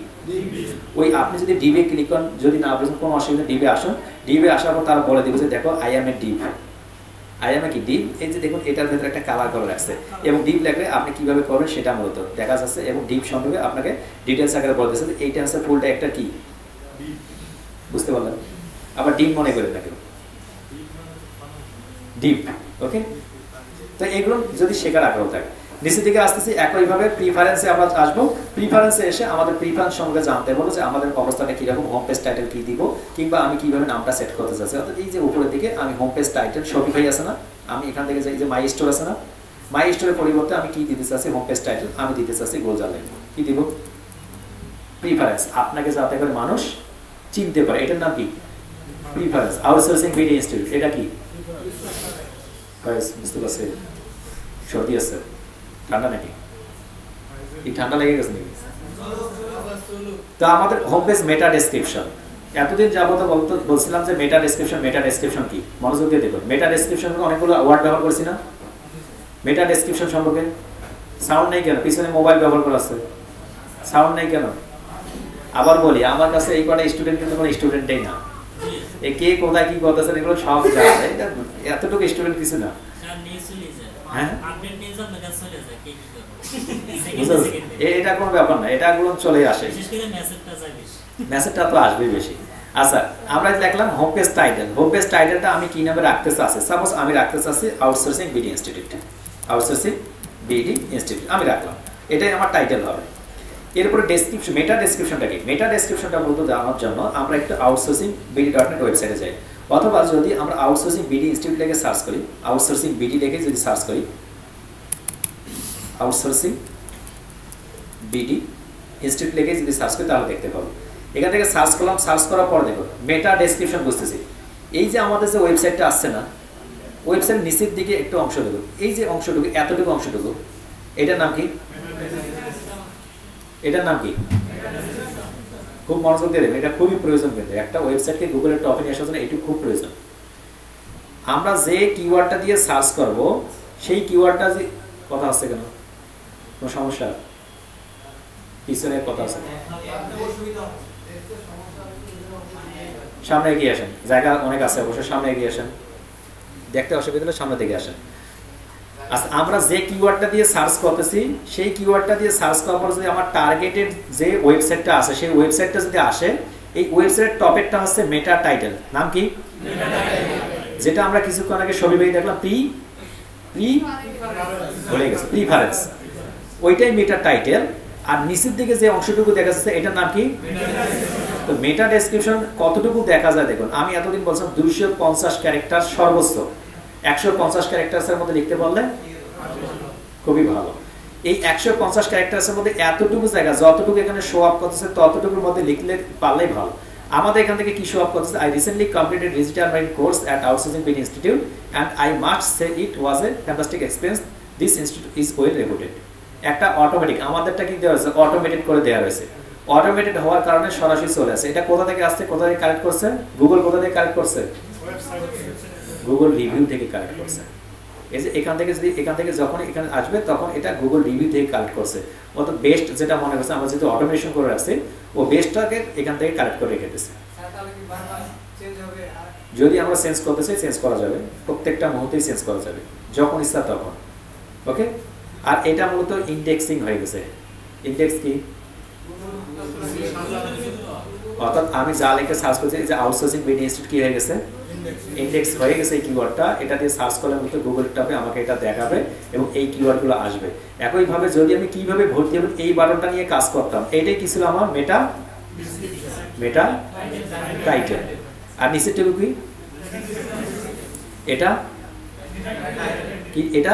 ওই আপনি যদি ডিপে ক্লিক করেন, যদি না বুঝেন কোনো অসুবিধা, ডিপে আসুন। ডিপে আসার পর তারা বলে দিবে যে দেখো I am a deep, I am a কি ডিপ। এই যে দেখুন এটার ভেতরে একটা কালার করে রাখছে, এবং ডিপ লাগলে আপনি কিভাবে করবেন সেটা মূলত দেখা যাচ্ছে, এবং ডিপ সম্পর্কে আপনাকে ডিটেলস আকারে বলে দিচ্ছে যে এইটা হচ্ছে ফুলটা একটা কি, বুঝতে পারলেন? আবার ডিপ মনে করেন না কেউ, ডিপ। ওকে, তো এগুলো যদি শেখার আগ্রহ থাকে, নিচের দিকে আসতেছি। একইভাবে প্রিফারেন্সে আমরা আসবো। প্রিফারেন্সে এসে আমাদের প্রিফারেন্স সম্পর্কে জানতে বলবো, যে আমাদের অবস্থাটা কিরকম, হোম পেজ টাইটেল কি দিব, কিংবা আমি কিভাবে নামটা সেট করতে চাচ্ছি। অর্থাৎ এই যে উপরের দিকে আমি হোম পেজ টাইটেল শপিফাই আছে না, আমি এখান থেকে যাই যে মাই স্টোর আছে না, মাই স্টোরের পরিবর্তে আমি কি দিতে চাচ্ছি, হোম পেজ টাইটেল আমি দিতে চাচ্ছি গোলজার লাইন। কি দিব? প্রিফারেন্স, আপনাকে যাতে করে মানুষ চিনতে পারে, এটার নাম কি? প্রিফারেন্স। আউটসোর্সিং ভিডিও ইনস্টিটিউট, এটা কি? বুঝতে পারছি? সর্দি আছে, ঠান্ডা নাকি? এই ঠান্ডা লেগে গেছে নাকি? তো আমাদের হোম পেজ মেটা ডেসক্রিপশন, এতদিন যাবত বলছিলাম যে মেটা ডেসক্রিপশন কি, মনোযোগ দিয়ে দেখুন। মেটা ডেসক্রিপশন অনেকগুলো ওয়ার্ড ব্যবহার করছি না, মেটা ডেসক্রিপশন সম্পর্কে। সাউন্ড নেই কেন? পিছনে মোবাইল ব্যবহার করা আছে, সাউন্ড নেই কেন? আবার বলি, আমার কাছে এই কটা স্টুডেন্ট কিন্তু কোনো স্টুডেন্টই না, এ কে কোথায় কি করতেছেন এগুলো সব জানে, এতটুকু স্টুডেন্ট কিছু না। হ্যাঁ, এটা কোনো ব্যাপার না, এটা গুলো চলে আসে, মেসেজটা তো আসবে বেশি। আচ্ছা, আমরা দেখলাম home page title. Home page টাইটেলটা আমি কি নামে রাখতে চাচ্ছি, সাপোজ আমি রাখতে চাচ্ছি outsourcing BD institute, outsourcing BD institute আমি রাখলাম, এটাই আমার টাইটেল হবে। এরপরে ডেসক্রিপশন, মেটা ডেসক্রিপশনটা কি? মেটা ডেসক্রিপশনটা বলতে জানার জন্য আমরা একটু আউটসোর্সিং বিডি.net ওয়েবসাইটে যাই, অথবা যদি আমরা আউটসোর্সিং বিডি ইনস্টিটিউট লিখে সার্চ করি, আউটসোর্সিং বিডি লিখে যদি সার্চ করি, আউটসোর্সিং বিডি ইনস্টিটিউট লিখে যদি সার্চ করি তাহলে দেখতে পাবো। এখান থেকে সার্চ করলাম, সার্চ করার পর দেখো মেটা ডেসক্রিপশন বুঝতেছি। এই যে আমাদের যে ওয়েবসাইটটা আসছে না, ওয়েবসাইট নিচের দিকে একটু অংশ দেবো, এই যে অংশটুকু, এতটুকু অংশটুকু, এটার নাম কি? এটার নাম কি? খুব মনোযোগ দিয়ে দেবেন, এটা খুবই প্রয়োজন। কিন্তু একটা ওয়েবসাইটকে গুগলের টপে নিয়ে আসার জন্য এটুকু খুব প্রয়োজন। আমরা যে কিওয়ার্ডটা দিয়ে সার্চ করব সেই কিওয়ার্ডটা যে কথা আসছে কেন, কোনো সমস্যা? পিছনে কথা আছে, সামনে এগিয়ে আসেন, জায়গা অনেক আছে অবশ্যই, সামনে এগিয়ে আসেন, দেখতে অসুবিধা হলে সামনে দিকে আসেন। আচ্ছা, আমরা যে কিওয়ার্ডটা দিয়ে সার্চ করতেছি সেই কিওয়ার্ডটা দিয়ে সার্চ করার পর যদি আমার টার্গেটেড যে ওয়েবসাইটটা আছে সেই ওয়েবসাইটটা যদি আসে, এই ওয়েবসাইটের টপিকটা হচ্ছে মেটা টাইটেল। নাম কি? যেটা আমরা কিছুক্ষণ আগে ছবি পেয়ে দেখলাম, ভুলে গেছে, প্রিফারেন্স, ওইটাই মেটা টাইটেল। আর নিচের দিকে যে অংশটুকু দেখা যাচ্ছে এটার নাম কি? তো মেটা ডেসক্রিপশন কতটুকু দেখা যায় দেখুন। আমি এতদিন বলছিলাম 250 ক্যারেক্টার সর্বোচ্চ, 150 ক্যারেক্টারের মধ্যে লিখতে পারলে খুবই ভালো। এই 150 ক্যারেক্টারের মধ্যে এতটুকু জায়গা যতটুকু এখানে শো আপ করতেছে ততটুকুর মধ্যে লিখলে পারলেই ভালো। আমাদের এখান থেকে কি শো আপ করতেছে? I recently completed digital marketing course at outsourcing BD institute and I must say it was a fantastic experience, this institute is well রেপুটেড। একটা অটোমেটিক, আমাদেরটা কি দেওয়া হয়েছে? অটোমেটেড করে দেওয়া হয়েছে। অটোমেটেড হওয়ার কারণে সরাসরি চলে আসে। এটা কোথা থেকে আসছে, কোথা থেকে কালেক্ট করছে? গুগল কোথা থেকে কালেক্ট করছে? গুগল রিভিউ থেকে কালেক্ট করছে। এই যে এখান থেকে যখন এখানে আসবে তখন এটা গুগল রিভিউ থেকে কালেক্ট করছে। অর্থাৎ বেস্ট যেটা মনে করছে, আমরা যেহেতু অটোমেশন করে রাখছি, ও বেস্টটাকে এখান থেকে কালেক্ট করে রেখে দিচ্ছে। যদি আমরা চেঞ্জ করতে চাই চেঞ্জ করা যাবে, প্রত্যেকটা মুহূর্তেই চেঞ্জ করা যাবে, যখন ইচ্ছা তখন। ওকে। আর এটা মূলত ইন্ডেক্সিং হয়ে গেছে। ইন্ডেক্স কি? অর্থাৎ আমি যা লিখে সার্চ করছি, যে আউটসোর্সিং বিডি ইনস্টিটিউট কি হয়ে গেছে? ইন্ডেক্স হয়ে গেছে। এই কিওয়ার্ডটা এটা দিয়ে সার্চ করলে মূলত গুগল টপে আমাকে এটা দেখাবে এবং এই কিওয়ার্ডগুলো আসবে। একইভাবে যদি আমি কিভাবে ভর্তি হবে এই বাটনটা নিয়ে কাজ করতাম, এটাই কি ছিল আমার মেটা টাইটেল। আর নিচের টেবিল কি? এটা কি? এটা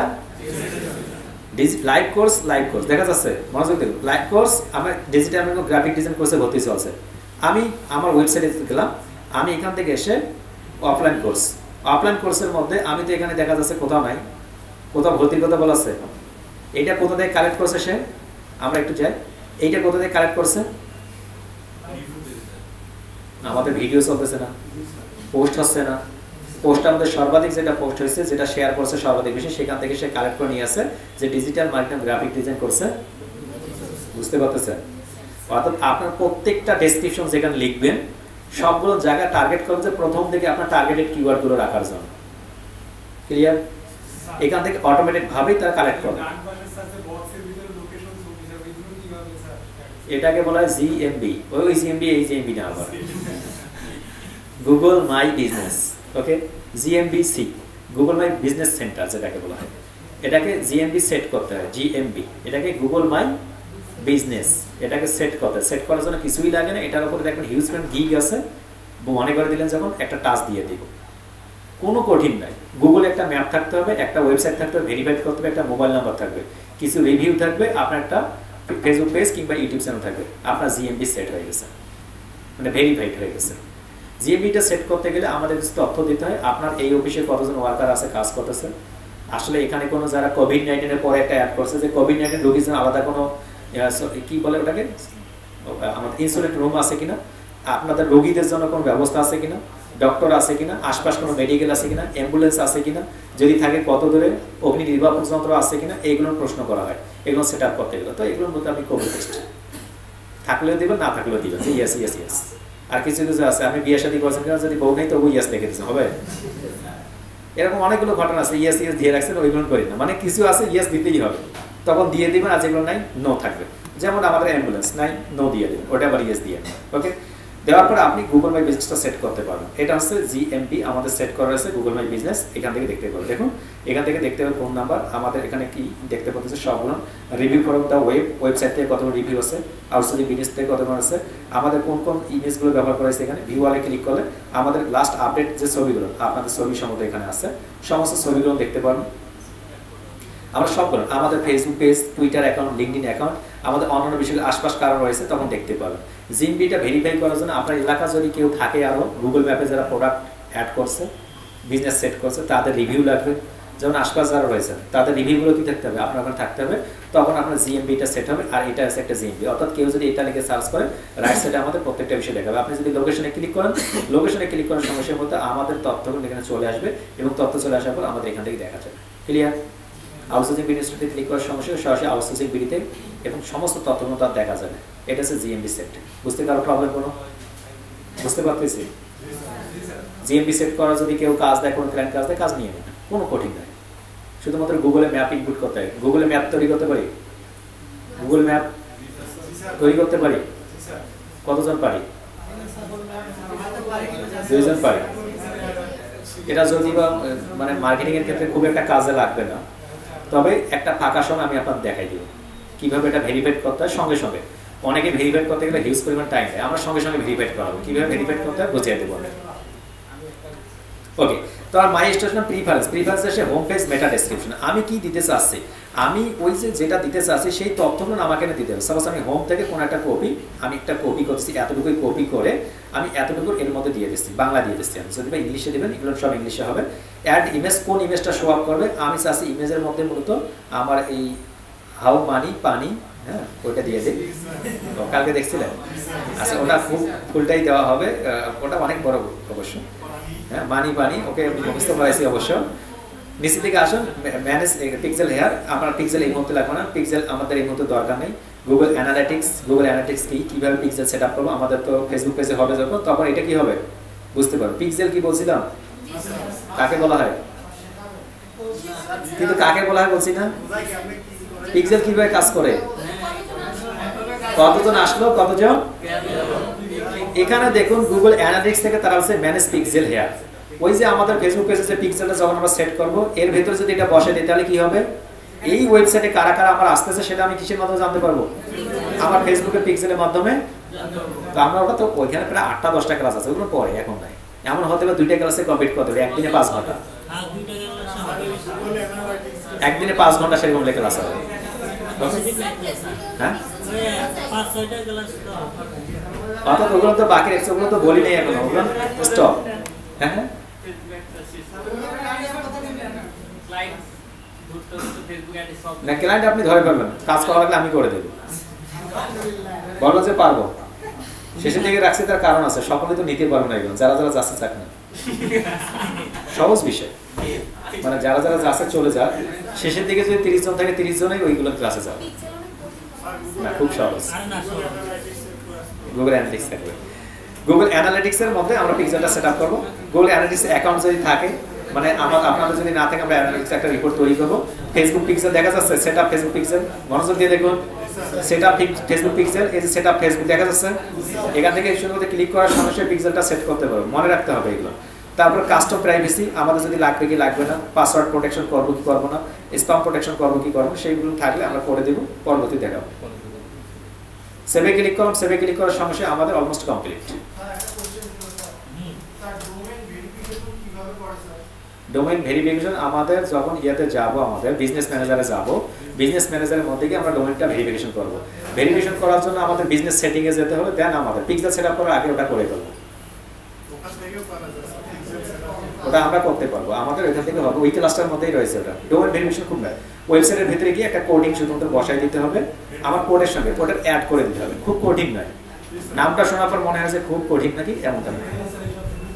লাইভ কোর্স দেখা যাচ্ছে, মনোযোগ দেখুন। লাইভ কোর্স আমার ডিজিটাল গ্রাফিক ডিজাইন কোর্সে ভর্তি চলছে। আমি আমার ওয়েবসাইটে গেলাম, আমি এখান থেকে এসে অফলাইন কোর্সের মধ্যে আমি তো এখানে দেখা যাচ্ছে কোথাও নাই, কোথাও ভর্তির কথা বলা আছে। এইটা কোথা থেকে কালেক্ট করছে সে? আমরা একটু যাই, এইটা কোথা থেকে কালেক্ট করছে? আমাদের ভিডিও চলতেছে না, পোস্ট হচ্ছে না, পোস্ট আমাদের সর্বাধিক যেটা পোস্ট হয়েছে, যেটা শেয়ার করছে সর্বাধিক বেশি, সেখান থেকে সে কালেক্ট করে নিয়ে আসে যে ডিজিটাল মার্কেটিং গ্রাফিক ডিজাইন করছে। বুঝতে পারতেছেন? অর্থাৎ আপনার প্রত্যেকটা ডেসক্রিপশন যেখানে লিখবেন সবগুলো জায়গা টার্গেট করবেন যে প্রথম থেকে আপনার টার্গেটেড কিওয়ার্ডগুলো রাখার জন্য। ক্লিয়ার? এখান থেকে অটোমেটেড ভাবেই তারা কালেক্ট করবে। এটাকে বলা হয় জিএমবি। ওই জিএমবি, এই জিএমবি না, আবার Google my business. Okay, GMBC, Google my business center যেটাকে বলা হয়, এটাকে জিএমবি সেট করতে হয়। জিএমবি, এটাকে গুগল মাই বিজনেস, এটাকে সেট করার জন্য কিছুই লাগে না। এটার উপরে দেখবেন হিউজ গিগ আছে, মনে করে দিলেন যখন একটা টাচ দিয়ে দিব, কোনো কঠিন নাই। গুগলে একটা ম্যাপ থাকতে হবে, একটা ওয়েবসাইট থাকতে হবে, ভেরিফাইড করতে হবে, একটা মোবাইল নাম্বার থাকবে, কিছু রিভিউ থাকবে, আপনার একটা ফেসবুক পেজ কিংবা ইউটিউব চ্যানেল থাকবে, আপনার জিএমবি সেট হয়ে গেছে, মানে ভেরিফাইড হয়ে গেছে। জিএমবিটা সেট করতে গেলে আমাদের কিছু তথ্য দিতে হয়। আপনার এই অফিসে কতজন ওয়ার্কার আছে, কাজ করতেছে। আসলে এখানে কোনো যারা কোভিড-19 পরে একটা অ্যাড করছে যে কোভিড-19 রোগীর জন্য আলাদা কোনো কি বলে ওটাকে, আমাদের ইনসুলেট রুম আছে কিনা, আপনাদের রোগীদের জন্য কোনো ব্যবস্থা আছে কিনা, ডক্টর আছে কিনা, আশপাশ কোনো মেডিকেল আছে কিনা, অ্যাম্বুলেন্স আছে কিনা, যদি থাকে কত দূরে, অগ্নি নির্বাপক যন্ত্র আছে কিনা, এগুলোর প্রশ্ন করা হয়। এগুলো সেট আপ করতে গেলে তো এগুলোর মধ্যে আপনি কোভিড টেস্ট থাকলেও দিবেন, না থাকলেও দিবেন যে ইয়েস ইয়েস ইয়েস। আর কিছু কিছু আছে, আপনি বিয়ে শাদী করছেন কিনা, যদি বউ নেই তো ওই ইয়েস লিখে দিচ্ছেন, হবে। এরকম অনেকগুলো ঘটনা আছে, ইয়েস ইয়েস দিয়ে রাখছেন, ওইগুলো করি না। মানে কিছু আছে ইয়েস দিতেই হবে, তখন দিয়ে দিবেন, আর যেগুলো নাই নো থাকবে। যেমন আমাদের অ্যাম্বুলেন্স নাই, নো দিয়ে দেবেন, ওটা আবার ইয়েস দিয়ে। ওকে, দেওয়ার পরে আপনি গুগল মাই বিজনেসটা সেট করতে পারবেন। এটা হচ্ছে জিএমবি আমাদের সেট করা রয়েছে, গুগল মাই বিজনেস। এখান থেকে দেখতে পাবেন, দেখুন এখান থেকে দেখতে পাবেন ফোন নাম্বার, আমাদের এখানে কি দেখতে পাচ্ছে সবগুলো রিভিউ ফ্রম দ্য ওয়েবসাইট থেকে কতগুলো রিভিউ আছে, আউটসাইড বিজনেস থেকে কতগুলো আছে, আমাদের কোন কোন ইমেজগুলো ব্যবহার করা হয়েছে। এখানে ভিউ ওয়ালে ক্লিক করলে আমাদের লাস্ট আপডেট যে ছবিগুলো, আপনাদের ছবি সম্বন্ধে এখানে আছে, সমস্ত ছবিগুলো দেখতে পারবেন। আমরা সবগুলো আমাদের Facebook page, Twitter account, LinkedIn account, আমাদের অন্যান্য বিষয়গুলো আশপাশ কারণ রয়েছে তখন দেখতে পাবেন। জিএমবিটা ভেরিফাই করার জন্য আপনার এলাকা যদি কেউ থাকে, আরও গুগল ম্যাপে যারা প্রোডাক্ট অ্যাড করছে, বিজনেস সেট করছে, তাদের রিভিউ লাগবে। যেমন আশপাশ যারা রয়েছে তাদের রিভিউগুলো কি থাকতে হবে, আপনার ওখানে থাকতে হবে। তখন আপনার জিএমবিটা সেট হবে, আর এটা আছে একটা জিএমবি। অর্থাৎ কেউ যদি এটা লিখে সার্চ করে, রাইট সাইডে আমাদের প্রত্যেকটা বিষয় দেখাবে। আপনি যদি লোকেশনে ক্লিক করেন, লোকেশনে ক্লিক করার সমস্যার মধ্যে আমাদের তথ্যগুলো এখানে চলে আসবে, এবং তথ্য চলে আসার পর আমাদের এখান থেকে দেখা যাবে। ক্লিয়ার? আউটসোর্সিং বিডি স্টুডিওতে ক্লিক করার সমস্যা সরাসরি আউটসোর্সিং বিডিতে এবং সমস্ত তথ্যগুলো তার দেখা যাবে। এটা হচ্ছে জিএমবি সেট। বুঝতে কারো প্রবলেম কোনো? বুঝতে পারতেছি? জিএমবি সেট করা যদি কেউ কাজ দেয়, কোনো ক্লায়েন্ট কাজ দেয়, কাজ নিয়ে নেবে, কোনো কঠিন নয়। শুধুমাত্র গুগলে ম্যাপ ইনপুট করতে হয়। গুগলে ম্যাপ তৈরি করতে পারি? গুগল ম্যাপ তৈরি করতে পারি? কতজন পারি? 2 জন পারি। এটা যদি বা মানে মার্কেটিং এর ক্ষেত্রে খুব একটা কাজে লাগবে না, তবে একটা ফাঁকা সময় আমি আপনাদের দেখাই দিব কিভাবে এটা ভেরিফাইড করতে হয়। সঙ্গে সঙ্গে অনেকে ভেরিফাইড করতে গেলে হিউজ পরিমাণ টাইম দেয়, আমরা সঙ্গে সঙ্গে ভেরিফাইড করাবো। কিভাবে ভেরিফাইড করতে হয় বুঝিয়ে দেবো আমি। ওকে, তো আর মাই স্টেশন প্রিফারেন্স এসে হোম পেজ মেটা ডেসক্রিপশন। আমি কি দিতে চাচ্ছি, আমি ওই যেটা দিতে চাচ্ছি সেই তথ্যগুলো আমাকে দিতে হবে। সাপোজ আমি হোম থেকে কোনো একটা কপি, আমি একটা কপি করছি, এতটুকুই কপি করে আমি এতটুকু এর মধ্যে দিয়ে দিচ্ছি, বাংলা দিয়ে দিচ্ছি। আমি যদি বা ইংলিশে দেবেন, এগুলো সব ইংলিশে হবে। অ্যাড ইমেজ, কোন ইমেজটা শো আপ করবে, আমি চাচ্ছি ইমেজের মধ্যে মূলত আমার এই হাউ মানি পানি, হ্যাঁ ওইটা দিয়ে দিই। কালকে দেখছিলেন? আচ্ছা, ওটা ফুলটাই দেওয়া হবে। ওটা অনেক বড় অবশ্য, হ্যাঁ মানি পানি, ওকে মুখস্থ করাইছি অবশ্য। নিচে থেকে আসুন, ম্যানেজ পিক্সেল হেয়ার। আমার পিক্সেল এই মুহূর্তে লাগবে না, পিক্সেল আমাদের এই মুহূর্তে দরকার নেই। গুগল অ্যানালিটিক্স কি, কিভাবে পিক্সেল সেট আপ করবো, আমাদের তো ফেসবুক পেজে হবে যখন, তখন এটা কি হবে বুঝতে পারবো। পিক্সেল কি বলছিলাম, কাকে বলা হয়, কিন্তু কাকে বলা হয় বলছি না। পিক্সেল কিভাবে কাজ করে, কতজন আসলো, কতজন। এখানে দেখুন গুগল অ্যানালিটিক্স থেকে তারা হচ্ছে ম্যানেজ পিক্সেল হেয়ার। ওই যে আমাদের ফেসবুক পেজে যে পিক্সেলটা যখন আমরা সেট করব, এর ভেতরে যদি এটা বসে দিই তাহলে কি হবে, এই ওয়েবসাইটে কারা কারা আমার আসতেছে সেটা আমি কিসের মাধ্যমে জানতে পারবো, আমার ফেসবুকের পিক্সেলের মাধ্যমে। তো আমরা ওটা তো ওইখানে প্রায় 8টা-10টা ক্লাস আছে, ওগুলো পরে এখন নাই। এমন হতে পারে 2টা ক্লাসে কমপ্লিট করতে হবে, একদিনে 5 ঘন্টা, একদিনে 5 ঘন্টা সেরকম ক্লাস হবে। হ্যাঁ অর্থাৎ ওগুলো তো বাকি রেখেছে, ওগুলো তো বলি নেই এখনো, ওগুলো স্টপ। হ্যাঁ হ্যাঁ, না ক্লায়েন্ট আপনি ধরে পারবেন, কাজ করা লাগলে আমি করে দেবো, বলো যে পারবো। শেষের দিকে রাখছি তার কারণ আছে, সকলে তো নিতে পারবো না এগুলো, যারা যারা যাচ্ছে চাক না, সহজ বিষয়। মানে যারা যারা যাচ্ছে চলে যাক, শেষের দিকে যদি 30 জন থাকে 30 জনই ওইগুলো ক্লাসে যাবে না, খুব সহজ। গুগল অ্যানালিটিক্স থাকবে, গুগল অ্যানালিটিক্স এর মধ্যে আমরা পিক্সেলটা সেট আপ করবো। গুগল অ্যানালিটিক্স অ্যাকাউন্ট যদি থাকে, মানে আপনাদের যদি না থাকে, আমরা অ্যানালিটিক্স একটা রিপোর্ট তৈরি করবো। ফেসবুক পিক্সেল দেখা যাচ্ছে, সেট আপ ফেসবুক পিক্সেল, মনোযোগ দিয়ে দেখুন, সেট আপ ফেসবুক পিক্সেল, এই যে সেট আপ ফেসবুক দেখা যাচ্ছে, এখান থেকে শুরু করতে ক্লিক করার সঙ্গে সঙ্গে পিক্সেলটা সেট করতে পারবো, মনে রাখতে হবে এগুলো। তারপর কাস্টম প্রাইভেসি, আমাদের যদি লাগবে কি লাগবে না, পাসওয়ার্ড প্রোটেকশন করবো কি করবো না, স্প্যাম প্রোটেকশন করবো কি করবো, সেইগুলো থাকলে আমরা করে দেবো, পরবর্তী দেখাবো। সেভে ক্লিক করলাম, সেভে ক্লিক করার সঙ্গে সঙ্গে আমাদের অলমোস্ট কমপ্লিট। ডোমেইন ভেরিফিকেশন আমাদের যখন ইয়াতে যাব, আমাদের বিজনেস ম্যানেজারে যাব, বিজনেস ম্যানেজারের মধ্যে গিয়ে আমরা ডোমেইনটা ভেরিফিকেশন করব। ভেরিফিকেশন করার জন্য আমাদের বিজনেস সেটিং এ যেতে হবে, দেন আমাদের পিক্সেল সেটআপ করার আগে ওটা করে ফেলবো, ওটা আমরা করতে পারবো। আমাদের এখান থেকে হবে, ওই ক্লাসটার মধ্যেই রয়েছে ওটা। ডোমেইন ভেরিফিকেশন খুব নয়, ওয়েবসাইটের ভিতরে গিয়ে একটা কোডিং শুধুমাত্র বসাই দিতে হবে, আমার কোডের সঙ্গে কোডের অ্যাড করে দিতে হবে। খুব কঠিন নয়, নামটা শোনার পর মনে হয় যে খুব কঠিন নাকি, এমনটা নয়,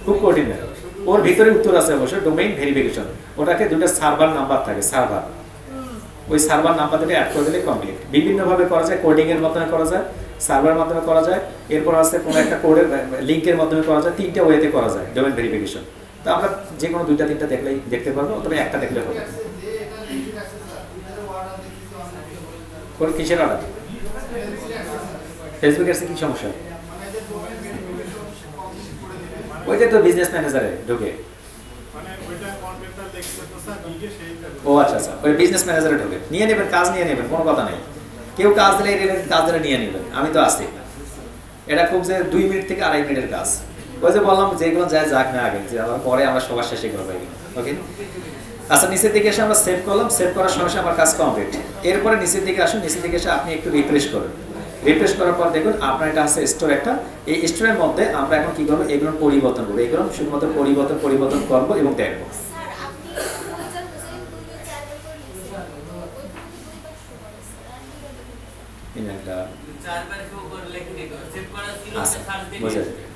খুব কঠিন নয়। ওর ভিতরে উত্তর আছে অবশ্য, ডোমেইন ভেরিফিকেশন। ওটাকে 2টা সার্ভার নাম্বার থাকে, সার্ভার, ওই সার্ভার নাম্বার থেকে অ্যাড করে দিলে কমপ্লিট। বিভিন্নভাবে করা যায়, কোডিং এর মাধ্যমে করা যায়, সার্ভারের মাধ্যমে করা যায়, এরপর আছে কোনো একটা কোডের লিংকের মাধ্যমে করা যায়, 3টা ওয়েতে করা যায় ডোমেইন ভেরিফিকেশন। তো আমরা যে কোনো 2টা-3টা দেখলেই দেখতে পারবো, অথবা একটা দেখলে হবে। কোন কিসের অর্ডার, ফেসবুকের কি সমস্যা, ওইটা তো বিজনেস ম্যানেজারে ঢোকে। ও আচ্ছা আচ্ছা, ওই বিজনেস ম্যানেজারে ঢোকে, নিয়ে নেবেন, কাজ নিয়ে নেবেন, কোনো কথা নেই। কেউ কাজ দিলে কাজ দিলে নিয়ে নেবেন, আমি তো আসছি। এটা খুব যে 2 মিনিট থেকে 2.5 মিনিটের কাজ। ওই যে বললাম যেগুলো যায় যাক না আগে, যে আবার পরে আমরা সবার শেষে করবো এগুলো। ওকে, আচ্ছা নিচের দিকে এসে আমরা সেভ করলাম, সেভ করার সঙ্গে সঙ্গে আমার কাজ কমপ্লিট। এরপরে নিচের দিকে আসুন, নিচের দিকে এসে আপনি একটু রিফ্রেশ করুন। রিফ্রেশ করার পর দেখুন আপনার এটা আছে স্টোর একটা, এই স্টোরের মধ্যে আমরা এখন কি করবো, এগুলো পরিবর্তন করবো, এগুলো শুধুমাত্র পরিবর্তন করবো এবং দেখবো।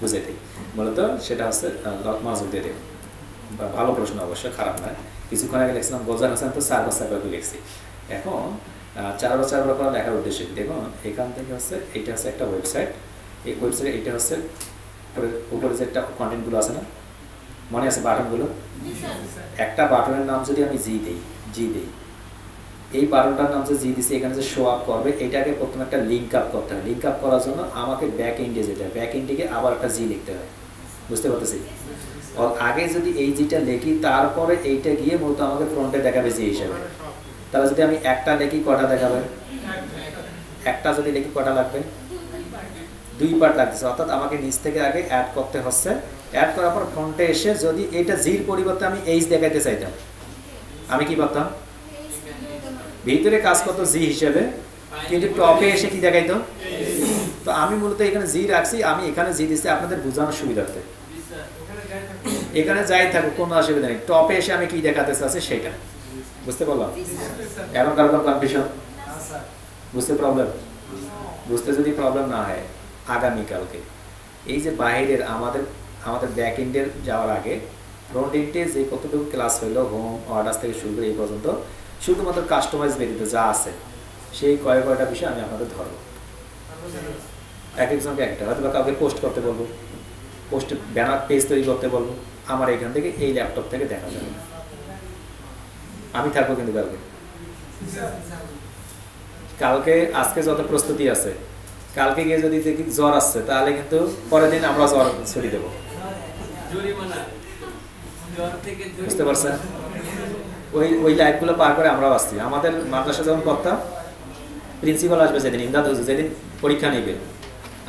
বুঝেছি, মূলত সেটা হচ্ছে মনোযোগ দিয়ে দেখুন। ভালো প্রশ্ন, অবশ্য খারাপ নয়। কিছুক্ষণ আগে লিখছিলাম গোলজার হোসেন, তো 4 বার লিখছি। এখন 4 বার করা লেখার উদ্দেশ্য দেখুন, এখান থেকে হচ্ছে এটা হচ্ছে একটা ওয়েবসাইট, এই ওয়েবসাইটে এটা হচ্ছে উপরে যে একটা কন্টেন্টগুলো আছে না, মনে আছে বাটনগুলো, একটা বাটনের নাম যদি আমি জি দিই, এই বাটনটার নাম যে জি দিছি, এখানে যে শো আপ করবে, এটাকে প্রথমে একটা লিঙ্ক আপ করতে হয়। লিঙ্ক আপ করার জন্য আমাকে ব্যাক এন্ডে যেতে হয়, ব্যাক এন্ডে আবার একটা জি লিখতে হয়। বুঝতে পারতেছি? আগে যদি এই জিটা লিখি, তারপরে এইটা গিয়ে মূলত আমাকে ফ্রন্টে দেখাবে জি হিসাবে। তাহলে যদি আমি একটা লিখি, কটা দেখাবে? একটা যদি লিখি কটা লাগবে? 2 পার্ট লাগতেছে। অর্থাৎ আমাকে নিচ থেকে আগে অ্যাড করতে হচ্ছে। অ্যাড করার পর ফ্রন্টে এসে যদি এটা জির পরিবর্তে আমি এইচ দেখাইতে চাইতাম, আমি কি করতাম? ভিতরে কাজ করতো জি হিসেবে, কিন্তু টপে এসে কি দেখাইতো? তো আমি মূলত এখানে জি রাখছি, আমি এখানে জি দিচ্ছি আপনাদের বোঝানোর সুবিধার্থে। এখানে যাই থাকুক কোনো অসুবিধা নেই, টপে এসে আমি কি দেখাতে চাচ্ছি সেটা। বুঝতে পারলাম? এখন কারো কনফিউশন? বুঝতে প্রবলেম? বুঝতে যদি প্রবলেম না হয়, আগামীকালকে এই যে বাইরের আমাদের ব্যাক এন্ডের যাওয়ার আগে ফ্রন্ট এন্ডে যে কতটুকু ক্লাস হইলো, হোম অর্ডার থেকে শুরু করে এই পর্যন্ত, শুধুমাত্র কাস্টমাইজ ব্যতীত যা আছে সেই কয়টা বিষয় আমি আপনাদের ধরবো। এক একজনকে একটা, হয়তো বা কাউকে পোস্ট করতে বলবো, পোস্ট ব্যানার পেজ তৈরি করতে বলবো, আমার এখান থেকে এই ল্যাপটপ থেকে দেখা যাবে। আমি থাকবো কিন্তু কালকে আজকে যত প্রস্তুতি আছে, কালকে গিয়ে যদি দেখি জ্বর আসছে, তাহলে কিন্তু পরের দিন আমরা জ্বর ছড়িয়ে দেবো। বুঝতে পারছেন? ওই লাইফগুলো পার করে আমরাও আসছি। আমাদের মাদ্রাসা যখন করতাম, প্রিন্সিপাল আসবে যেদিন, ইমদাদ হুজুর যেদিন পরীক্ষা নিবে,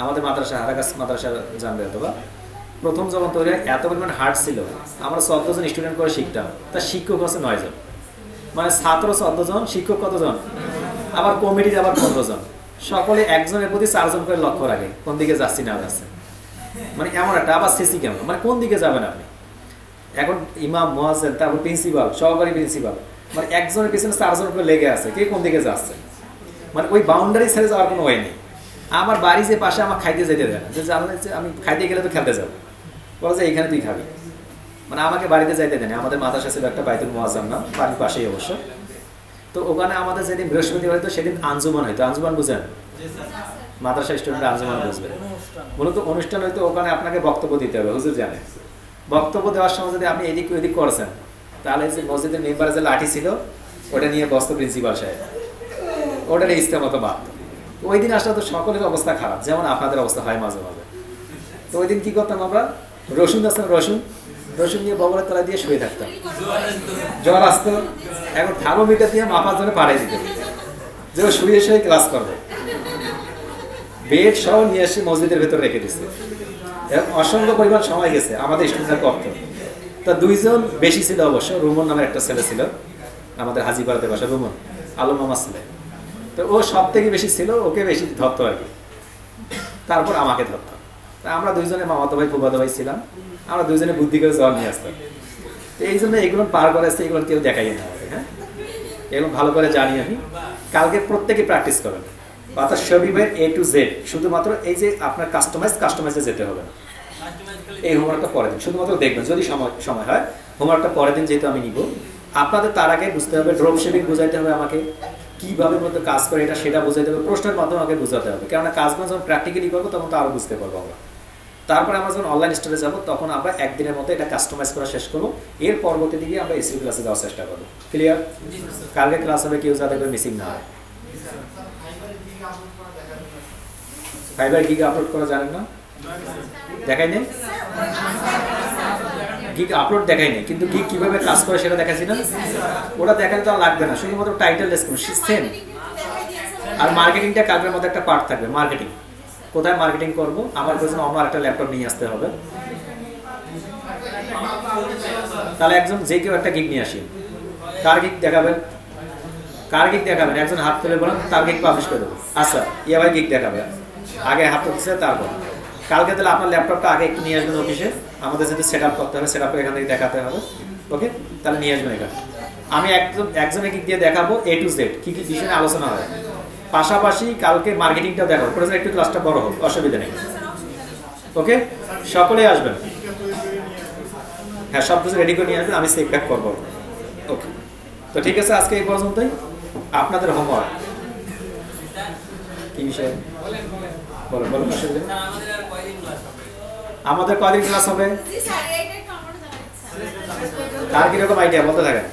আমাদের মাদ্রাসা হারাগাছ মাদ্রাসা জানবে অথবা প্রথম যখন তৈরি হয়, এত পরিমাণ হার্ড ছিল, আমরা 14 জন স্টুডেন্ট করে শিখতাম, তার শিক্ষক হচ্ছে 9 জন, মানে ছাত্র 14 জন, শিক্ষক কতজন, আবার কমিটির আবার 15 জন, সকলে একজনের প্রতি 4 জন করে লক্ষ্য রাখে কোন দিকে যাচ্ছি না যাচ্ছে। মানে এমন একটা, আবার সিসি ক্যামেরা, মানে কোন দিকে যাবেন আপনি। এখন ইমাম, মুয়াজ্জিন, তারপর প্রিন্সিপাল, সহকারী প্রিন্সিপাল, মানে একজনের পিছনে 4 জন করে লেগে আছে, কে কোন দিকে যাচ্ছে। মানে ওই বাউন্ডারি ছেড়ে যাওয়ার কোনো ওয়ে নেই। আমার বাড়ি যে পাশে, আমার খাইতে যেতে দেয় না, যে জানলে যে আমি খাইতে গেলে তো খেলতে যাবো, বলে যে এইখানে তুই খাবি, মানে আমাকে বাড়িতে যাইতে দেয় না। আমাদের মাদ্রাসা ছিল একটা বাইতুল মুআজ্জাম নাম, বাড়ির পাশেই অবশ্য। তো ওখানে আমাদের যেদিন বৃহস্পতিবার হইতো, সেদিন আঞ্জুমান হইতো। আঞ্জুমান বুঝেন? মাদ্রাসা স্টুডেন্ট আঞ্জুমান বুঝবে। মূলত অনুষ্ঠান হইতো, ওখানে আপনাকে বক্তব্য দিতে হবে, হুজুর জানে। বক্তব্য দেওয়ার সময় যদি আপনি এদিক ওইদিক করেছেন, তাহলে যে মসজিদের মেম্বারের যে লাঠি ছিল, ওটা নিয়ে বসতো প্রিন্সিপাল সাহেব, ওটার ইস্তের মতো বাদ। ওই দিন আসলে তো সকলের অবস্থা খারাপ, যেমন আপনাদের অবস্থা হয় মাঝে মাঝে। তো ওই দিন কি করতাম আমরা, রসুন আসতাম, রসুন নিয়ে বগলের তলায় দিয়ে শুয়ে থাকতাম, জ্বর আসতো, এখন থার্মোমিটার দিয়ে মাপার জন্য পাড়াই দিত, যে ও শুয়ে শুয়ে ক্লাস করবে। বেড সহ নিয়ে এসে মসজিদের ভেতর রেখে দিচ্ছে। এবং অসংখ্য পরিমাণ সময় গেছে আমাদের স্টুডেন্টরা করতো। তা 2 জন বেশি ছিল অবশ্য, রুমন নামের একটা ছেলে ছিল আমাদের হাজিপাড়াতে বাসা, রুমন আলম মামা ছেলে। তো ও সব থেকে বেশি ছিল, ওকে বেশি ধরতো আর কি, তারপর আমাকে ধরতো। তা আমরা 2 জনে মামাতো ভাই ফুফাতো ভাই ছিলাম, আমরা 2 জনে বুদ্ধি করে জ্বর নিয়ে আসতাম। তো এই জন্য এগুলো পার করে আসতে, এগুলো কেউ দেখাই না আমাদের। হ্যাঁ, এগুলো ভালো করে জানি আমি। কালকে প্রত্যেকে প্র্যাকটিস করেন, অর্থাৎ শরীফের A to Z, শুধুমাত্র এই যে আপনার কাস্টমাইজে যেতে হবে না। এই হোমওয়ার্কটা পরের দিন শুধুমাত্র দেখবেন, যদি সময় হয় হোমওয়ার্কটা পরের দিন যেহেতু আমি নিব। আপনাদের তার আগে বুঝতে হবে, ড্রপ শেপিং বোঝাইতে হবে আমাকে, কিভাবে মতো কাজ করে এটা সেটা বোঝাইতে হবে, প্রশ্নের মাধ্যমে আমাকে বোঝাতে হবে। কেননা কাজগুলো যখন প্র্যাকটিক্যালি করবো তখন তো আরও বুঝতে পারবো আমরা। তারপরে আমরা যখন অনলাইন স্টোরে যাবো, তখন আমরা একদিনের মতো এটা কাস্টমাইজ করা শেষ করবো। এর পরবর্তী দিকে আমরা এসি ক্লাসে যাওয়ার চেষ্টা করবো। ক্লিয়ার? কালকে ক্লাস হবে, কেউ যাতে করে মিসিং না হয়। ফাইবার গিগ আপলোড করা জানেন না? দেখাই নেই গিগ আপলোড, দেখাই নেই, কিন্তু গিগ কিভাবে কাজ করে সেটা দেখাচ্ছি না। ওটা দেখালে তো আর লাগবে না, শুধুমাত্র টাইটেল ডেসক্রিপশন সেম। আর মার্কেটিংটা কালকের মধ্যে একটা পার্ট থাকবে। মার্কেটিং কোথায় মার্কেটিং করবো, আমার প্রয়োজন অন্য একটা ল্যাপটপ নিয়ে আসতে হবে। তাহলে একজন যে কেউ একটা গিগ নিয়ে আসি, কার গিগ দেখাবেন? কার গিগ দেখাবেন? একজন হাত তুলে বলেন, তার গিগ পাবলিশ করে দেবো। আচ্ছা, ইয়া ভাই গিগ দেখাবে, আগে হাত তুলছে তারপর। কালকে তাহলে আপনার ল্যাপটপটা আগে একটু নিয়ে আসবেন অফিসে, আমাদের যেহেতু সেট আপ করতে হবে, সেট আপ এখান থেকে দেখাতে হবে। ওকে, তাহলে নিয়ে আসবেন এখানে। আমি একজনের গিগ দিয়ে দেখাবো A to Z কি কি বিষয়ে আলোচনা হয়। পাশাপাশি কালকে মার্কেটিংটাও দেখাবো, প্রয়োজন একটু ক্লাসটা বড় হোক, অসুবিধা নেই। ওকে, সকলেই আসবেন। হ্যাঁ, সব কিছু রেডি করে নিয়ে আসবেন, আমি চেক ব্যাক করবো। ওকে, তো ঠিক আছে, আজকে এই পর্যন্তই। আপনাদের হোমওয়ার্ক কি বিষয় বলুন বলুন, অসুবিধা নেই। আমাদের কয়দিন ক্লাস হবে? কার কিরকম আইডিয়া বলতে থাকেন।